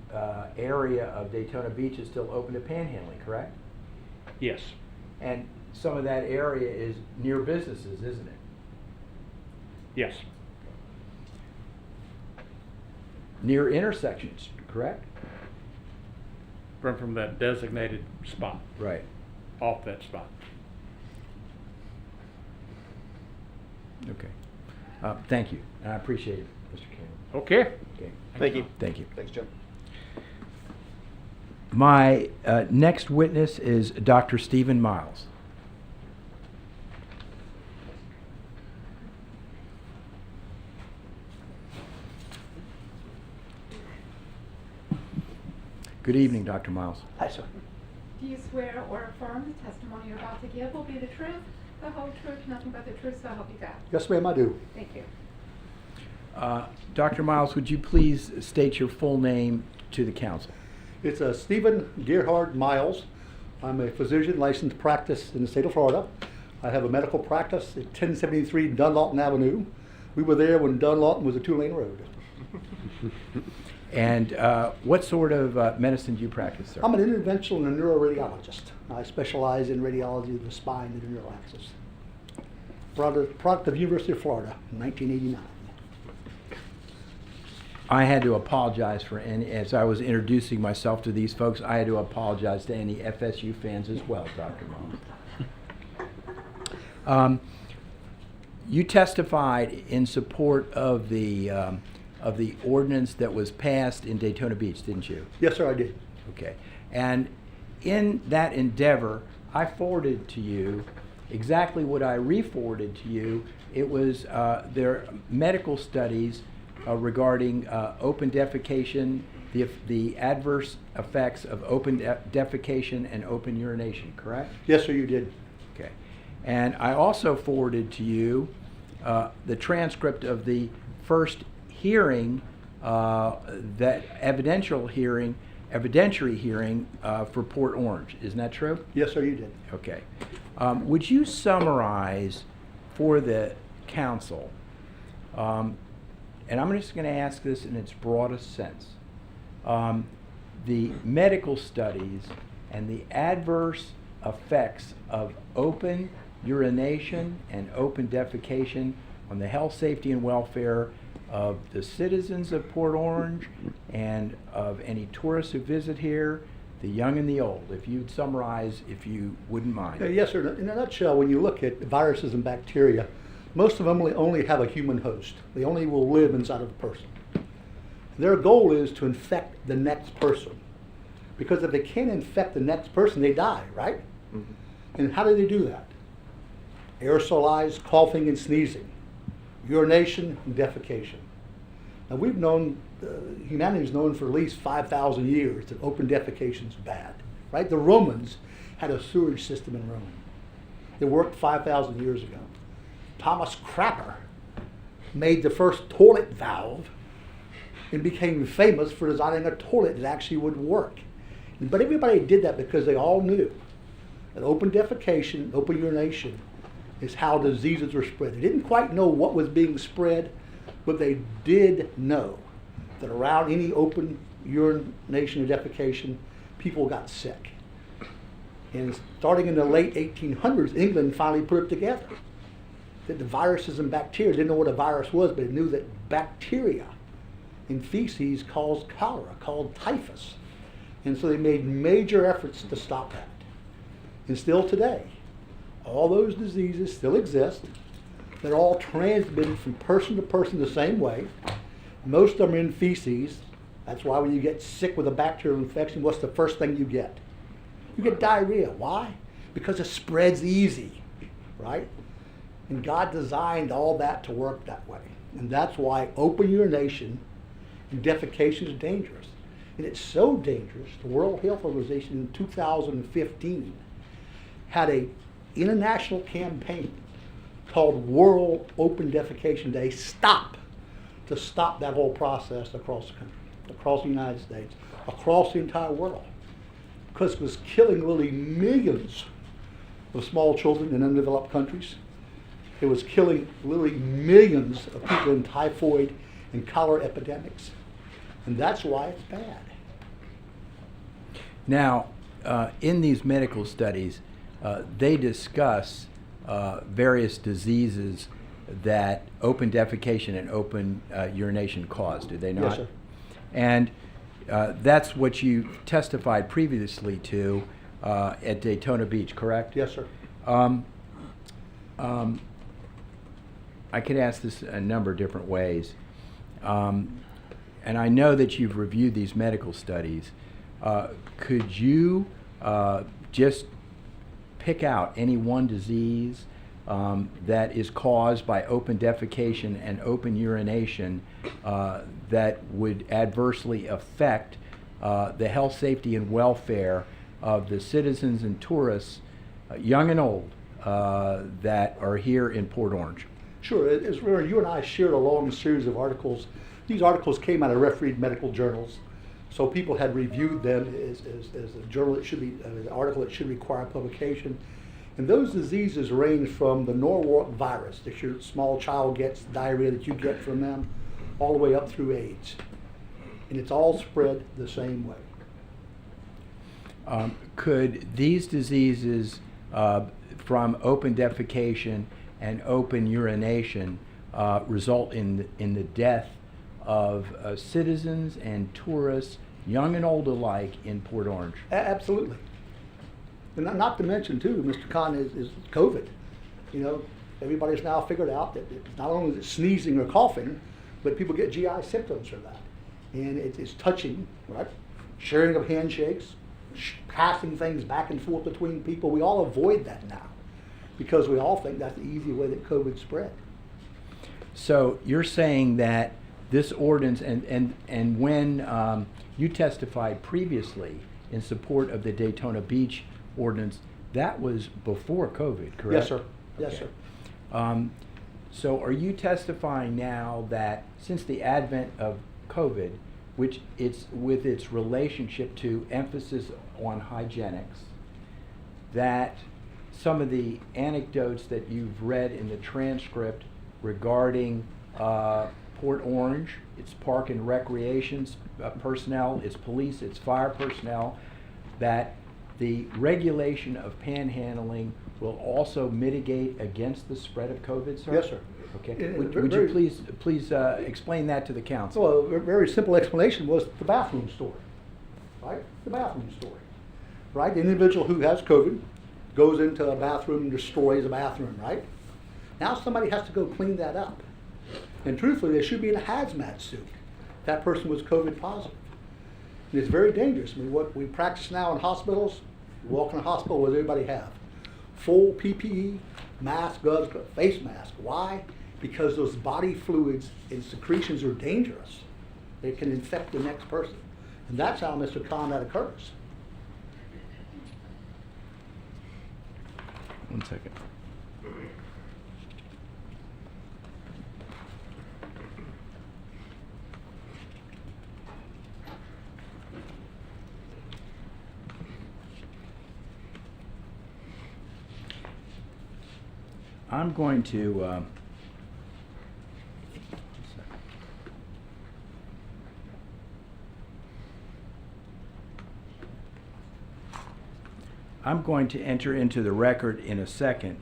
area of Daytona Beach is still open to panhandling, correct? Yes. And some of that area is near businesses, isn't it? Yes. Near intersections, correct? From that designated spot. Right. Off that spot. Okay. Thank you. I appreciate it, Mr. Cameron. Okay. Okay. Thank you. Thank you. Thanks, Jim. My next witness is Dr. Stephen Miles. Good evening, Dr. Miles. Hi, sir. Do you swear or affirm the testimony you're about to give will be the truth, the whole truth, nothing but the truth, so help you God? Yes, ma'am, I do. Thank you. Dr. Miles, would you please state your full name to the council? It's Stephen Gerhard Miles. I'm a physician licensed practice in the state of Florida. I have a medical practice at 1073 Dunlawton Avenue. We were there when Dunlawton was a 2-lane road. And what sort of medicine do you practice, sir? I'm an interventional and neuroradiologist. I specialize in radiology of the spine and the neural axis. Product of the University of Florida in 1989. I had to apologize for any, as I was introducing myself to these folks, I had to apologize to any FSU fans as well, Dr. Miles. You testified in support of the ordinance that was passed in Daytona Beach, didn't you? Yes, sir, I did. Okay. And in that endeavor, I forwarded to you exactly what I re-forwarded to you. It was their medical studies regarding open defecation, the adverse effects of open defecation and open urination, correct? Yes, sir, you did. Okay. And I also forwarded to you the transcript of the first hearing, that evidentiary hearing for Port Orange. Isn't that true? Yes, sir, you did. Okay. Would you summarize for the council, and I'm just going to ask this in its broadest sense, the medical studies and the adverse effects of open urination and open defecation on the health, safety, and welfare of the citizens of Port Orange and of any tourists who visit here, the young and the old. If you'd summarize, if you wouldn't mind. Yes, sir. In a nutshell, when you look at viruses and bacteria, most of them only have a human host. They only will live inside of a person. Their goal is to infect the next person. Because if they can't infect the next person, they die, right? Mm-hmm. And how do they do that? Aerosolized coughing and sneezing, urination and defecation. Now we've known, humanity's known for at least 5,000 years that open defecation is bad, right? The Romans had a sewage system in Rome. It worked 5,000 years ago. Thomas Crapper made the first toilet valve and became famous for designing a toilet that actually would work. But everybody did that because they all knew that open defecation, open urination is how diseases were spread. They didn't quite know what was being spread, but they did know that around any open urination or defecation, people got sick. And starting in the late 1800s, England finally put it together that the viruses and bacteria, didn't know what a virus was, but it knew that bacteria in feces caused cholera, called typhus. And so they made major efforts to stop that. And still today, all those diseases still exist. They're all transmitted from person to person the same way. Most of them are in feces. That's why when you get sick with a bacterial infection, what's the first thing you get? You get diarrhea. Why? Because it spreads easy, right? And God designed all that to work that way. And that's why open urination and defecation is dangerous. And it's so dangerous, the World Health Organization in 2015 had an international campaign called World Open Defecation Day, to stop that whole process across the country, across the United States, across the entire world. Because it was killing literally millions of small children in undeveloped countries. It was killing literally millions of people in typhoid and cholera epidemics. And that's why it's bad. Now, in these medical studies, they discuss various diseases that open defecation and open urination cause, do they not? Yes, sir. And that's what you testified previously to at Daytona Beach, correct? Yes, sir. I could ask this a number of different ways. And I know that you've reviewed these medical studies. Could you just pick out any one disease that is caused by open defecation and open urination that would adversely affect the health, safety, and welfare of the citizens and tourists, young and old, that are here in Port Orange? Sure. As you and I shared a long series of articles. These articles came out of refereed medical journals, so people had reviewed them as a journal that should be an article that should require publication. And those diseases range from the Norwalk virus that your small child gets, diarrhea that you get from them, all the way up through AIDS. And it's all spread the same way. Could these diseases from open defecation and open urination result in the death of citizens and tourists, young and old alike, in Port Orange? Absolutely. And not to mention, too, Mr. Khan, is COVID. You know, everybody's now figured out that it's not only is it sneezing or coughing, but people get GI symptoms from that. And it's touching, right? Sharing of handshakes, passing things back and forth between people. We all avoid that now because we all think that's the easy way that COVID spread. So you're saying that this ordinance, and when you testified previously in support of the Daytona Beach ordinance, that was before COVID, correct? Yes, sir. Yes, Okay. sir. So are you testifying now that since the advent of COVID, which it's with its relationship to emphasis on hygienics, that some of the anecdotes that you've read in the transcript regarding Port Orange, its park and recreation personnel, its police, its fire personnel, that the regulation of panhandling will also mitigate against the spread of COVID, sir? Yes, sir. Okay. Would you please explain that to the council? So a very simple explanation was the bathroom story, right? The bathroom story, right? The individual who has COVID goes into a bathroom and destroys a bathroom, right? Now somebody has to go clean that up. And truthfully, they should be in a hazmat suit. That person was COVID positive. And it's very dangerous. I mean, what we practice now in hospitals, you walk in a hospital, what does everybody have? Full PPE, mask, gloves, face mask. Why? Because those body fluids and secretions are dangerous. They can infect the next person. And that's how, Mr. Khan, that occurs. One second. I'm going to enter into the record in a second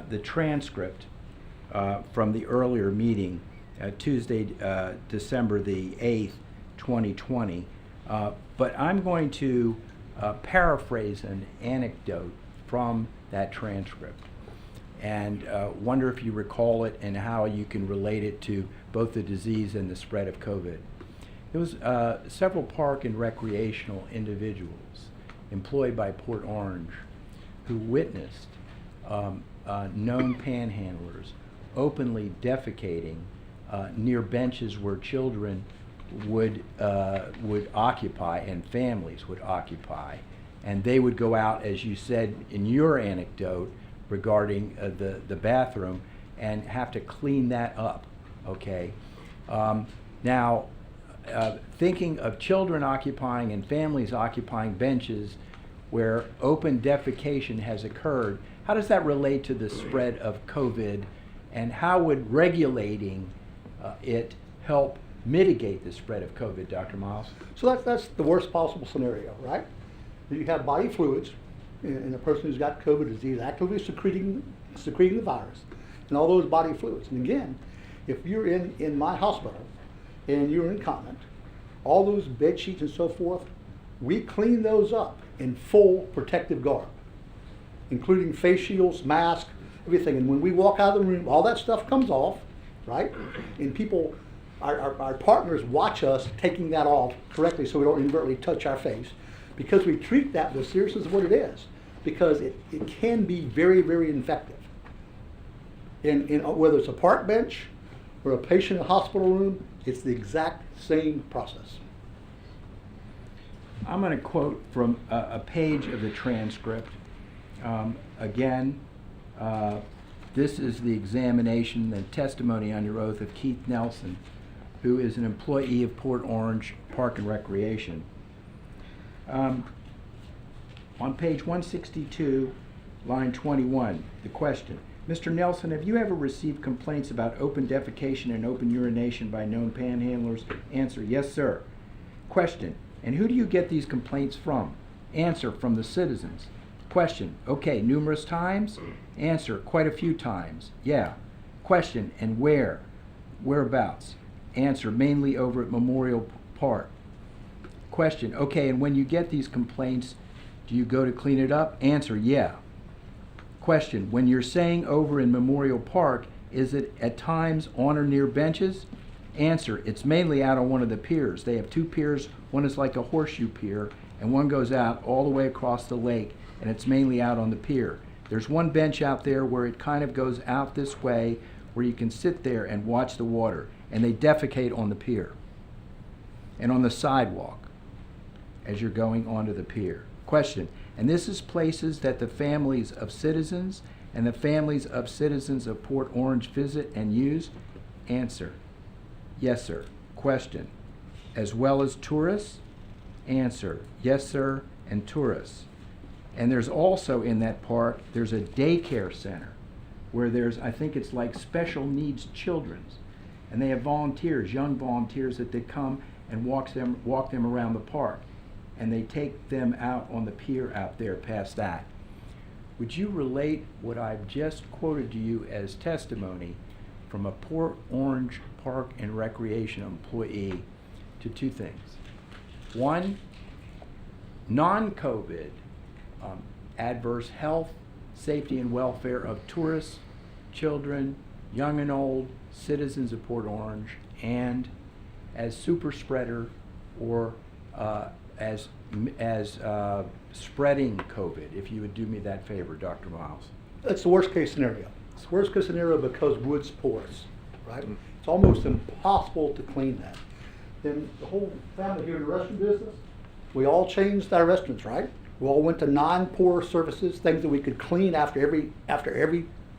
the transcript from the earlier meeting, Tuesday, December the 8th, 2020. But I'm going to paraphrase an anecdote from that transcript and wonder if you recall it and how you can relate it to both the disease and the spread of COVID. There was several park and recreational individuals employed by Port Orange who witnessed known panhandlers openly defecating near benches where children would occupy and families would occupy, and they would go out, as you said in your anecdote regarding the bathroom, and have to clean that up. Okay. Now, thinking of children occupying and families occupying benches where open defecation has occurred, how does that relate to the spread of COVID, and how would regulating it help mitigate the spread of COVID, Dr. Miles? So that's the worst possible scenario, right? You have body fluids in a person who's got COVID disease actively secreting the virus, and all those body fluids. And again, if you're in my hospital and you're incontinent, all those bed sheets and so forth, we clean those up in full protective garb, including face shields, masks, everything. And when we walk out of the room, all that stuff comes off, right? And people, our partners watch us taking that off correctly so we don't inadvertently touch our face, because we treat that with seriousness of what it is, because it can be very, very infective. In whether it's a park bench or a patient in a hospital room, it's the exact same process. I'm going to quote from a page of the transcript. Again, this is the examination, the testimony under oath of Keith Nelson, who is an employee of Port Orange Park and Recreation. On page 162, line 21, the question: Mr. Nelson, have you ever received complaints about open defecation and open urination by known panhandlers? Answer: yes, sir. Question: and who do you get these complaints from? Answer: from the citizens. Question: okay, numerous times? Answer: quite a few times. Yeah. Question: and where? Whereabouts? Answer: mainly over at Memorial Park. Question: okay, and when you get these complaints, do you go to clean it up? Answer: yeah. Question, when you're saying over in Memorial Park, is it at times on or near benches? Answer, it's mainly out on one of the piers. They have 2 piers, one is like a horseshoe pier, and one goes out all the way across the lake, and it's mainly out on the pier. There's one bench out there where it kind of goes out this way, where you can sit there and watch the water, and they defecate on the pier and on the sidewalk as you're going onto the pier. Question, and this is places that the families of citizens and the families of citizens of Port Orange visit and use? Answer, yes, sir. Question, as well as tourists? Answer, yes, sir, and tourists. And there's also in that park, there's a daycare center where there's, I think it's like special needs children's. And they have volunteers, young volunteers, that they come and walk them around the park. And they take them out on the pier out there past that. Would you relate what I've just quoted to you as testimony from a Port Orange Park and Recreation employee to 2 things? One, non-COVID adverse health, safety, and welfare of tourists, children, young and old, citizens of Port Orange, and as super spreader or as spreading COVID, if you would do me that favor, Dr. Miles. It's the worst case scenario. It's the worst case scenario because wood's porous, right? It's almost impossible to clean that. Then the whole family here in the restaurant business, we all changed our restaurants, right? We all went to non-porous surfaces, things that we could clean after every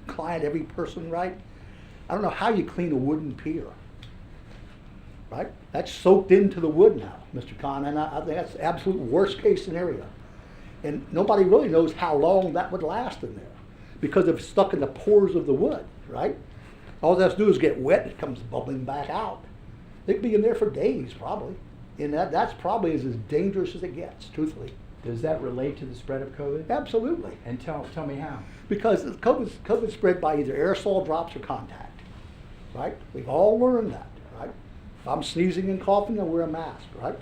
client, every person, right? I don't know how you clean a wooden pier, right? That's soaked into the wood now, Mr. Khan, and I think that's the absolute worst case scenario. And nobody really knows how long that would last in there because it's stuck in the pores of the wood, right? All it has to do is get wet, it comes bubbling back out. It could be in there for days, probably. And that's probably as dangerous as it gets, truthfully. Does that relate to the spread of COVID? Absolutely. And tell me how. Because COVID spread by either aerosol drops or contact, right? We've all learned that, right? If I'm sneezing and coughing, I wear a mask, right?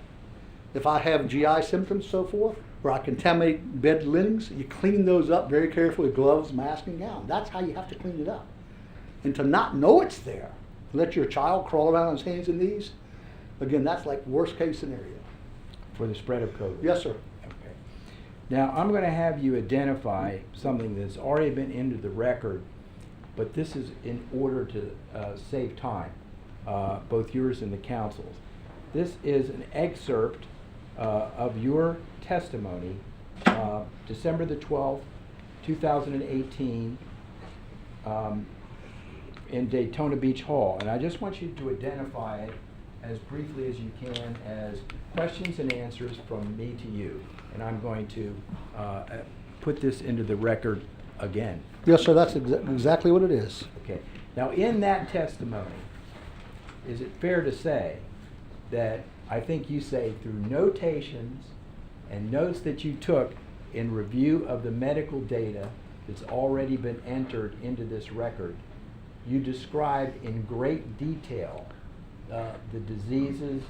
If I have GI symptoms, so forth, or I contaminate bed linens, you clean those up very carefully with gloves, mask, and gown. That's how you have to clean it up. And to not know it's there, let your child crawl around on his hands and knees, again, that's like worst case scenario. For the spread of COVID? Yes, sir. Okay. Now, I'm going to have you identify something that's already been into the record, but this is in order to save time, both yours and the council's. This is an excerpt of your testimony, December the 12th, 2018, in Daytona Beach Hall. And I just want you to identify it as briefly as you can as questions and answers from me to you. And I'm going to put this into the record again. Yes, sir, that's exactly what it is. Okay. Now, in that testimony, is it fair to say that I think you say through notations and notes that you took in review of the medical data that's already been entered into this record, you described in great detail the diseases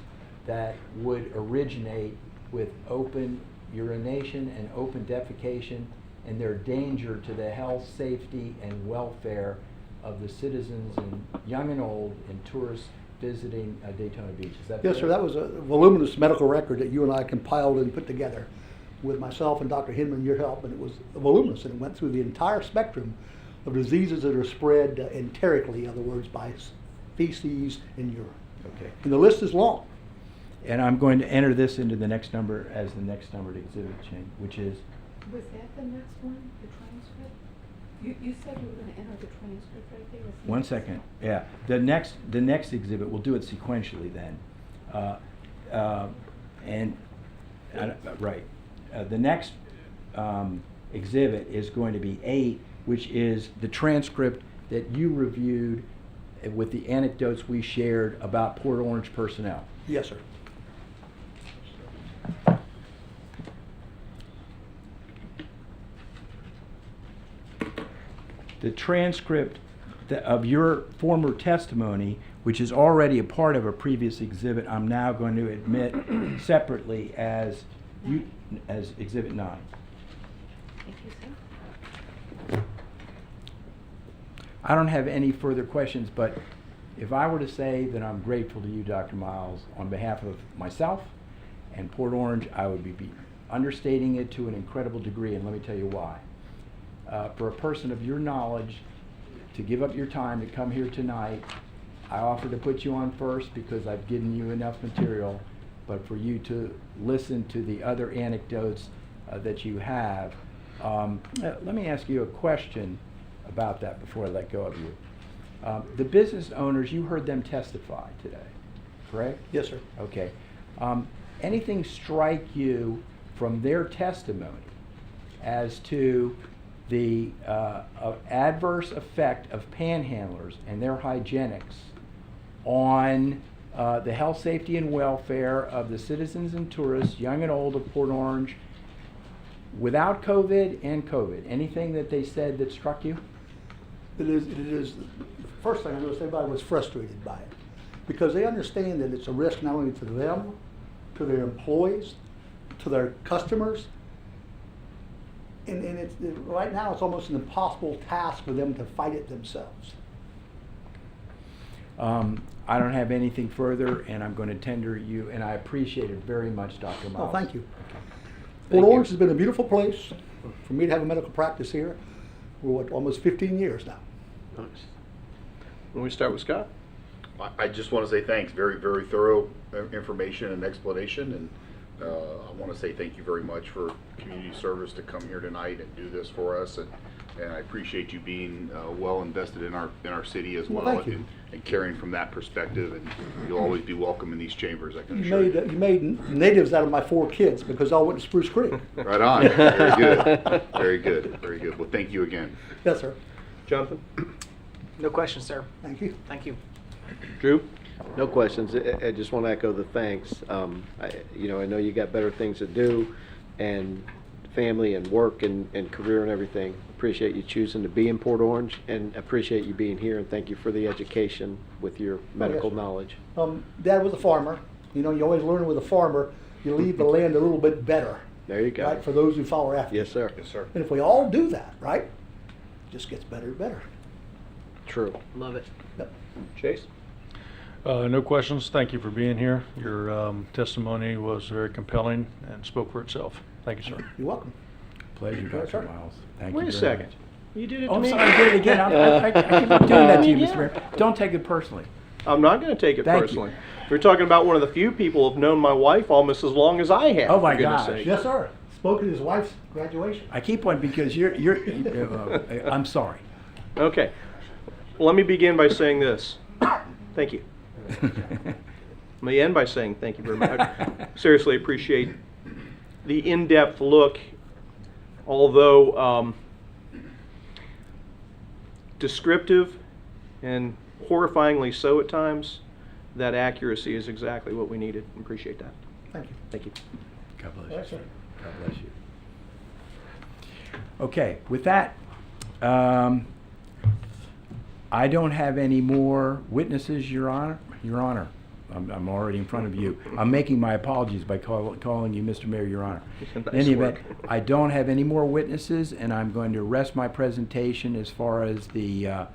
that would originate with open urination and open defecation and their danger to the health, safety, and welfare of the citizens, and young and old, and tourists visiting Daytona Beach. Is that Yes, fair? sir, that was a voluminous medical record that you and I compiled and put together with myself and Dr. Hinman, your help, and it was voluminous, and it went through the entire spectrum of diseases that are spread enterically, in other words, by feces and urine. Okay. And the list is long. And I'm going to enter this into the next number as the next numbered exhibit chain, which is? Was that the next one, the transcript? You said you were going to enter the transcript right there. Was One second. Yeah. The next exhibit, we'll do it sequentially then. The next exhibit is going to be 8, which is the transcript that you reviewed with the anecdotes we shared about Port Orange personnel. Yes, sir. The transcript of your former testimony, which is already a part of a previous exhibit, I'm now going to admit separately as Exhibit 9. Thank you, sir. I don't have any further questions, but if I were to say that I'm grateful to you, Dr. Miles, on behalf of myself and Port Orange, I would be understating it to an incredible degree, and let me tell you why. For a person of your knowledge, to give up your time to come here tonight, I offer to put you on first because I've given you enough material, but for you to listen to the other anecdotes that you have. Let me ask you a question about that before I let go of you. The business owners, you heard them testify today, correct? Yes, sir. Okay. Anything strike you from their testimony as to the adverse effect of panhandlers and their hygienics on the health, safety, and welfare of the citizens and tourists, young and old, of Port Orange, without COVID and COVID? Anything that they said that struck you? It is, the first thing I noticed, everybody was frustrated by it. Because they understand that it's a risk not only to them, to their employees, to their customers. And it's, right now it's almost an impossible task for them to fight it themselves. I don't have anything further, and I'm going to tender you, and I appreciate it very much, Dr. Miles. Oh, thank you. Thank Port you. Orange has been a beautiful place for me to have a medical practice here for almost 15 years now. Nice. When we start with Scott? I just want to say thanks. Very, very thorough information and explanation, and I want to say thank you very much for community service to come here tonight and do this for us, and I appreciate you being well invested in our city as well, Thank you. and caring from that perspective. And you'll always be welcome in these chambers, I can You assure you. made natives out of my 4 kids because I went to Spruce Creek. Right on. Very good. Very good. Very good. Well, thank you again. Yes, sir. Jonathan? No questions, sir. Thank you. Thank you. Drew? No questions. I just want to echo the thanks. I know you got better things to do, and family and work and career and everything. Appreciate you choosing to be in Port Orange, and appreciate you being here, and thank you for the education with your medical sir. knowledge. Dad was a farmer. You always learn with a farmer, you leave the land a little bit better. There you go. Right, for those who follow after. Yes, sir. Yes, sir. And if we all do that, right, it just gets better and better. True. Love it. Yep. Chase? No questions. Thank you for being here. Your testimony was very compelling and spoke for itself. Thank you, sir. You're welcome. Pleasure, Yes, Dr. sir. Miles. Thank you Wait a very second. much. You did it Oh, to I'm me. sorry, I did it again. I keep on doing that to you, Mr. Mayor. Don't take it personally. I'm not going to take it Thank you. personally. We're talking about one of the few people who've known my wife almost as long as I have. Oh, my for goodness gosh. sake. Yes, sir. Spoke at his wife's graduation. I keep on because you're I'm sorry. Okay. Well, let me begin by saying this. Thank you. Let me end by saying thank you very much. I seriously appreciate the in-depth look, although descriptive and horrifyingly so at times. That accuracy is exactly what we needed. Appreciate that. Thank you. Thank you. God bless Yes, you. sir. God bless you. Okay, with that, I don't have any more witnesses, Your Honor. Your Honor, I'm already in front of you. I'm making my apologies by calling you Mr. Mayor, Your Honor. Nice In any event, work. I don't have any more witnesses, and I'm going to rest my presentation as far as the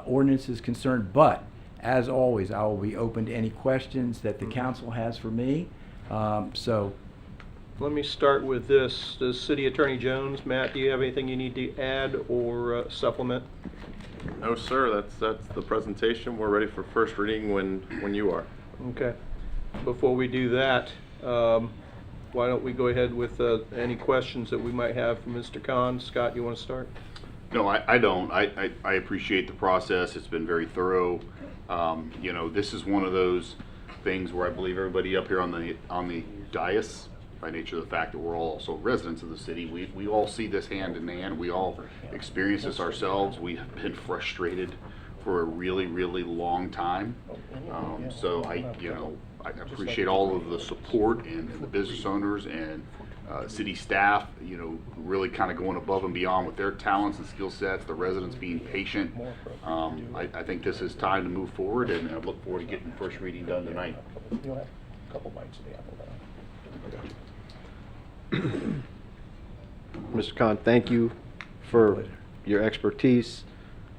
ordinance is concerned. But, as always, I will be open to any questions that the council has for me. Let me start with this. Does City Attorney Jones, Matt, do you have anything you need to add or supplement? No, sir, that's the presentation. We're ready for first reading when you are. Okay. Before we do that, why don't we go ahead with any questions that we might have for Mr. Khan? Scott, you want to start? No, I don't. I appreciate the process. It's been very thorough. This is one of those things where I believe everybody up here on the dais, by nature of the fact that we're all also residents of the city, we all see this hand in hand. We all experience this ourselves. We have been frustrated for a really, really long time. So I appreciate all of the support and the business owners and city staff, really kind of going above and beyond with their talents and skill sets, the residents being patient. I think this is time to move forward, and I look forward to getting first reading done tonight. You'll have a couple bites of the apple now. Mr. Khan, thank you for your expertise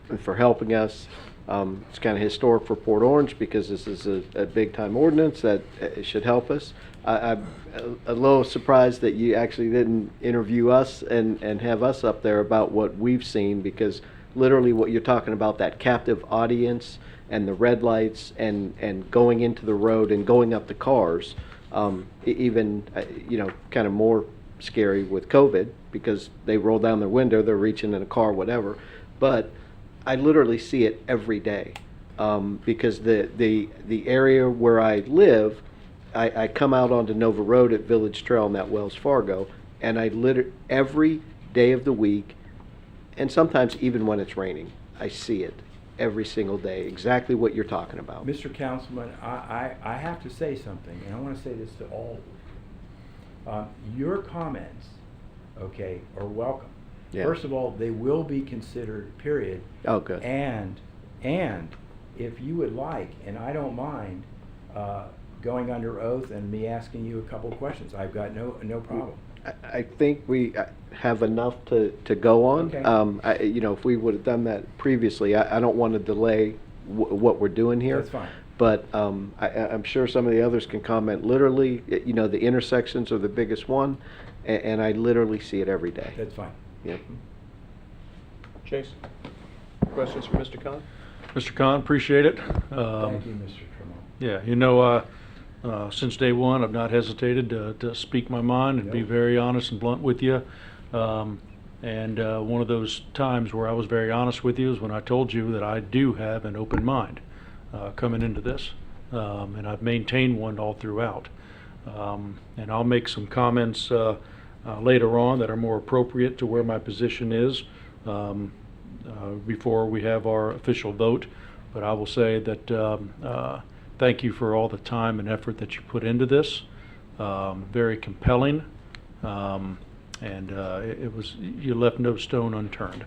and for helping us. It's kind of historic for Port Orange because this is a big-time ordinance that it should help us. I'm a little surprised that you actually didn't interview us and have us up there about what we've seen, because literally what you're talking about, that captive audience and the red lights and going into the road and going up the cars, even, kind of more scary with COVID because they roll down their window, they're reaching in a car, whatever. But I literally see it every day because the area where I live, I come out onto Nova Road at Village Trail and that Wells Fargo, and every day of the week, and sometimes even when it's raining, I see it every single day, exactly what you're talking about. Mr. Councilman, I have to say something, and I want to say this to all of you. Your comments, okay, are welcome. Yeah. First of all, they will be considered, period. Oh, good. And if you would like, and I don't mind going under oath and me asking you a couple of questions, I've got no problem. I think we have enough to go on. Okay. If we would have done that previously, I don't want to delay what we're doing here. That's fine. But I'm sure some of the others can comment. Literally, the intersections are the biggest one, and I literally see it every day. That's fine. Yeah. Chase, questions for Mr. Khan? Mr. Khan, appreciate it. Thank you, Mr. Tremont. Yeah, since day one, I've not hesitated to speak my mind and be very honest and blunt with you. And one of those times where I was very honest with you is when I told you that I do have an open mind coming into this. And I've maintained one all throughout. And I'll make some comments later on that are more appropriate to where my position is before we have our official vote. But I will say that thank you for all the time and effort that you put into this. Very compelling, and it was, you left no stone unturned.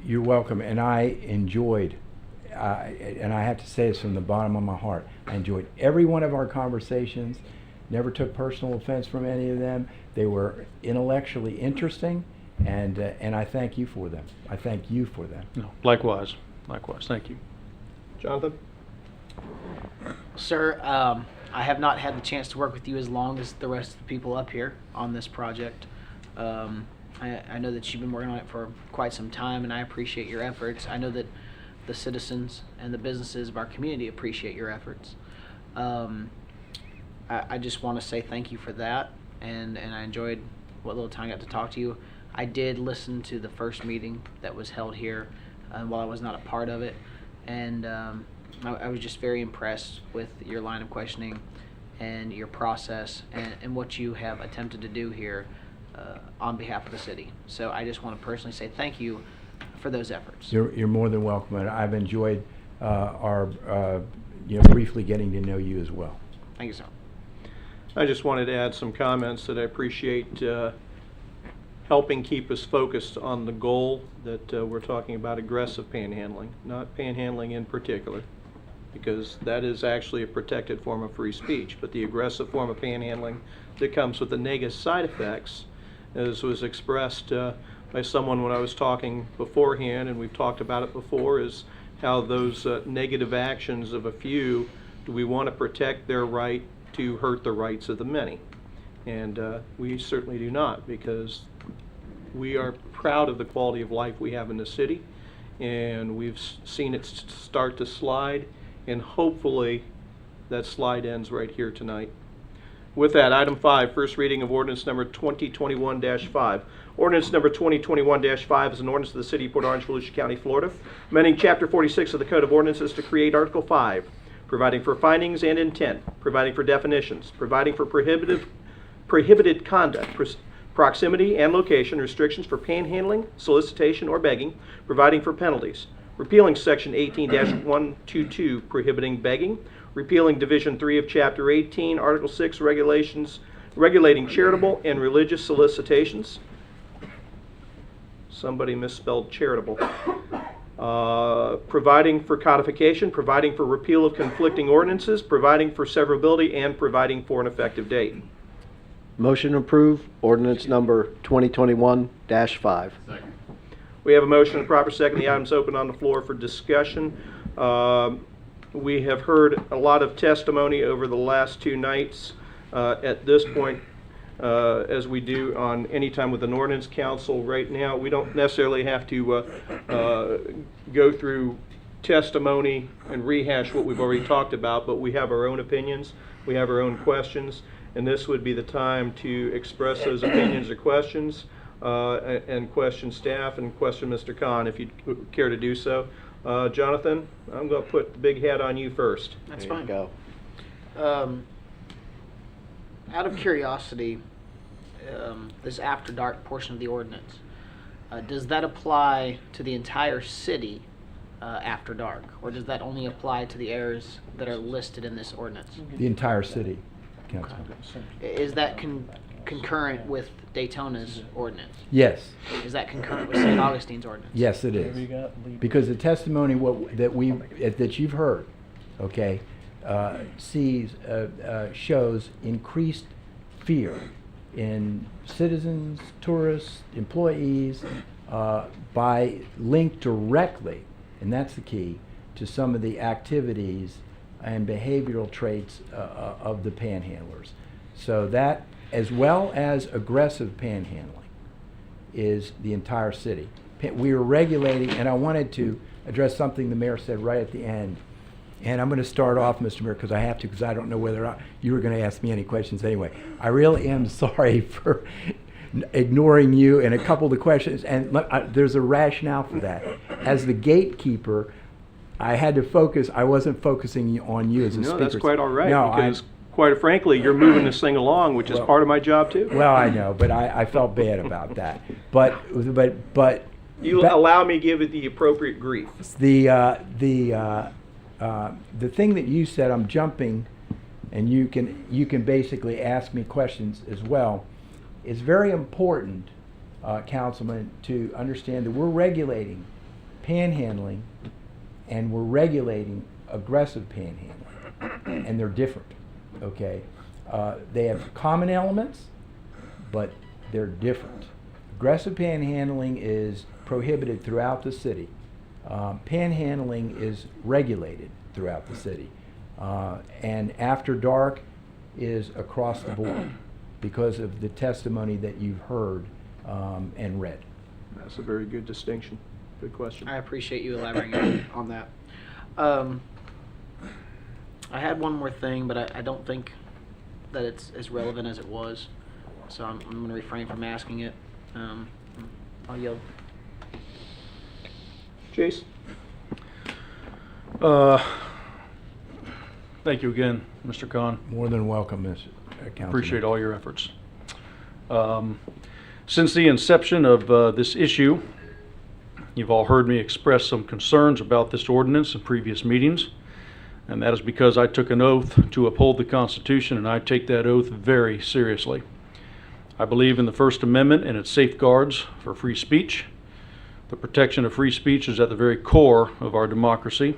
You're welcome, and I enjoyed, and I have to say this from the bottom of my heart, I enjoyed every one of our conversations, never took personal offense from any of them. They were intellectually interesting, and I thank you for them. I thank you for them. No, likewise, thank you. Jonathan? Sir, I have not had the chance to work with you as long as the rest of the people up here on this project. I know that you've been working on it for quite some time, and I appreciate your efforts. I know that the citizens and the businesses of our community appreciate your efforts. I just want to say thank you for that, and I enjoyed what little time I got to talk to you. I did listen to the first meeting that was held here while I was not a part of it, and I was just very impressed with your line of questioning and your process and what you have attempted to do here on behalf of the city. So I just want to personally say thank you for those efforts. You're more than welcome, and I've enjoyed our briefly getting to know you as well. Thank you, sir. I just wanted to add some comments that I appreciate helping keep us focused on the goal that we're talking about, aggressive panhandling, not panhandling in particular, because that is actually a protected form of free speech, but the aggressive form of panhandling that comes with the negative side effects, as was expressed by someone when I was talking beforehand, and we've talked about it before, is how those negative actions of a few, do we want to protect their right to hurt the rights of the many? And we certainly do not, because we are proud of the quality of life we have in the city, and we've seen it start to slide, and hopefully that slide ends right here tonight. With that, item 5, first reading of ordinance number 2021-5. Ordinance number 2021-5 is an ordinance of the City of Port Orange, Volusia County, Florida, amending Chapter 46 of the Code of Ordinances to create Article 5, providing for findings and intent, providing for definitions, providing for prohibited conduct, proximity and location restrictions for panhandling, solicitation, or begging, providing for penalties, repealing Section 18-122 prohibiting begging, repealing Division 3 of Chapter 18, Article 6 regulations regulating charitable and religious solicitations. Somebody misspelled charitable. Providing for codification, providing for repeal of conflicting ordinances, providing for severability, and providing for an effective date. Motion to approve ordinance number 2021-5. Second. We have a motion and a proper second. The item's open on the floor for discussion. We have heard a lot of testimony over the last 2 nights. At this point, as we do on any time with an ordinance council right now, we don't necessarily have to go through testimony and rehash what we've already talked about, but we have our own opinions, we have our own questions, and this would be the time to express those opinions or questions, and question staff and question Mr. Khan if you'd care to do so. Jonathan, I'm going to put the big hat on you first. That's There fine. you go. Out of curiosity, this after dark portion of the ordinance, does that apply to the entire city after dark, or does that only apply to the areas that are listed in this ordinance? The entire city, Councilman. Is that concurrent with Daytona's ordinance? Yes. Is that concurrent with St. Augustine's ordinance? Yes, it is. Because the testimony that you've heard, okay, shows increased fear in citizens, tourists, employees, by linked directly, and that's the key, to some of the activities and behavioral traits of the panhandlers. So that, as well as aggressive panhandling, is the entire city. We are regulating, and I wanted to address something the mayor said right at the end. And I'm going to start off, Mr. Mayor, because I have to, because I don't know whether you were going to ask me any questions anyway. I really am sorry for ignoring you and a couple of the questions, and there's a rationale for that. As the gatekeeper, I had to focus. I wasn't focusing on you as a speaker. No, that's quite all right, No, because quite frankly, you're moving this thing along, which is part of my job too. Well, I know, but I felt bad about that. But You allow me to give it the appropriate grief. the thing that you said, I'm jumping, and you can basically ask me questions as well. It's very important, Councilman, to understand that we're regulating panhandling, and we're regulating aggressive panhandling, and they're different. Okay, they have common elements, but they're different. Aggressive panhandling is prohibited throughout the city. Panhandling is regulated throughout the city. And after dark is across the board because of the testimony that you've heard and read. That's a very good distinction. Good question. I appreciate you elaborating on that. I had one more thing, but I don't think that it's as relevant as it was, so I'm going to refrain from asking it. I'll yield. Chase? Thank you again, Mr. Khan. More than welcome, Mr. Councilman. Appreciate all your efforts. Since the inception of this issue, you've all heard me express some concerns about this ordinance in previous meetings, and that is because I took an oath to uphold the Constitution, and I take that oath very seriously. I believe in the First Amendment and its safeguards for free speech. The protection of free speech is at the very core of our democracy.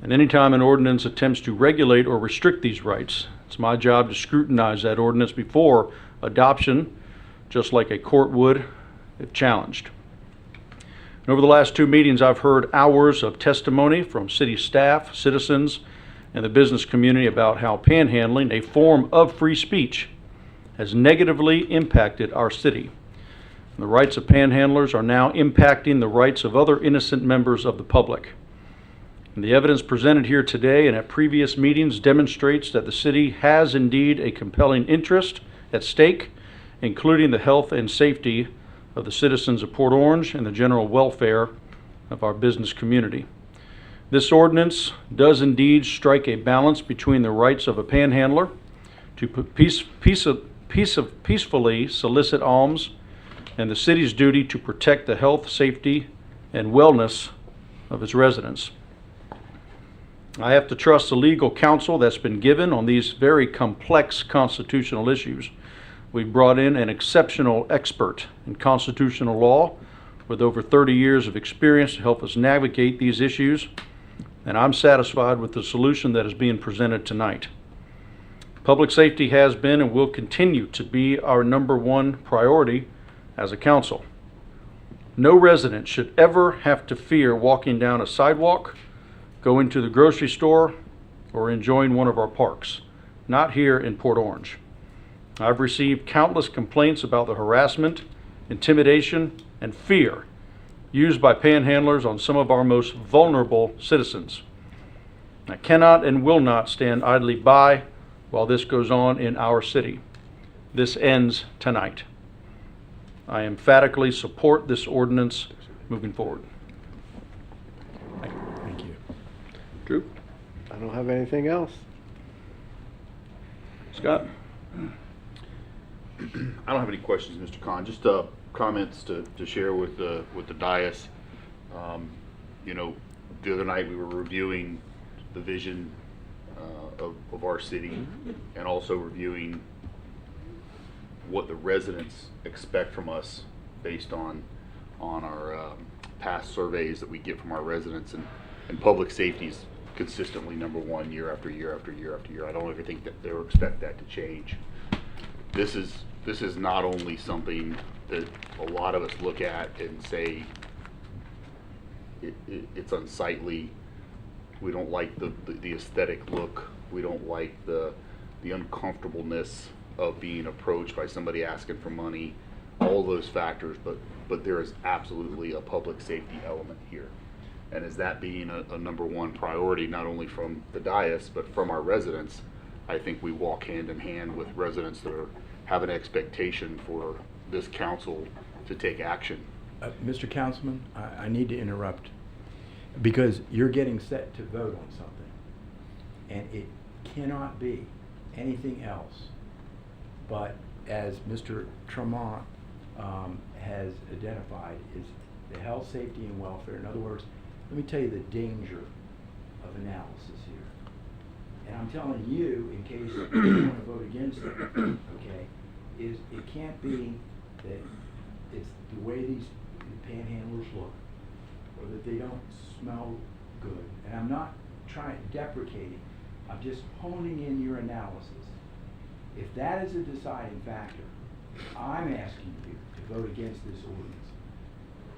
And anytime an ordinance attempts to regulate or restrict these rights, it's my job to scrutinize that ordinance before adoption, just like a court would if challenged. And over the last 2 meetings, I've heard hours of testimony from city staff, citizens, and the business community about how panhandling, a form of free speech, has negatively impacted our city. And the rights of panhandlers are now impacting the rights of other innocent members of the public. And the evidence presented here today and at previous meetings demonstrates that the city has indeed a compelling interest at stake, including the health and safety of the citizens of Port Orange and the general welfare of our business community. This ordinance does indeed strike a balance between the rights of a panhandler to peacefully solicit alms and the city's duty to protect the health, safety, and wellness of its residents. I have to trust the legal counsel that's been given on these very complex constitutional issues. We brought in an exceptional expert in constitutional law with over 30 years of experience to help us navigate these issues, and I'm satisfied with the solution that is being presented tonight. Public safety has been and will continue to be our #1 priority as a council. No resident should ever have to fear walking down a sidewalk, going to the grocery store, or enjoying one of our parks. Not here in Port Orange. I've received countless complaints about the harassment, intimidation, and fear used by panhandlers on some of our most vulnerable citizens. I cannot and will not stand idly by while this goes on in our city. This ends tonight. I emphatically support this ordinance moving forward. Thank you. Drew? I don't have anything else. Scott? I don't have any questions, Mr. Khan. Just comments to share with the dais. You know, the other night we were reviewing the vision of our city and also reviewing what the residents expect from us based on our past surveys that we get from our residents, and public safety is consistently number one year after year after year after year. I don't ever think that they expect that to change. This is not only something that a lot of us look at and say it's unsightly. We don't like the aesthetic look. We don't like the uncomfortableness of being approached by somebody asking for money. All those factors, but there is absolutely a public safety element here. And as that being a number one priority, not only from the dais, but from our residents, I think we walk hand in hand with residents that have an expectation for this council to take action. Mr. Councilman, I need to interrupt because you're getting set to vote on something, and it cannot be anything else but, as Mr. Tremont has identified, is the health, safety, and welfare. In other words, let me tell you the danger of analysis here. And I'm telling you, in case you want to vote against it, okay, is it can't be that it's the way these panhandlers look, or that they don't smell good. And I'm not trying deprecating, I'm just honing in your analysis. If that is a deciding factor, I'm asking you to vote against this ordinance.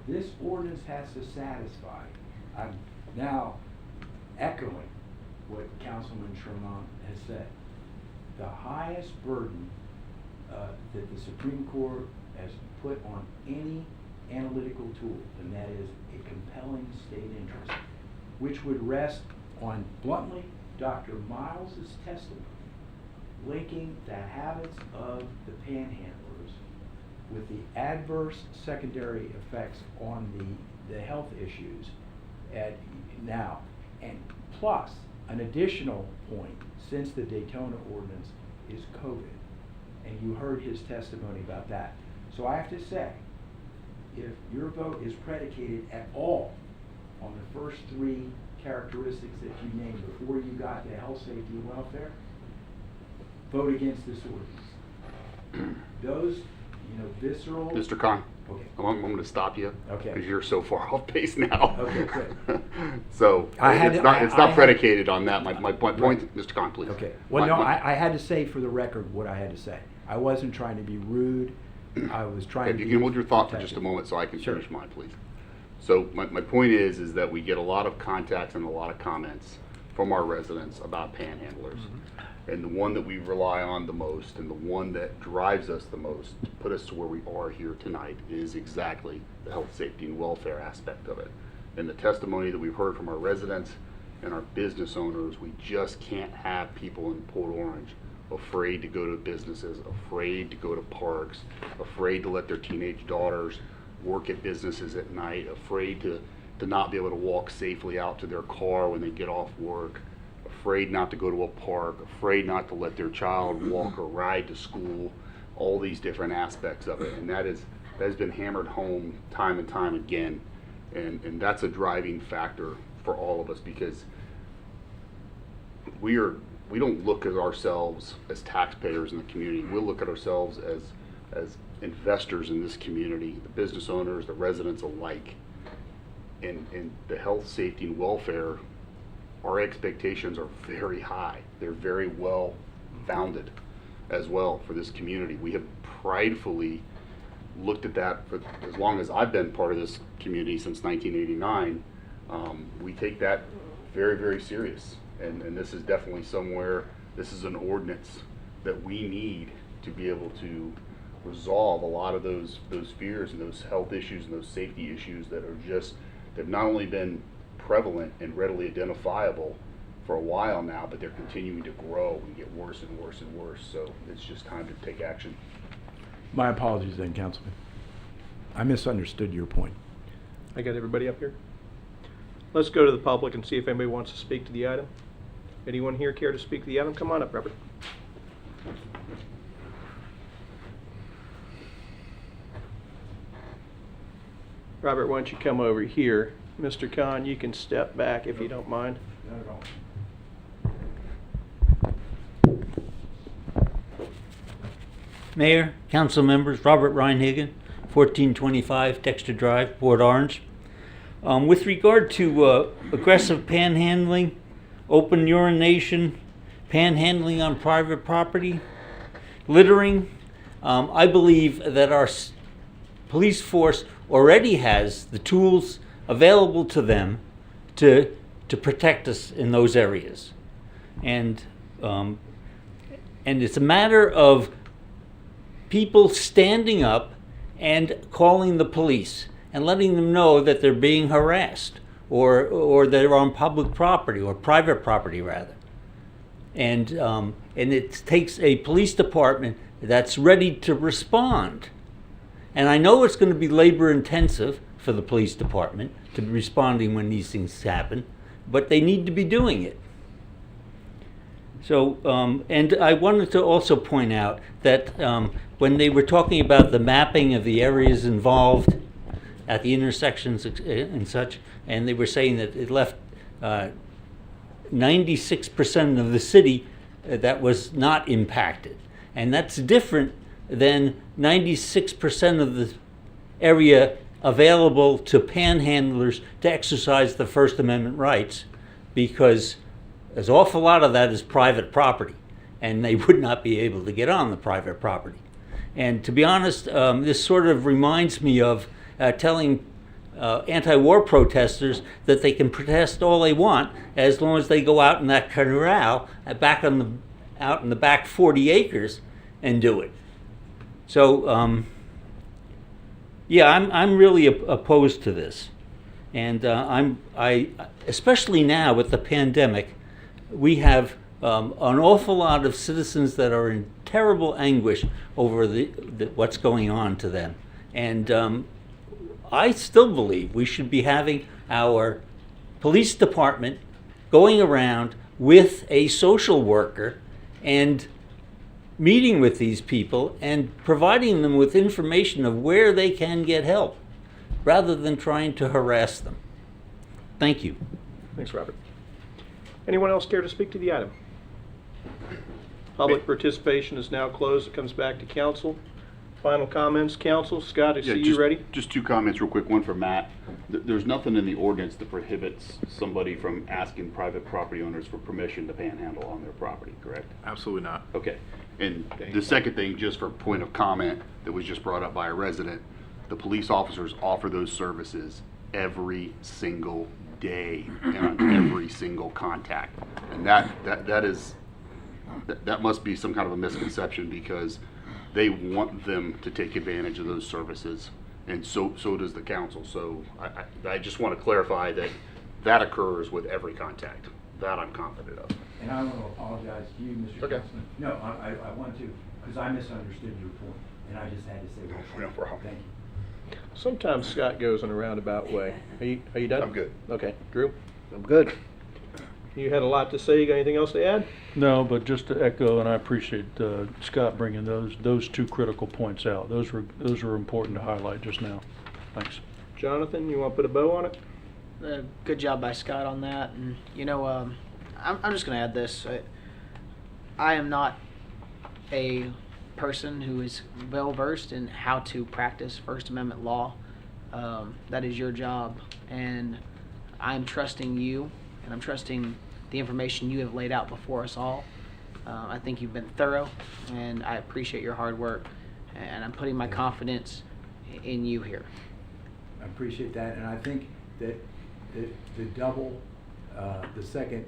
This ordinance has to satisfy. I'm now echoing what Councilman Tremont has said. The highest burden that the Supreme Court has put on any analytical tool, and that is a compelling state interest, which would rest on, bluntly, Dr. Miles's testimony, linking the habits of the panhandlers with the adverse secondary effects on the health issues now. And plus, an additional point, since the Daytona ordinance, is COVID. And you heard his testimony about that. So I have to say, if your vote is predicated at all on the first three characteristics that you named before you got to health, safety, and welfare, vote against this ordinance. Those, visceral... Mr. Khan, okay. I'm going to stop you Okay. because you're so far off base now. Okay, good. So it's not predicated on that. My point, Right. Mr. Khan, please. Okay. Well, I had to say for the record what I had to say. I wasn't trying to be rude. I was trying If to you be can hold your thought for protective. just a moment so I can Sure. finish mine, please. So my point is that we get a lot of contacts and a lot of comments from our residents about panhandlers. Mm-hmm. And the one that we rely on the most and the one that drives us the most to put us to where we are here tonight is exactly the health, safety, and welfare aspect of it. And the testimony that we've heard from our residents and our business owners, we just can't have people in Port Orange afraid to go to businesses, afraid to go to parks, afraid to let their teenage daughters work at businesses at night, afraid to not be able to walk safely out to their car when they get off work, afraid not to go to a park, afraid not to let their child walk or ride to school, all these different aspects of it. And that has been hammered home time and time again. And that's a driving factor for all of us, because we don't look at ourselves as taxpayers in the community. We'll look at ourselves as investors in this community, the business owners, the residents alike. And the health, safety, and welfare, our expectations are very high. They're very well founded as well for this community. We have pridefully looked at that for as long as I've been part of this community, since 1989. We take that very, very serious. And this is definitely somewhere, this is an ordinance that we need to be able to resolve a lot of those fears and those health issues and those safety issues that are just, they've not only been prevalent and readily identifiable for a while now, but they're continuing to grow and get worse and worse and worse. So it's just time to take action. My apologies then, Councilman. I misunderstood your point. I got everybody up here. Let's go to the public and see if anybody wants to speak to the item. Anyone here care to speak to the item? Come on up, Robert. Robert, why don't you come over here? Mr. Khan, you can step back if you don't mind. Not at all. Mayor, council members, Robert Reinhagen, 1425 Dexter Drive, Port Orange. With regard to aggressive panhandling, open urination, panhandling on private property, littering, I believe that our police force already has the tools available to them to protect us in those areas. And it's a matter of people standing up and calling the police and letting them know that they're being harassed or they're on public property or private property rather. And it takes a police department that's ready to respond. And I know it's going to be labor intensive for the police department to be responding when these things happen, but they need to be doing it. So, and I wanted to also point out that when they were talking about the mapping of the areas involved at the intersections and such, and they were saying that it left 96% of the city that was not impacted. And that's different than 96% of the area available to panhandlers to exercise the First Amendment rights, because there's an awful lot of that is private property, and they would not be able to get on the private property. And to be honest, this sort of reminds me of telling anti-war protesters that they can protest all they want as long as they go out in that corral out in the back 40 acres and do it. So yeah, I'm really opposed to this, and I especially now with the pandemic, we have an awful lot of citizens that are in terrible anguish over what's going on to them, and I still believe we should be having our police department going around with a social worker and meeting with these people and providing them with information of where they can get help, rather than trying to harass them. Thank you. Thanks, Robert. Anyone else care to speak to the item? Public participation is now closed. It comes back to council. Final comments, council. Scott, I see you ready. Just two comments real quick. One for Matt. There's nothing in the ordinance that prohibits somebody from asking private property owners for permission to panhandle on their property, correct? Absolutely not. Okay. And the second thing, just for point of comment that was just brought up by a resident, the police officers offer those services every single day and on every single contact. And that must be some kind of a misconception, because they want them to take advantage of those services, and so does the council. So I just want to clarify that occurs with every contact. That I'm confident of. And I want to apologize to you, Mr. Okay. Councilman. No, I want to, because I misunderstood your point, and I just had to say, well, No problem. thank you. Sometimes Scott goes in a roundabout way. Are you done? I'm good. Okay. Drew? I'm good. You had a lot to say. You got anything else to add? No, but just to echo, and I appreciate Scott bringing those two critical points out. Those were important to highlight just now. Thanks. Jonathan, you want to put a bow on it? Good job by Scott on that. And you know, I'm just going to add this. I am not a person who is well versed in how to practice First Amendment law. That is your job, and I'm trusting you, and I'm trusting the information you have laid out before us all. I think you've been thorough, and I appreciate your hard work, and I'm putting my confidence in you here. I appreciate that, and I think that the double, the second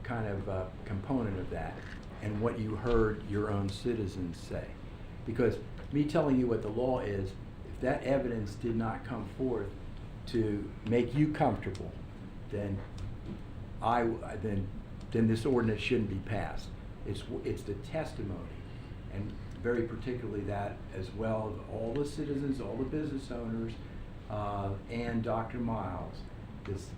kind of component of that, and what you heard your own citizens say. Because me telling you what the law is, if that evidence did not come forth to make you comfortable, then then this ordinance shouldn't be passed. It's the testimony, and very particularly that as well of all the citizens, all the business owners, and Dr. Miles is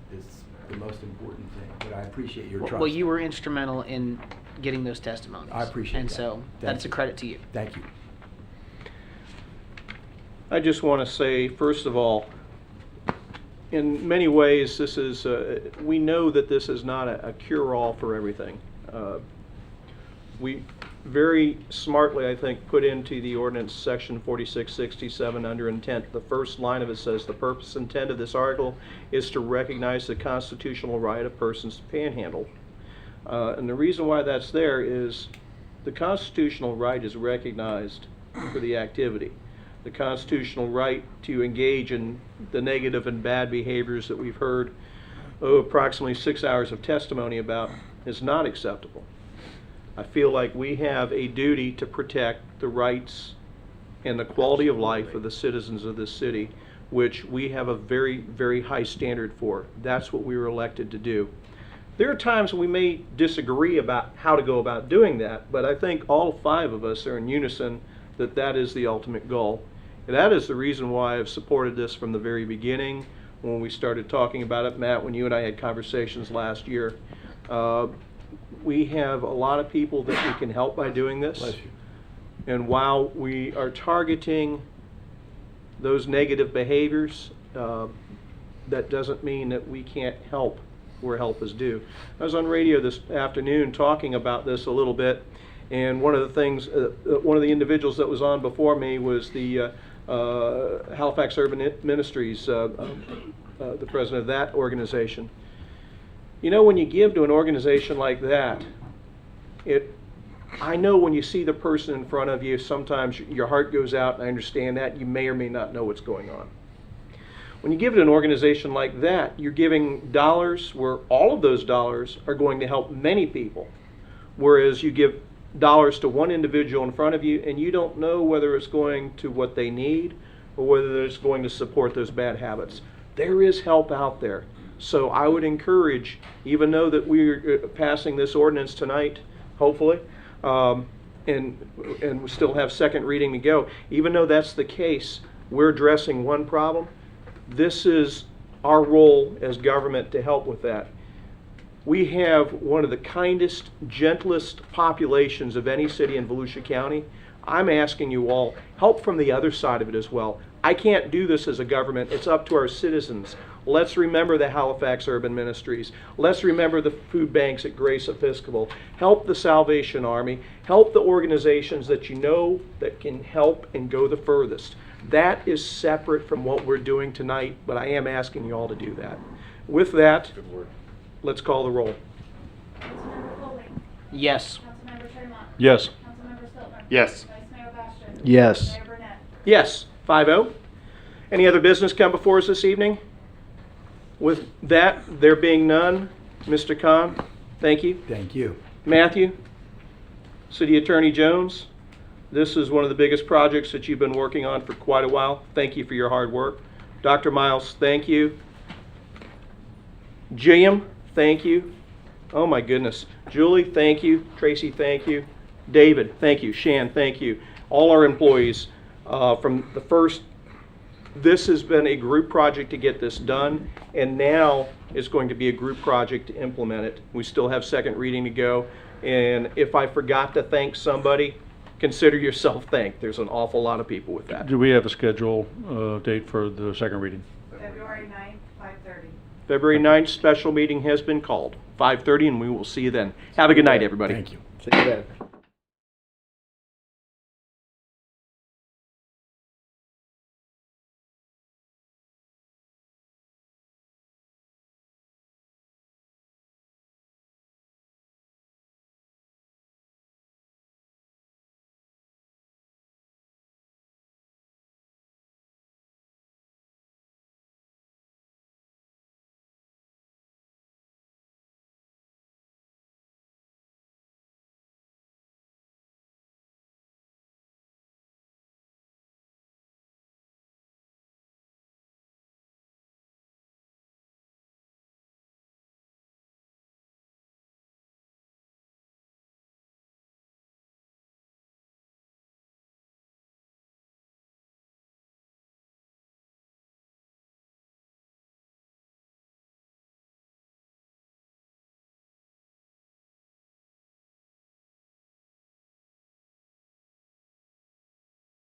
the most important thing. But I appreciate your trust. Well, you were instrumental in getting those testimonies. I appreciate and that. so Thank that's you. a credit to you. Thank you. I just want to say, first of all, in many ways, this is, we know that this is not a cure-all for everything. We very smartly, I think, put into the ordinance section 4667 under intent. The first line of it says, the purpose and intent of this article is to recognize the constitutional right of persons to panhandle. And the reason why that's there is the constitutional right is recognized for the activity. The constitutional right to engage in the negative and bad behaviors that we've heard approximately 6 hours of testimony about is not acceptable. I feel like we have a duty to protect the rights and the quality of life of the citizens of this city, which we have a very, very high standard for. That's what we were elected to do. There are times when we may disagree about how to go about doing that, but I think all 5 of us are in unison that that is the ultimate goal. And that is the reason why I've supported this from the very beginning when we started talking about it, Matt, when you and I had conversations last year. We have a lot of people that we can help by doing this. Bless you. And while we are targeting those negative behaviors, that doesn't mean that we can't help where help is due. I was on radio this afternoon talking about this a little bit, and one of the things, one of the individuals that was on before me was the Halifax Urban Ministries, the president of that organization. You know, when you give to an organization like that, I know when you see the person in front of you, sometimes your heart goes out, and I understand that. You may or may not know what's going on. When you give to an organization like that, you're giving dollars where all of those dollars are going to help many people. Whereas you give dollars to one individual in front of you, and you don't know whether it's going to what they need or whether it's going to support those bad habits. There is help out there. So I would encourage, even though that we're passing this ordinance tonight, hopefully, and we still have second reading to go, even though that's the case, we're addressing one problem. This is our role as government to help with that. We have one of the kindest, gentlest populations of any city in Volusia County. I'm asking you all, help from the other side of it as well. I can't do this as a government. It's up to our citizens. Let's remember the Halifax Urban Ministries. Let's remember the food banks at Grace Episcopal. Help the Salvation Army. Help the organizations that you know that can help and go the furthest. That is separate from what we're doing tonight, but I am asking you all to do that. With that, let's call the roll. Councilmember Foley, Yes. Councilmember Tremont, Yes. Councilmember Stiltner. Yes. Vice Mayor Bastian. Yes. Mayor Burnett. Yes, 5-0. Any other business come before us this evening? With that, there being none, Mr. Khan, thank you. Thank you. Matthew, City Attorney Jones, this is one of the biggest projects that you've been working on for quite a while. Thank you for your hard work. Dr. Miles, thank you. Jim, thank you. Oh my goodness. Julie, thank you. Tracy, thank you. David, thank you. Shan, thank you. All our employees from the first. This has been a group project to get this done, and now it's going to be a group project to implement it. We still have second reading to go, and if I forgot to thank somebody, consider yourself thanked. There's an awful lot of people with that. Do we have a schedule date for the second reading? February 9th, 5:30. February 9th, special meeting has been called, 5:30, and we will see you then. Have a good night, everybody. Thank you. See you then.